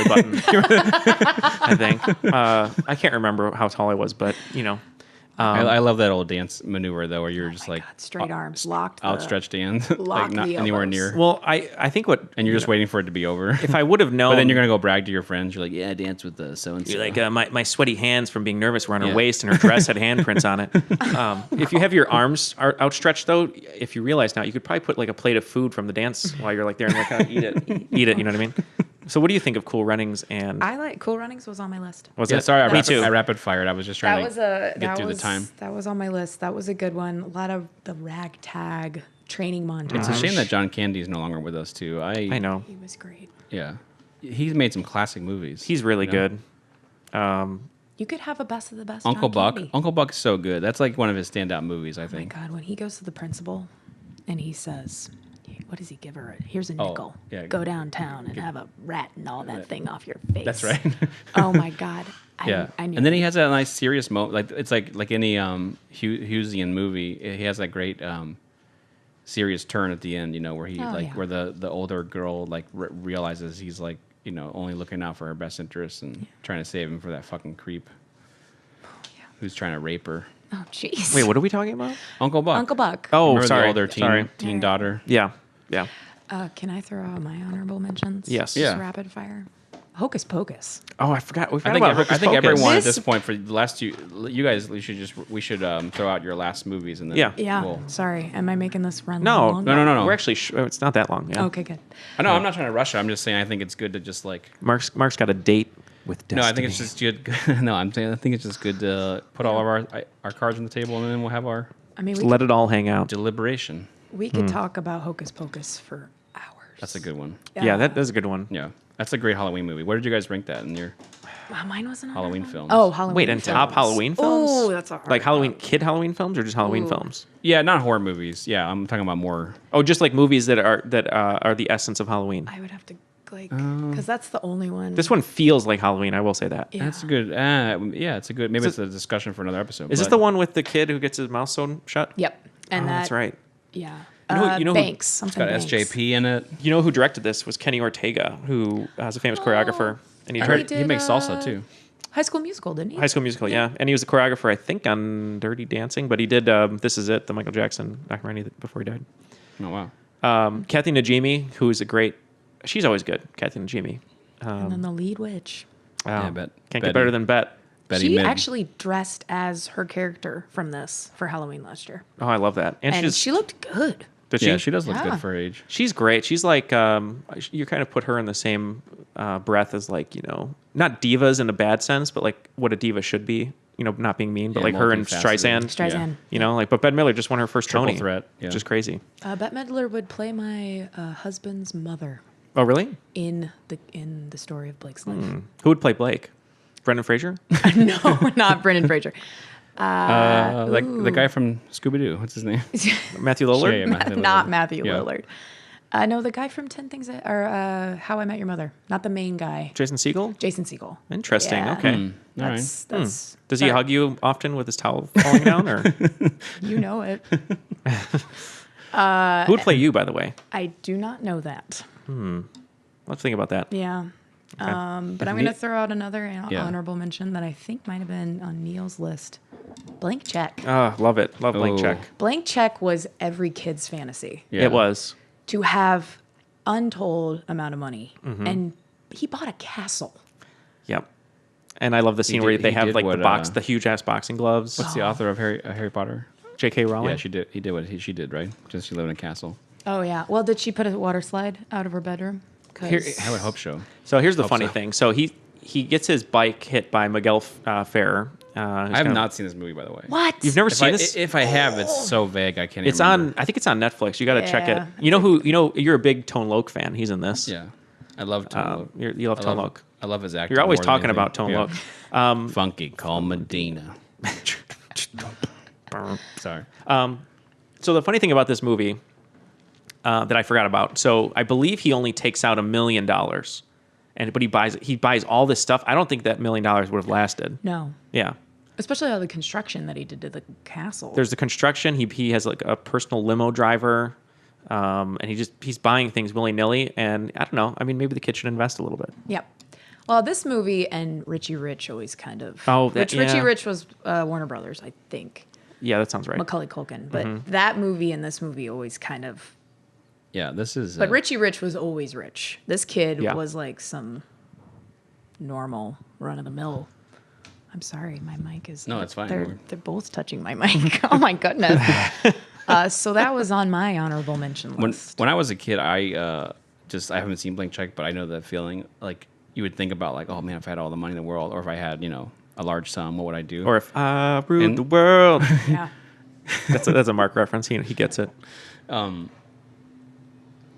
S7: button. I think I can't remember how tall I was, but
S8: I love that old dance maneuver though, where you're just like
S9: straight arms, locked,
S8: outstretched hands, like
S9: locked
S8: not
S9: the
S8: anywhere
S9: elbows.
S8: near.
S7: Well, I think
S8: and you're just waiting for it to be over.
S7: If I would have known,
S8: but then you're gonna go brag to your friends. You're like, yeah, I danced with the so and so.
S7: You're like, my sweaty hands from being nervous were on her waist, and her dress had handprints on it. If you have your arms outstretched, though, if you realize now, you could probably put like a plate of food from the dance while you're like there and like eat it. You know what I mean? So, what do you think of Cool Runnings? And
S9: I like Cool Runnings was on my list.
S7: Was it?
S8: Sorry,
S7: Me too.
S8: I rapid fired. I was just trying to get through the time.
S9: That was on my list. That was a good one. A lot of the ragtag training montage.
S8: It's a shame that John Candy is no longer with us too.
S7: I know.
S9: He was great.
S8: Yeah, he's made some classic movies.
S7: He's really good.
S9: You could have a best of the best.
S8: Uncle
S9: John
S8: Buck.
S9: Candy.
S8: Uncle Buck is so good. That's like one of his standout movies, I
S9: Oh my
S8: think.
S9: God, when he goes to the principal and he says, what does he give her? Here's a nickel.
S8: yeah.
S9: Go downtown and have a rat and all that thing off your face.
S8: That's right.
S9: Oh my God.
S8: Yeah,
S9: I knew
S8: and then he has that nice serious moment. Like it's like any Hughesian movie. He has that great serious turn at the end. Where he where the older girl like realizes he's like only looking out for her best interests and trying to save him for that fucking creep who's trying to rape her.
S9: Oh jeez.
S7: Wait, what are we talking about?
S8: Uncle Buck.
S9: Uncle Buck.
S7: Oh,
S8: Remember
S7: sorry.
S8: the older teen daughter.
S7: Yeah.
S9: Can I throw out my honorable mentions?
S7: Yes.
S9: Just
S8: Yeah.
S9: rapid fire. Hocus Pocus.
S7: Oh, I forgot.
S8: I think everyone at this point for the last you guys we should throw out your last movies and then
S9: Yeah.
S8: we'll,
S9: Sorry. Am I making this run
S7: No,
S9: long?
S8: no.
S7: We're actually it's not that long. Yeah.
S9: Okay, good.
S8: I know I'm not trying to rush it. I'm just saying I think it's good to just like
S7: Mark's got a date. With
S8: No, I think it's just good. No, I think it's just good to put all of our cards on the table, and then we'll have our
S9: I mean,
S7: let it all hang out.
S8: deliberation.
S9: we could talk about Hocus Pocus for hours.
S8: That's a good one.
S7: Yeah, that's a good one.
S8: Yeah, that's a great Halloween movie. Where did you guys rank that in your
S9: Mine wasn't on
S8: Halloween
S9: that one.
S8: films?
S9: Oh, Halloween.
S7: Wait, and top
S9: films.
S7: Halloween films?
S9: Oh, that's a hard
S7: like Halloween
S9: one.
S7: kid Halloween films or just Halloween
S9: Ooh.
S7: films?
S8: Yeah, not horror movies. Yeah, I'm talking about more.
S7: Oh, just like movies that are the essence of Halloween.
S9: I would have to because that's the only one.
S7: This one feels like Halloween. I will say that.
S9: Yeah.
S8: That's a good. Yeah, it's a good. Maybe
S7: Is
S8: it's a discussion for another episode.
S7: Is this
S8: but-
S7: the one with the kid who gets his mouth sewn shut?
S9: Yep. And
S7: That's right.
S9: Yeah.
S7: You know who-
S9: Banks.
S8: It's
S9: Something
S8: got
S9: Banks.
S8: SJP in it.
S7: You know who directed this was Kenny Ortega, who is a famous choreographer, and he
S8: I
S7: directed
S8: heard he makes salsa too.
S9: High School Musical, didn't he?
S7: High School Musical, yeah, and he was the choreographer, I think, on Dirty Dancing, but he did This Is It, the Michael Jackson documentary before he died.
S8: Oh wow.
S7: Kathy Najimy, who is a great, she's always good. Kathy Najimy.
S9: And then the lead witch.
S7: Wow.
S8: Yeah, Bet-
S7: Can't
S8: Betty.
S7: get better than Bet.
S8: Betty
S9: She
S8: Mid.
S9: actually dressed as her character from this for Halloween last year.
S7: Oh, I love that. And,
S9: And she looked good.
S7: did
S8: Yeah, she does look
S9: Yeah.
S8: good for her age.
S7: She's great. She's like, you kind of put her in the same breath as like, not divas in a bad sense, but like what a diva should be. Not being mean, but
S8: Yeah,
S7: like her and
S8: multifaceted.
S7: Streisand.
S9: Streisand.
S7: But Bette Midler just won her first
S8: Triple
S7: Tony.
S8: threat, yeah.
S7: Which is crazy.
S9: Bette Midler would play my husband's mother
S7: Oh, really?
S9: in the story of Blake's life.
S7: Who would play Blake? Brendan Fraser?
S9: No, not Brendan Fraser.
S8: Like the guy from Scooby Doo. What's his name?
S7: Matthew Lillard?
S8: Yeah, Matthew
S9: Not
S8: Lillard.
S9: Matthew
S8: Yeah.
S9: Lillard. No, the guy from 10 Things or How I Met Your Mother. Not the main guy.
S7: Jason Segel?
S9: Jason Segel.
S7: Interesting.
S9: Yeah.
S7: Okay.
S8: All right.
S9: That's
S7: Does he hug you often with his towel falling down? Or
S9: You know it.
S7: who would play you, by the way?
S9: I do not know that.
S7: Let's think about that.
S9: Yeah. But I'm going to throw out another
S8: Yeah.
S9: honorable mention that I think might have been on Neal's list. Blank Check.
S7: Love it. Love Blank
S8: Oh.
S7: Check.
S9: Blank Check was every kid's fantasy
S8: Yeah.
S7: It was.
S9: to have untold amount of money.
S7: Mm-hmm.
S9: And he bought a castle.
S7: Yep. And I love the scene where
S8: did-
S7: they
S8: he
S7: have
S8: did
S7: like
S8: what,
S7: the huge ass boxing gloves.
S8: What's the author of Harry Potter?
S7: J.K. Rowling?
S8: Yeah, she did. He did what she did, right? Just she lived in a castle.
S9: Oh, yeah. Well, did she put a water slide out of her bedroom? 'Cause-
S7: Here-
S8: I would hope so.
S7: So here's the
S8: Hope
S7: funny
S8: so.
S7: thing. So he gets his bike hit by Miguel Ferrer.
S8: I have not seen this movie, by the way.
S9: What?
S7: You've never
S8: If
S7: seen
S8: I,
S7: this?
S8: if I have, it's so vague I can't.
S7: It's
S8: even remember.
S7: on. I think it's on Netflix. You got to check it.
S9: Yeah,
S7: You know who? You're a big Tone Loc fan. He's in this.
S8: Yeah, I love Tone Loc.
S7: You love Tone Loc.
S8: I love his acting.
S7: You're always
S8: more than
S7: talking about Tone
S8: anything.
S7: Loc.
S8: Yeah. Funky, call Medina. Sorry.
S7: So the funny thing about this movie that I forgot about. So I believe he only takes out $1 million, but he buys all this stuff. I don't think that $1 million would have lasted.
S9: No.
S7: Yeah.
S9: Especially all the construction that he did to the castle.
S7: There's the construction. He has like a personal limo driver, and he's buying things willy nilly. And I don't know. I mean, maybe the kid should invest a little bit.
S9: Yep. Well, this movie and Richie Rich always kind of.
S7: Oh,
S9: which
S7: yeah.
S9: Richie Rich was Warner Brothers, I think.
S7: Yeah, that sounds right.
S9: Macaulay Culkin. But that movie and this movie always kind of.
S8: Yeah, this is.
S9: But Richie Rich was always rich. This kid
S7: Yeah.
S9: was like some normal, run of the mill. I'm sorry, my mic is.
S8: No, it's fine.
S9: They're both touching my mic. Oh my goodness. So that was on my honorable mention list.
S8: When I was a kid, I haven't seen Blank Check, but I know that feeling. Like you would think about, like, oh man, if I had all the money in the world, or if I had, a large sum, what would I do?
S7: Or if I ruled
S8: And-
S7: the world.
S9: Yeah.
S7: That's a Mark reference. He gets it.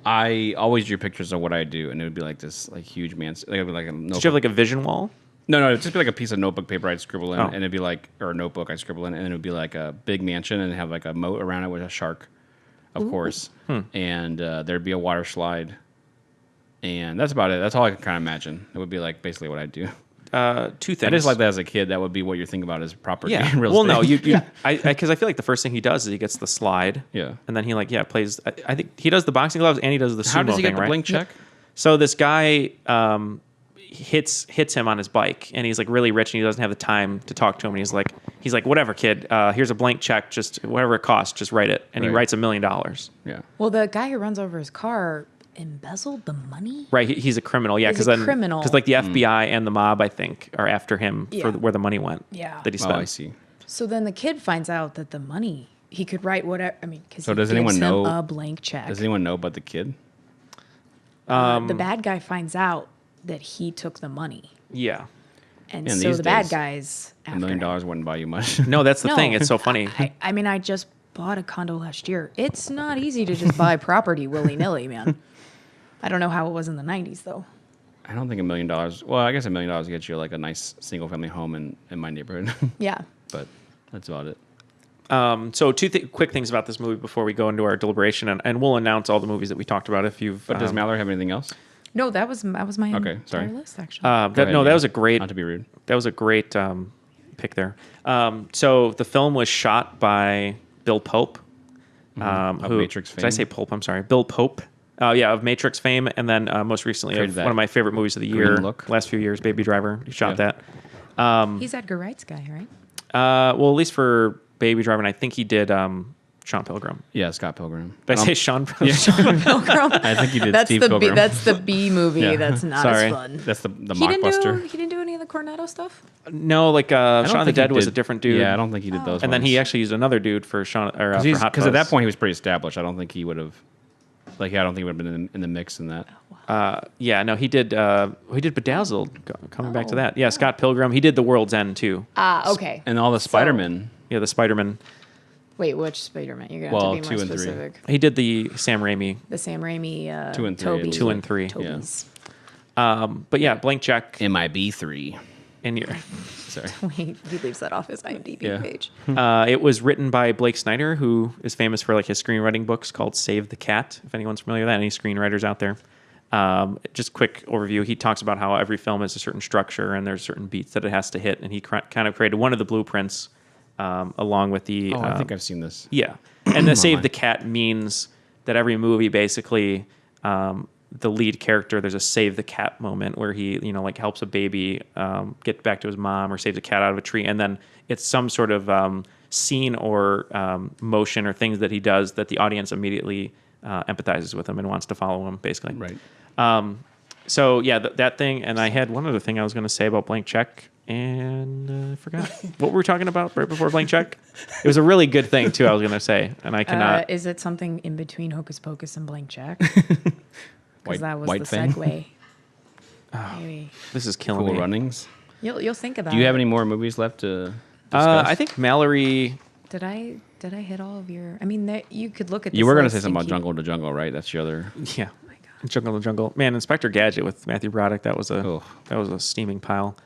S8: I always drew pictures of what I do, and it would be like this, like huge man. Like it'd be like a notebook.
S7: Did you have like a vision wall?
S8: No, it'd just be like a piece of notebook paper I'd scribble in,
S7: Oh.
S8: and it'd be like, or a notebook I'd scribble in, and then it would be like a big mansion, and have like a moat around it with a shark, of course, and there'd be a water slide, and that's about it. That's all I can kind of imagine. It would be like basically what I'd do.
S7: Two things.
S8: I just like that as a kid. That would be what you're thinking about as property.
S7: Yeah.
S8: in real
S7: Well,
S8: estate.
S7: no, because I feel like the first thing he does is he gets the slide.
S8: Yeah.
S7: And then he plays. I think he does the boxing gloves and he does the sumo
S8: How does he
S7: thing,
S8: get the
S7: right?
S8: blank check?
S7: So this guy hits him on his bike, and he's like really rich, and he doesn't have the time to talk to him. And he's like, whatever, kid. Here's a blank check. Just whatever it costs, just write it. And he
S8: Right.
S7: writes $1 million.
S8: Yeah.
S9: Well, the guy who runs over his car embezzled the money.
S7: Right. He's a criminal. Yeah.
S9: He's a criminal.
S7: Because like the FBI and the mob, I think, are after him
S9: Yeah.
S7: for where the money went.
S9: Yeah.
S7: That he
S8: Oh,
S7: spent.
S8: I see.
S9: So then the kid finds out that the money he could write whatever. I mean, because
S8: So does anyone
S9: him
S8: know-
S9: a blank check?
S8: Does anyone know about the kid?
S9: The bad guy finds out that he took the money.
S7: Yeah.
S9: And
S8: Yeah,
S9: so
S8: these
S9: the bad
S8: days,
S9: guys
S8: $1
S9: after
S8: million
S9: him.
S8: wouldn't buy you much.
S7: No, that's the
S9: No,
S7: thing. It's so funny.
S9: I mean, I just bought a condo last year. It's not easy to just buy property willy-nilly, man. I don't know how it was in the 90s, though.
S8: I don't think $1 million. Well, I guess $1 million gets you like a nice single family home in my neighborhood.
S9: Yeah.
S8: But that's about it.
S7: So two quick things about this movie before we go into our deliberation, and we'll announce all the movies that we talked about if you've.
S8: But does Mallory have anything else?
S9: No, that was my
S8: Okay, sorry.
S9: entire list, actually.
S8: Go ahead,
S7: that
S8: Neal.
S7: was a great.
S8: Not to be rude.
S7: That was a great pick there. So the film was shot by Bill Pope,
S8: Of
S7: who
S8: Matrix
S7: Did I
S8: fame?
S7: say Pope? I'm sorry, Bill Pope. Of Matrix fame, and then most recently
S8: Created
S7: of
S8: that
S7: one of my favorite movies of the
S8: green
S7: year,
S8: look.
S7: last few years, Baby Driver. He shot
S8: Yeah.
S7: that.
S9: He's Edgar Wright's guy, right?
S7: Well, at least for Baby Driver, and I think he did Sean Pilgrim.
S8: Yeah, Scott Pilgrim.
S7: Did I say Sean Pilgrim?
S9: Pilgrim.
S8: I think you did
S9: That's
S8: Steve
S9: the B,
S8: Pilgrim.
S9: that's the B movie.
S8: Yeah.
S9: That's not
S7: Sorry.
S9: as fun.
S8: That's the
S9: He
S8: mockbuster.
S9: didn't do any of the Cornetto stuff.
S7: No, like
S8: I don't
S7: Shaun of the
S8: think he
S7: Dead was a
S8: did-
S7: different dude.
S8: Yeah, I don't think he did those.
S7: And then he actually used another dude for Sean or for Hot
S8: because at that
S7: Fuzz.
S8: point he was pretty established. I don't think he would have. I don't think he would have been in the mix in that.
S7: Yeah, no, he did Bedazzled. Coming back to that, yeah, Scott Pilgrim. He did The World's End too.
S9: Okay.
S8: And all the Spider-Man.
S7: Yeah, the Spider-Man.
S9: Wait, which Spider-Man? You're gonna
S8: Well,
S9: have to be
S8: 2
S9: more
S8: and 3.
S9: specific.
S7: He did the Sam Raimi.
S9: The Sam Raimi.
S8: 2 and 3,
S9: Toby.
S7: 2 and 3.
S9: Toby's.
S7: But yeah, Blank Check.
S8: MIB3.
S7: In your,
S8: Sorry.
S9: He leaves that off his IMDb
S8: Yeah.
S9: page.
S7: it was written by Blake Snyder, who is famous for like his screenwriting books called Save the Cat. If anyone's familiar with that, any screenwriters out there. Just quick overview. He talks about how every film has a certain structure and there's certain beats that it has to hit, and he kind of created one of the blueprints along with the.
S8: I think I've seen this.
S7: Yeah, and the Save the Cat means that every movie basically. The lead character, there's a save the cat moment where he, like helps a baby get back to his mom or saves a cat out of a tree. And then it's some sort of scene or motion or things that he does that the audience immediately empathizes with him and wants to follow him, basically.
S8: Right.
S7: So, yeah, that thing. And I had one other thing I was going to say about Blank Check, and I forgot. What were we talking about right before Blank Check? It was a really good thing, too, I was going to say. And I cannot.
S9: Is it something in between Hocus Pocus and Blank Check? Because that was
S8: White
S9: the
S8: Fang?
S9: segue. Maybe.
S7: This is killing
S8: Cool
S7: me.
S8: Runnings.
S9: You'll think about it.
S8: Do you have any more movies left to discuss?
S7: I think Mallory.
S9: Did I hit all of your? I mean, you could look at.
S8: You
S9: this
S8: were going to
S9: list
S8: say
S9: and
S8: something about
S9: keep-
S8: Jungle to Jungle, right? That's your other.
S7: Yeah. Jungle to Jungle. Man, Inspector Gadget with Matthew Broderick, that was
S8: Oh.
S7: a steaming pile.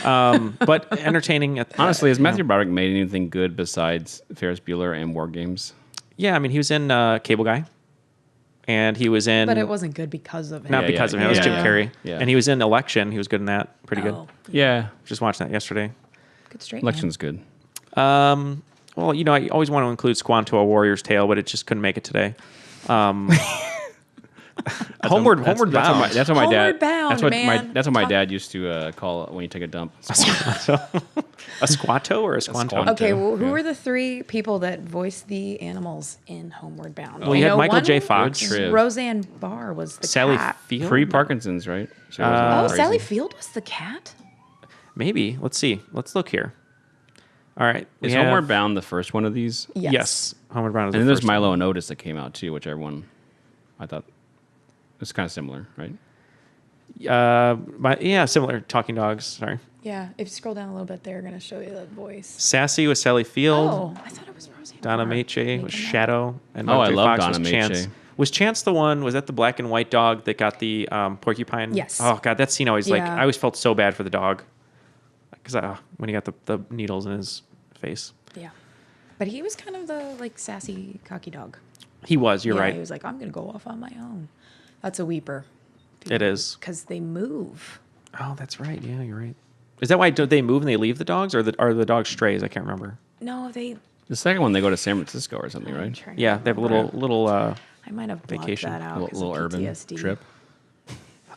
S7: But entertaining.
S8: Honestly, has Matthew Broderick made anything good besides Ferris Bueller and War Games?
S7: Yeah, I mean, he was in Cable Guy. And he was in.
S9: But it wasn't good because of him.
S7: Not
S8: Yeah,
S7: because
S8: yeah,
S7: of him. It was
S8: yeah,
S7: Jim
S8: yeah.
S7: Carrey.
S8: Yeah.
S7: And he was in Election. He was good in that. Pretty good.
S9: Oh,
S8: Yeah.
S7: Just watched that yesterday.
S9: good straight.
S8: Election's good.
S7: Well, I always want to include Squanto, A Warrior's Tale, but it just couldn't make it today. Homeward Bound.
S8: That's what my
S9: Homeward
S8: dad.
S9: Bound,
S8: that's what
S9: man.
S8: That's what my dad used to call it when you take a dump.
S7: A Squanto or a Squanto?
S8: Squanto.
S9: Okay, well, who
S8: Yeah.
S9: were the three people that voiced the animals in Homeward Bound?
S7: Well, you had Michael
S9: one
S7: J.
S9: was
S7: Fox.
S8: Good trip.
S9: Roseanne Barr was the
S7: Sally
S9: cat.
S7: Field?
S8: Pre-Parkinson's, right? So it
S9: Oh,
S8: wasn't crazy.
S9: Sally Field was the cat?
S7: Maybe. Let's see. Let's look here. All right.
S8: Is
S7: we have-
S8: Homeward Bound the first one of these?
S7: Yes. Homeward Bound is
S8: And
S7: the
S8: then there's
S7: first one.
S8: Milo and Otis that came out too, which everyone, I thought, it's kind of similar, right?
S7: Similar. Talking Dogs. Sorry.
S9: Yeah, if you scroll down a little bit, they're going to show you that voice.
S7: Sassy with Sally Field.
S9: Oh, I thought it was Roseanne
S7: Donna
S9: Barr
S7: Mache was
S9: making
S7: Shadow. And
S8: Oh, I
S7: Michael J.
S8: love
S7: Fox
S8: Donna
S7: was
S8: Mache.
S7: Chance. Was Chance the one? Was that the black and white dog that got the porcupine?
S9: Yes.
S7: Oh God, that scene always
S9: Yeah.
S7: I always felt so bad for the dog because when he got the needles in his face.
S9: that. Yeah. But he was kind of the sassy, cocky dog.
S7: He was. You're
S9: Yeah,
S7: right.
S9: He was like, I'm going to go off on my own. That's a weeper.
S7: It is.
S9: Because they move.
S7: Oh, that's right. Yeah, you're right. Is that why they move and they leave the dogs, or are the dogs strays? I can't remember.
S9: No, they.
S8: The second one, they go to San Francisco or something,
S9: I'm
S8: right?
S9: trying to
S7: Yeah, they have a little.
S9: I might have blocked
S7: vacation.
S9: that out.
S8: Little urban
S9: PTSD.
S8: trip.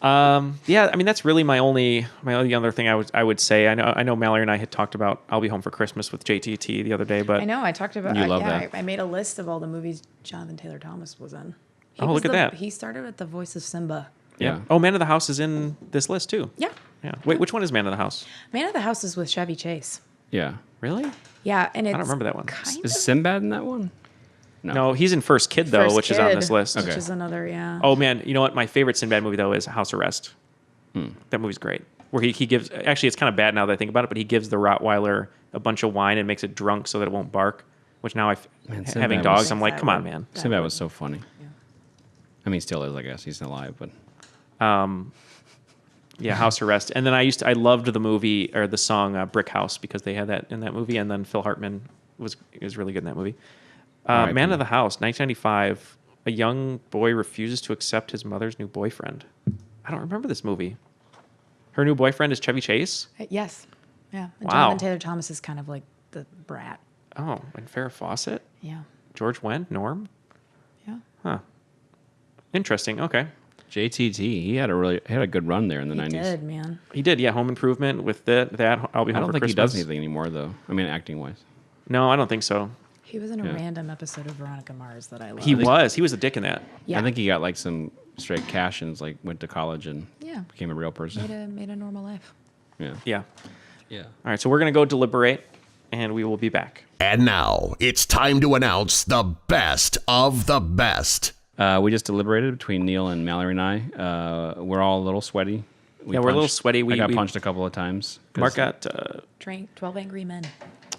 S7: Yeah, I mean that's really my only other thing I would say. I know Mallory and I had talked about I'll Be Home for Christmas with JTT the other day, but
S9: I know. I talked about.
S8: You love that.
S9: I made a list of all the movies Jonathan Taylor Thomas was in. He
S7: Oh,
S9: was
S7: look at that.
S9: He started with the voice of Simba.
S8: Yeah.
S7: Oh, Man of the House is in this list too.
S9: Yeah.
S7: Yeah. Wait, which one is Man of the House?
S9: Man of the House is with Chevy Chase.
S8: Yeah.
S7: Really?
S9: Yeah, and it's
S7: don't remember that one.
S9: Kind
S8: Is
S9: of
S8: Sinbad in that one?
S7: No, he's in First Kid though,
S9: First
S7: which is on
S9: Kid,
S7: this list.
S9: Which
S8: Okay.
S9: is another, yeah.
S7: Oh man, you know what? My favorite Sinbad movie though is House Arrest. That movie's great. Where he gives, actually it's kind of bad now that I think about it, but he gives the Rottweiler a bunch of wine and makes it drunk so that it won't bark. Which now having dogs, I'm like, come on, man.
S8: Sinbad was so funny. Yeah. I mean, he still is, I guess. He's not alive, but.
S7: Yeah, House Arrest. And then I loved the movie or the song Brick House because they had that in that movie. And then Phil Hartman was really good in that movie. Man of the House, 1995. A young boy refuses to accept his mother's new boyfriend. I don't remember this movie. Her new boyfriend is Chevy Chase?
S9: Yes. Yeah. And
S7: Wow.
S9: Jonathan Taylor Thomas is kind of like the brat.
S7: Oh, and Farrah Fawcett?
S9: Yeah.
S7: George Wendt? Norm?
S9: Yeah.
S7: Huh. Interesting. Okay.
S8: JTT, he had a good run there in the 90s.
S9: He did, man.
S7: He did, yeah. Home Improvement with that. I'll Be Home
S8: I don't
S7: for
S8: think
S7: Christmas.
S8: he does anything anymore, though. I mean, acting-wise.
S7: No, I don't think so.
S9: He was in a random episode of Veronica Mars that I loved.
S7: He was a dick in that.
S9: Yeah.
S8: I think he got like some straight cash and like went to college and
S9: Yeah.
S8: became a real person.
S9: Made a normal life.
S8: Yeah.
S7: Yeah.
S8: Yeah.
S7: All right, so we're going to go deliberate, and we will be back.
S6: And now it's time to announce the best of the best.
S8: We just deliberated between Neal and Mallory and I. We're all a little sweaty.
S7: We're a little sweaty.
S8: I got punched a couple of times.
S7: Mark got...
S9: Drank 12 Angry Men.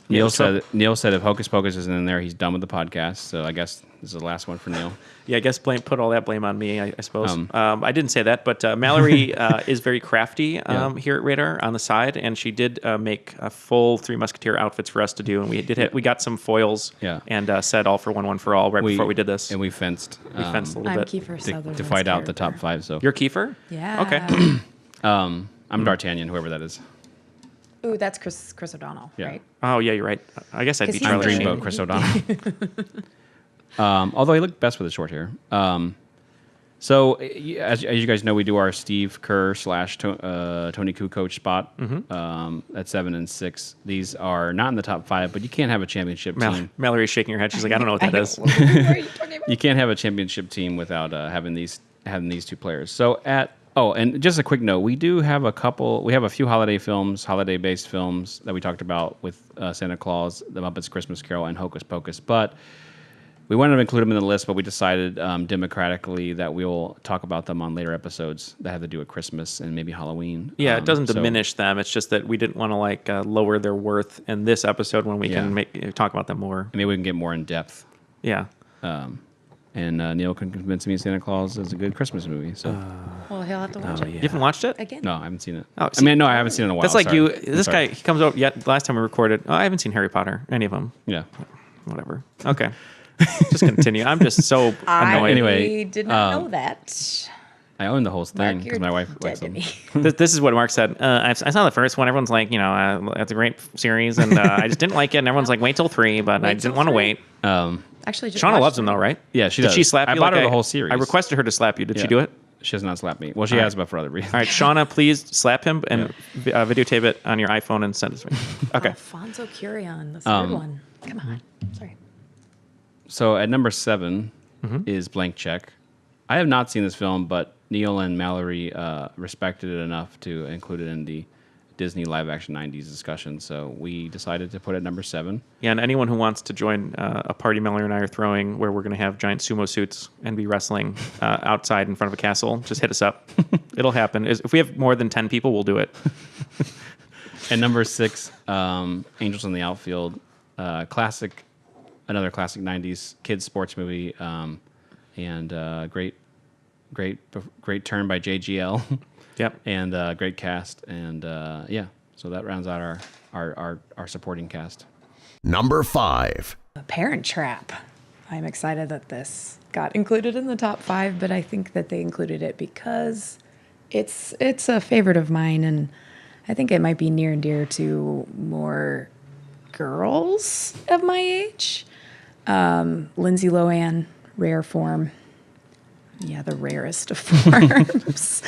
S8: Neal said if Hocus Pocus isn't in there, he's done with the podcast. So I guess this is the last one for Neal.
S7: Yeah, I guess put all that blame on me, I suppose. I didn't say that, but Mallory is very crafty here at Radar on the side, and she did make a full Three Musketeer outfits for us to do, and we got some foils and said all for one for all before we did this.
S8: And we fenced.
S7: We fenced a little bit.
S9: Kiefer Sutherland's
S8: to fight out the
S9: character.
S8: top 5. So
S7: You're Kiefer?
S9: Yeah.
S7: Okay.
S8: I'm D'Artagnan, whoever that is.
S9: Ooh, that's Chris O'Donnell,
S8: Yeah.
S9: right?
S7: Oh, yeah, you're right. I guess I'd
S9: 'Cause
S7: be
S9: he's
S8: I'm
S7: Charlie
S9: the-
S7: Sheen.
S8: Dreamboat Chris O'Donnell. Although he looked best with the short hair. So as you guys know, we do our Steve Kerr / Tony Koo coach spot at 7 and 6. These are not in the top 5, but you can't have a championship team.
S7: Mallory's shaking her head. She's like, I don't know what that is.
S9: What are you talking about?
S8: You can't have a championship team without having these two players. So and just a quick note, we do have a few holiday-based films that we talked about with Santa Claus, The Muppets Christmas Carol, and Hocus Pocus, but we wanted to include them in the list, but we decided democratically that we will talk about them on later episodes that have to do with Christmas and maybe Halloween.
S7: Yeah, it doesn't diminish them. It's just that we didn't want to lower their worth in this episode when we can talk about them more.
S8: Maybe we can get more in depth.
S7: Yeah.
S8: And Neal can convince me Santa Claus is a good Christmas movie. So
S9: Well, he'll have to watch it.
S7: You haven't watched it?
S9: Again.
S8: no, I haven't seen it.
S7: Oh,
S8: I mean, no, I haven't seen it in a while.
S7: That's like
S8: sorry.
S7: you.
S8: I'm
S7: This
S8: sorry.
S7: guy, he comes over. Yeah, last time we recorded, I haven't seen Harry Potter, any of them.
S8: Yeah.
S7: Whatever. Okay. Just continue. I'm just so annoyed.
S8: Anyway,
S9: I did not know that.
S8: I own the whole thing
S9: Mark,
S8: because
S9: you're
S8: my wife
S9: dead
S8: likes
S9: to
S8: them.
S9: me.
S7: This is what Mark said. I saw the first one. Everyone's like, that's a great series, and I just didn't like it. And everyone's like, wait till 3, but I
S9: Wait
S7: didn't
S9: till
S7: want to
S9: 3?
S7: wait.
S9: Actually, just
S7: Shauna
S9: watched
S7: loves him
S9: it.
S7: though, right?
S8: Yeah, she
S7: Did
S8: does.
S7: she slap you?
S8: I bought her
S7: Like
S8: the whole series.
S7: I requested her to slap you. Did she
S8: Yeah.
S7: do it?
S8: She has not slapped me. Well, she
S7: All
S8: has,
S7: right.
S8: but for other reasons.
S7: All right, Shauna, please slap him and videotape it on your iPhone and send it to me. Okay.
S9: Alfonso Cuarón, the third one. Come on. Sorry.
S8: So at number 7
S7: Mm-hmm.
S8: is Blank Check. I have not seen this film, but Neal and Mallory respected it enough to include it in the Disney live-action 90s discussion. So we decided to put it at number 7.
S7: Yeah, and anyone who wants to join a party Mallory and I are throwing where we're going to have giant sumo suits and be wrestling outside in front of a castle, just hit us up. It'll happen. If we have more than 10 people, we'll do it.
S8: And number 6, Angels in the Outfield. Another classic 90s kids sports movie, and great turn by JGL.
S7: Yep.
S8: And great cast, and so that rounds out our supporting cast.
S6: Number 5.
S9: A Parent Trap. I'm excited that this got included in the top 5, but I think that they included it because it's a favorite of mine, and I think it might be near and dear to more girls of my age. Lindsay Lohan, rare form. Yeah, the rarest of forms.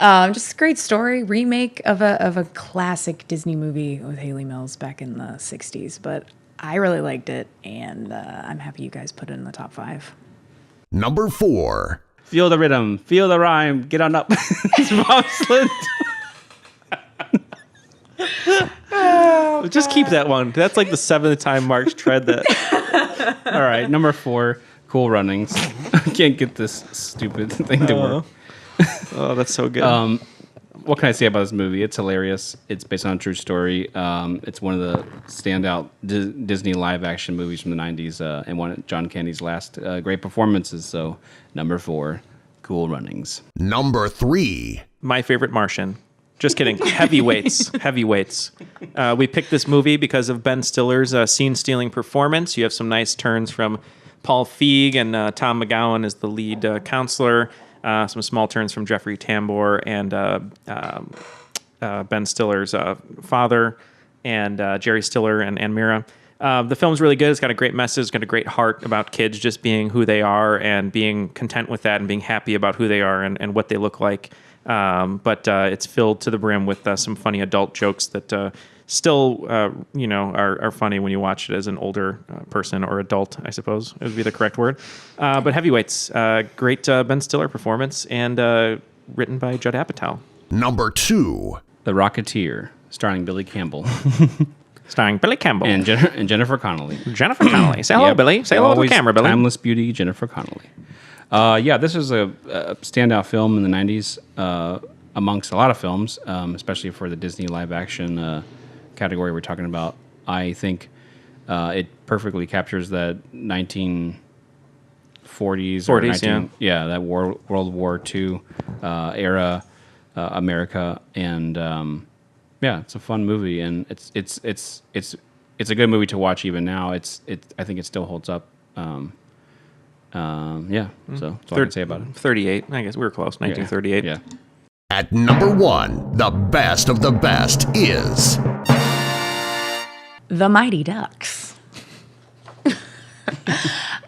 S9: Just a great story, remake of a classic Disney movie with Haley Mills back in the 60s. But I really liked it, and I'm happy you guys put it in the top 5.
S6: Number 4.
S8: Feel the rhythm, feel the rhyme, get on up. It's Bob Slint.
S7: Just keep that one. That's like the 7th time Mark's tried that.
S8: All right, number 4, Cool Runnings. I can't get this stupid thing to work.
S7: Oh, that's so good.
S8: what can I say about this movie? It's hilarious. It's based on a true story. It's one of the standout Disney live-action movies from the 90s and one of John Candy's last great performances. So, number 4, Cool Runnings.
S6: Number 3.
S7: My Favorite Martian. Just kidding. Heavyweights. We picked this movie because of Ben Stiller's scene-stealing performance. You have some nice turns from Paul Feig and Tom McGowan as the lead counselor. Some small turns from Jeffrey Tambor and Ben Stiller's father and Jerry Stiller and Mira. The film's really good. It's got a great message. It's got a great heart about kids just being who they are and being content with that and being happy about who they are and what they look like. But it's filled to the brim with some funny adult jokes that still, are funny when you watch it as an older person or adult, I suppose it would be the correct word. But Heavyweights, great Ben Stiller performance and written by Judd Apatow.
S6: Number 2.
S8: The Rocketeer, starring Billy Campbell.
S7: Starring Billy Campbell.
S8: And Jennifer Connelly.
S7: Jennifer Connelly. Say hello, Billy. Say hello to the camera, Billy.
S8: Timeless beauty, Jennifer Connelly. This is a standout film in the 90s amongst a lot of films, especially for the Disney live-action category we're talking about. I think it perfectly captures that 1940s or
S7: 40s,
S8: that World War II era America, and it's a fun movie, and it's a good movie to watch even now. I think it still holds up. So that's all I can say about it.
S7: 38, I guess we were close. 1938.
S8: Yeah.
S6: At number 1, the best of the best is
S9: The Mighty Ducks.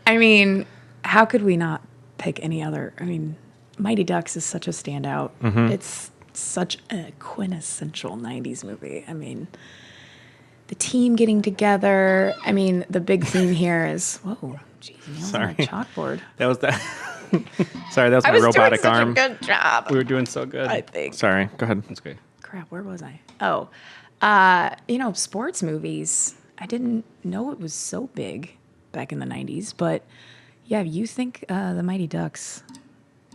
S9: I mean, how could we not pick any other? I mean, Mighty Ducks is such a standout.
S7: Mm-hmm.
S9: It's such a quintessential 90s movie. I mean, the team getting together. I mean, the big theme here is, whoa, geez, Neal's on a chalkboard.
S7: That was that. Sorry, that was my robotic arm.
S9: I was doing such a good job.
S8: We were doing so good.
S9: I think.
S7: Sorry, go ahead.
S8: That's great.
S9: Crap, where was I? Oh, sports movies. I didn't know it was so big back in the 90s, but yeah, you think the Mighty Ducks,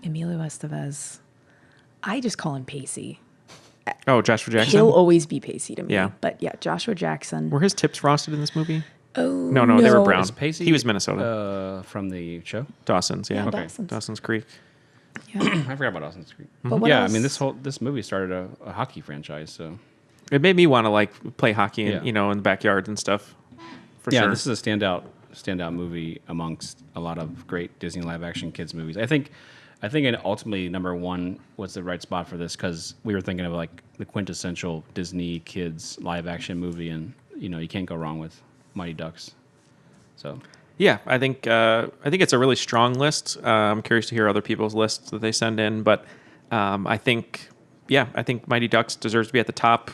S9: Emilio Estevez, I just call him Pacey.
S7: Oh, Joshua Jackson?
S9: He'll always be Pacey to me.
S7: Yeah.
S9: But yeah, Joshua Jackson.
S7: Were his tips frosted in this movie?
S9: Oh,
S7: No, they were brown.
S8: Was Pacey,
S7: he was Minnesota.
S8: from the show?
S7: Dawson's, yeah.
S9: Okay.
S7: Dawson's Creek.
S9: Yeah.
S8: I forgot about Dawson's Creek.
S9: But what
S8: Yeah,
S9: else?
S8: I mean, this movie started a hockey franchise, so...
S7: It made me want to play hockey,
S8: Yeah.
S7: in the backyard and stuff. For
S8: Yeah,
S7: sure.
S8: this is a standout movie amongst a lot of great Disney live-action kids movies. I think ultimately number 1 was the right spot for this because we were thinking of the quintessential Disney kids live-action movie, and you can't go wrong with Mighty Ducks. So
S7: Yeah, I think it's a really strong list. I'm curious to hear other people's lists that they send in, but I think Mighty Ducks deserves to be at the top.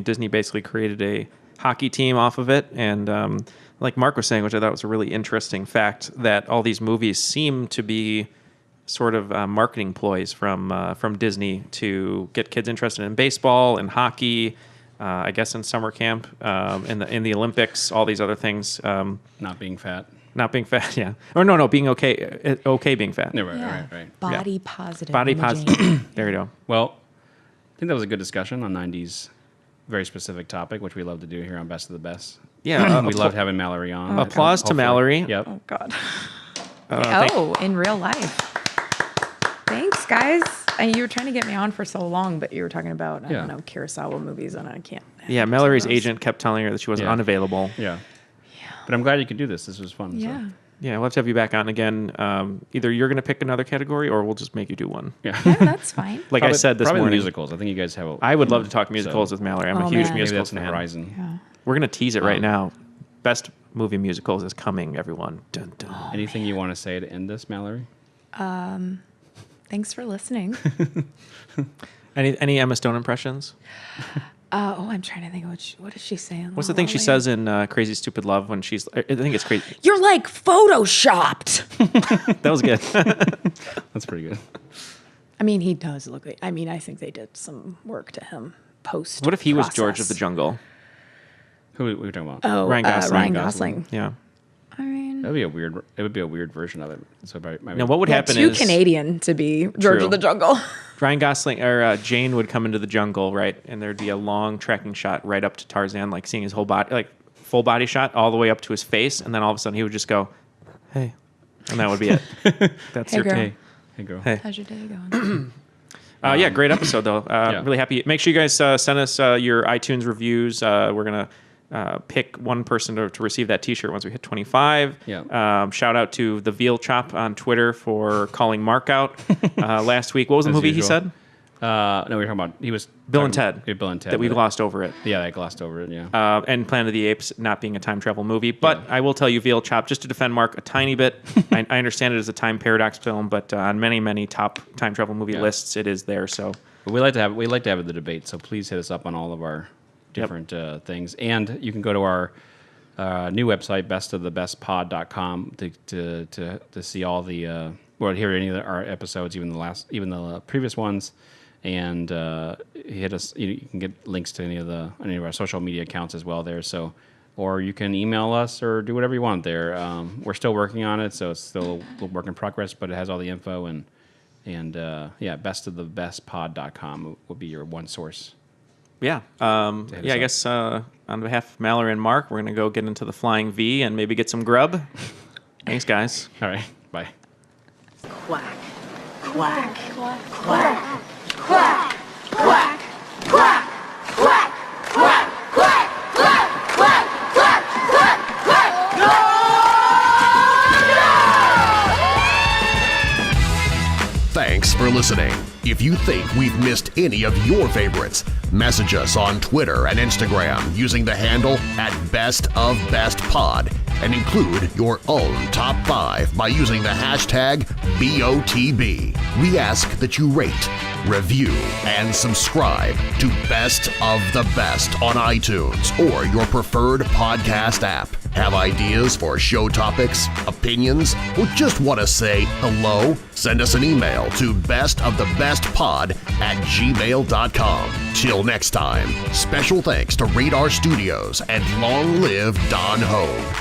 S7: Disney basically created a hockey team off of it, and like Mark was saying, which I thought was a really interesting fact, that all these movies seem to be sort of marketing ploys from Disney to get kids interested in baseball and hockey. I guess in summer camp, in the Olympics, all these other things.
S8: not being fat.
S7: Not being fat, yeah. Or no, being okay. Okay, being fat.
S8: Yeah, right.
S9: Body positive.
S7: Body
S9: imaging.
S7: positive. There you go.
S8: Well, I think that was a good discussion on 90s, very specific topic, which we love to do here on Best of the Best.
S7: Yeah,
S8: we loved having Mallory on.
S7: Applause to
S8: Hopefully.
S7: Mallory.
S8: Yep.
S9: Oh, God. In real life. Thanks, guys. You were trying to get me on for so long, but you were talking about, I don't know, Kurosawa movies, and I can't.
S7: Yeah, Mallory's agent kept telling her that she wasn't unavailable.
S8: Yeah. But I'm glad you could do this. This was fun.
S9: Yeah.
S8: So.
S7: Yeah, we'll have to have you back on again. Either you're going to pick another category, or we'll just make you do one.
S8: Yeah.
S9: Yeah, that's fine.
S7: Like I said this
S8: probably
S7: morning,
S8: musicals. I think you guys have.
S7: I would love to talk musicals with Mallory. I'm a huge
S9: man.
S8: Maybe
S7: musical
S8: that's on the
S7: fan.
S8: horizon.
S9: Yeah.
S7: We're going to tease it right now. Best movie musicals is coming, everyone. Dun, dun.
S8: Anything you want to say to end this, Mallory?
S9: Thanks for listening.
S7: Any Emma Stone impressions?
S9: I'm trying to think of what does she say?
S7: What's the thing she says in Crazy Stupid Love when she's? I think it's crazy.
S9: You're like photoshopped.
S7: That was good.
S8: That's pretty good.
S9: I mean, he does look like. I mean, I think they did some work to him post.
S7: What if he was George of the Jungle?
S8: Who are we talking about?
S9: Oh,
S7: Ryan Gosling.
S9: Ryan Gosling.
S7: Yeah.
S9: I mean,
S8: It would be a weird version of it. So
S7: Now, what would happen
S9: too
S7: is
S9: Canadian to be George
S7: True.
S9: of the Jungle.
S7: Ryan Gosling or Jane would come into the jungle, right, and there'd be a long tracking shot right up to Tarzan, like seeing his whole body, like full body shot all the way up to his face, and then all of a sudden he would just go, "Hey," and that would be it. That's
S9: Hey,
S7: your
S9: girl.
S8: Hey, girl.
S7: Hey.
S9: How's your day going?
S7: Yeah, great episode though.
S8: Yeah.
S7: Really happy. Make sure you guys send us your iTunes reviews. We're gonna pick one person to receive that T-shirt once we hit 25.
S8: Yeah.
S7: Shout out to the Veal Chop on Twitter for calling Mark out last week. What was the movie he said?
S8: No, we were talking about
S7: Bill and Ted.
S8: Yeah, Bill and Ted.
S7: That we glossed over it.
S8: Yeah, I glossed over it. Yeah.
S7: And Planet of the Apes not being a time travel movie. But I will tell you, Veal Chop, just to defend Mark a tiny bit, I understand it as a time paradox film, but on many, many top time travel movie lists, it is there. So
S8: But we like to have the debate. So please hit us up on all of our different things, and you can go to our new website, bestofthebestpod.com, to see all the hear any of our episodes, even the previous ones. And hit us. You can get links to any of our social media accounts as well there. So, or you can email us or do whatever you want there. We're still working on it, so it's still a work in progress, but it has all the info and bestofthebestpod.com would be your one source.
S7: Yeah. I guess on behalf of Mallory and Mark, we're gonna go get into the Flying V and maybe get some grub. Thanks, guys.
S8: All right. Bye.
S2: Quack, quack, quack, quack, quack, quack, quack, quack, quack, quack, quack, quack, quack, quack, quack.
S6: Thanks for listening. If you think we've missed any of your favorites, message us on Twitter and Instagram using the handle @bestofbestpod and include your own top 5 by using the hashtag BOTB. We ask that you rate, review, and subscribe to Best of the Best on iTunes or your preferred podcast app. Have ideas for show topics, opinions, or just want to say hello? Send us an email to bestofthebestpod@gmail.com. Till next time, special thanks to Radar Studios and long live Don Hogue.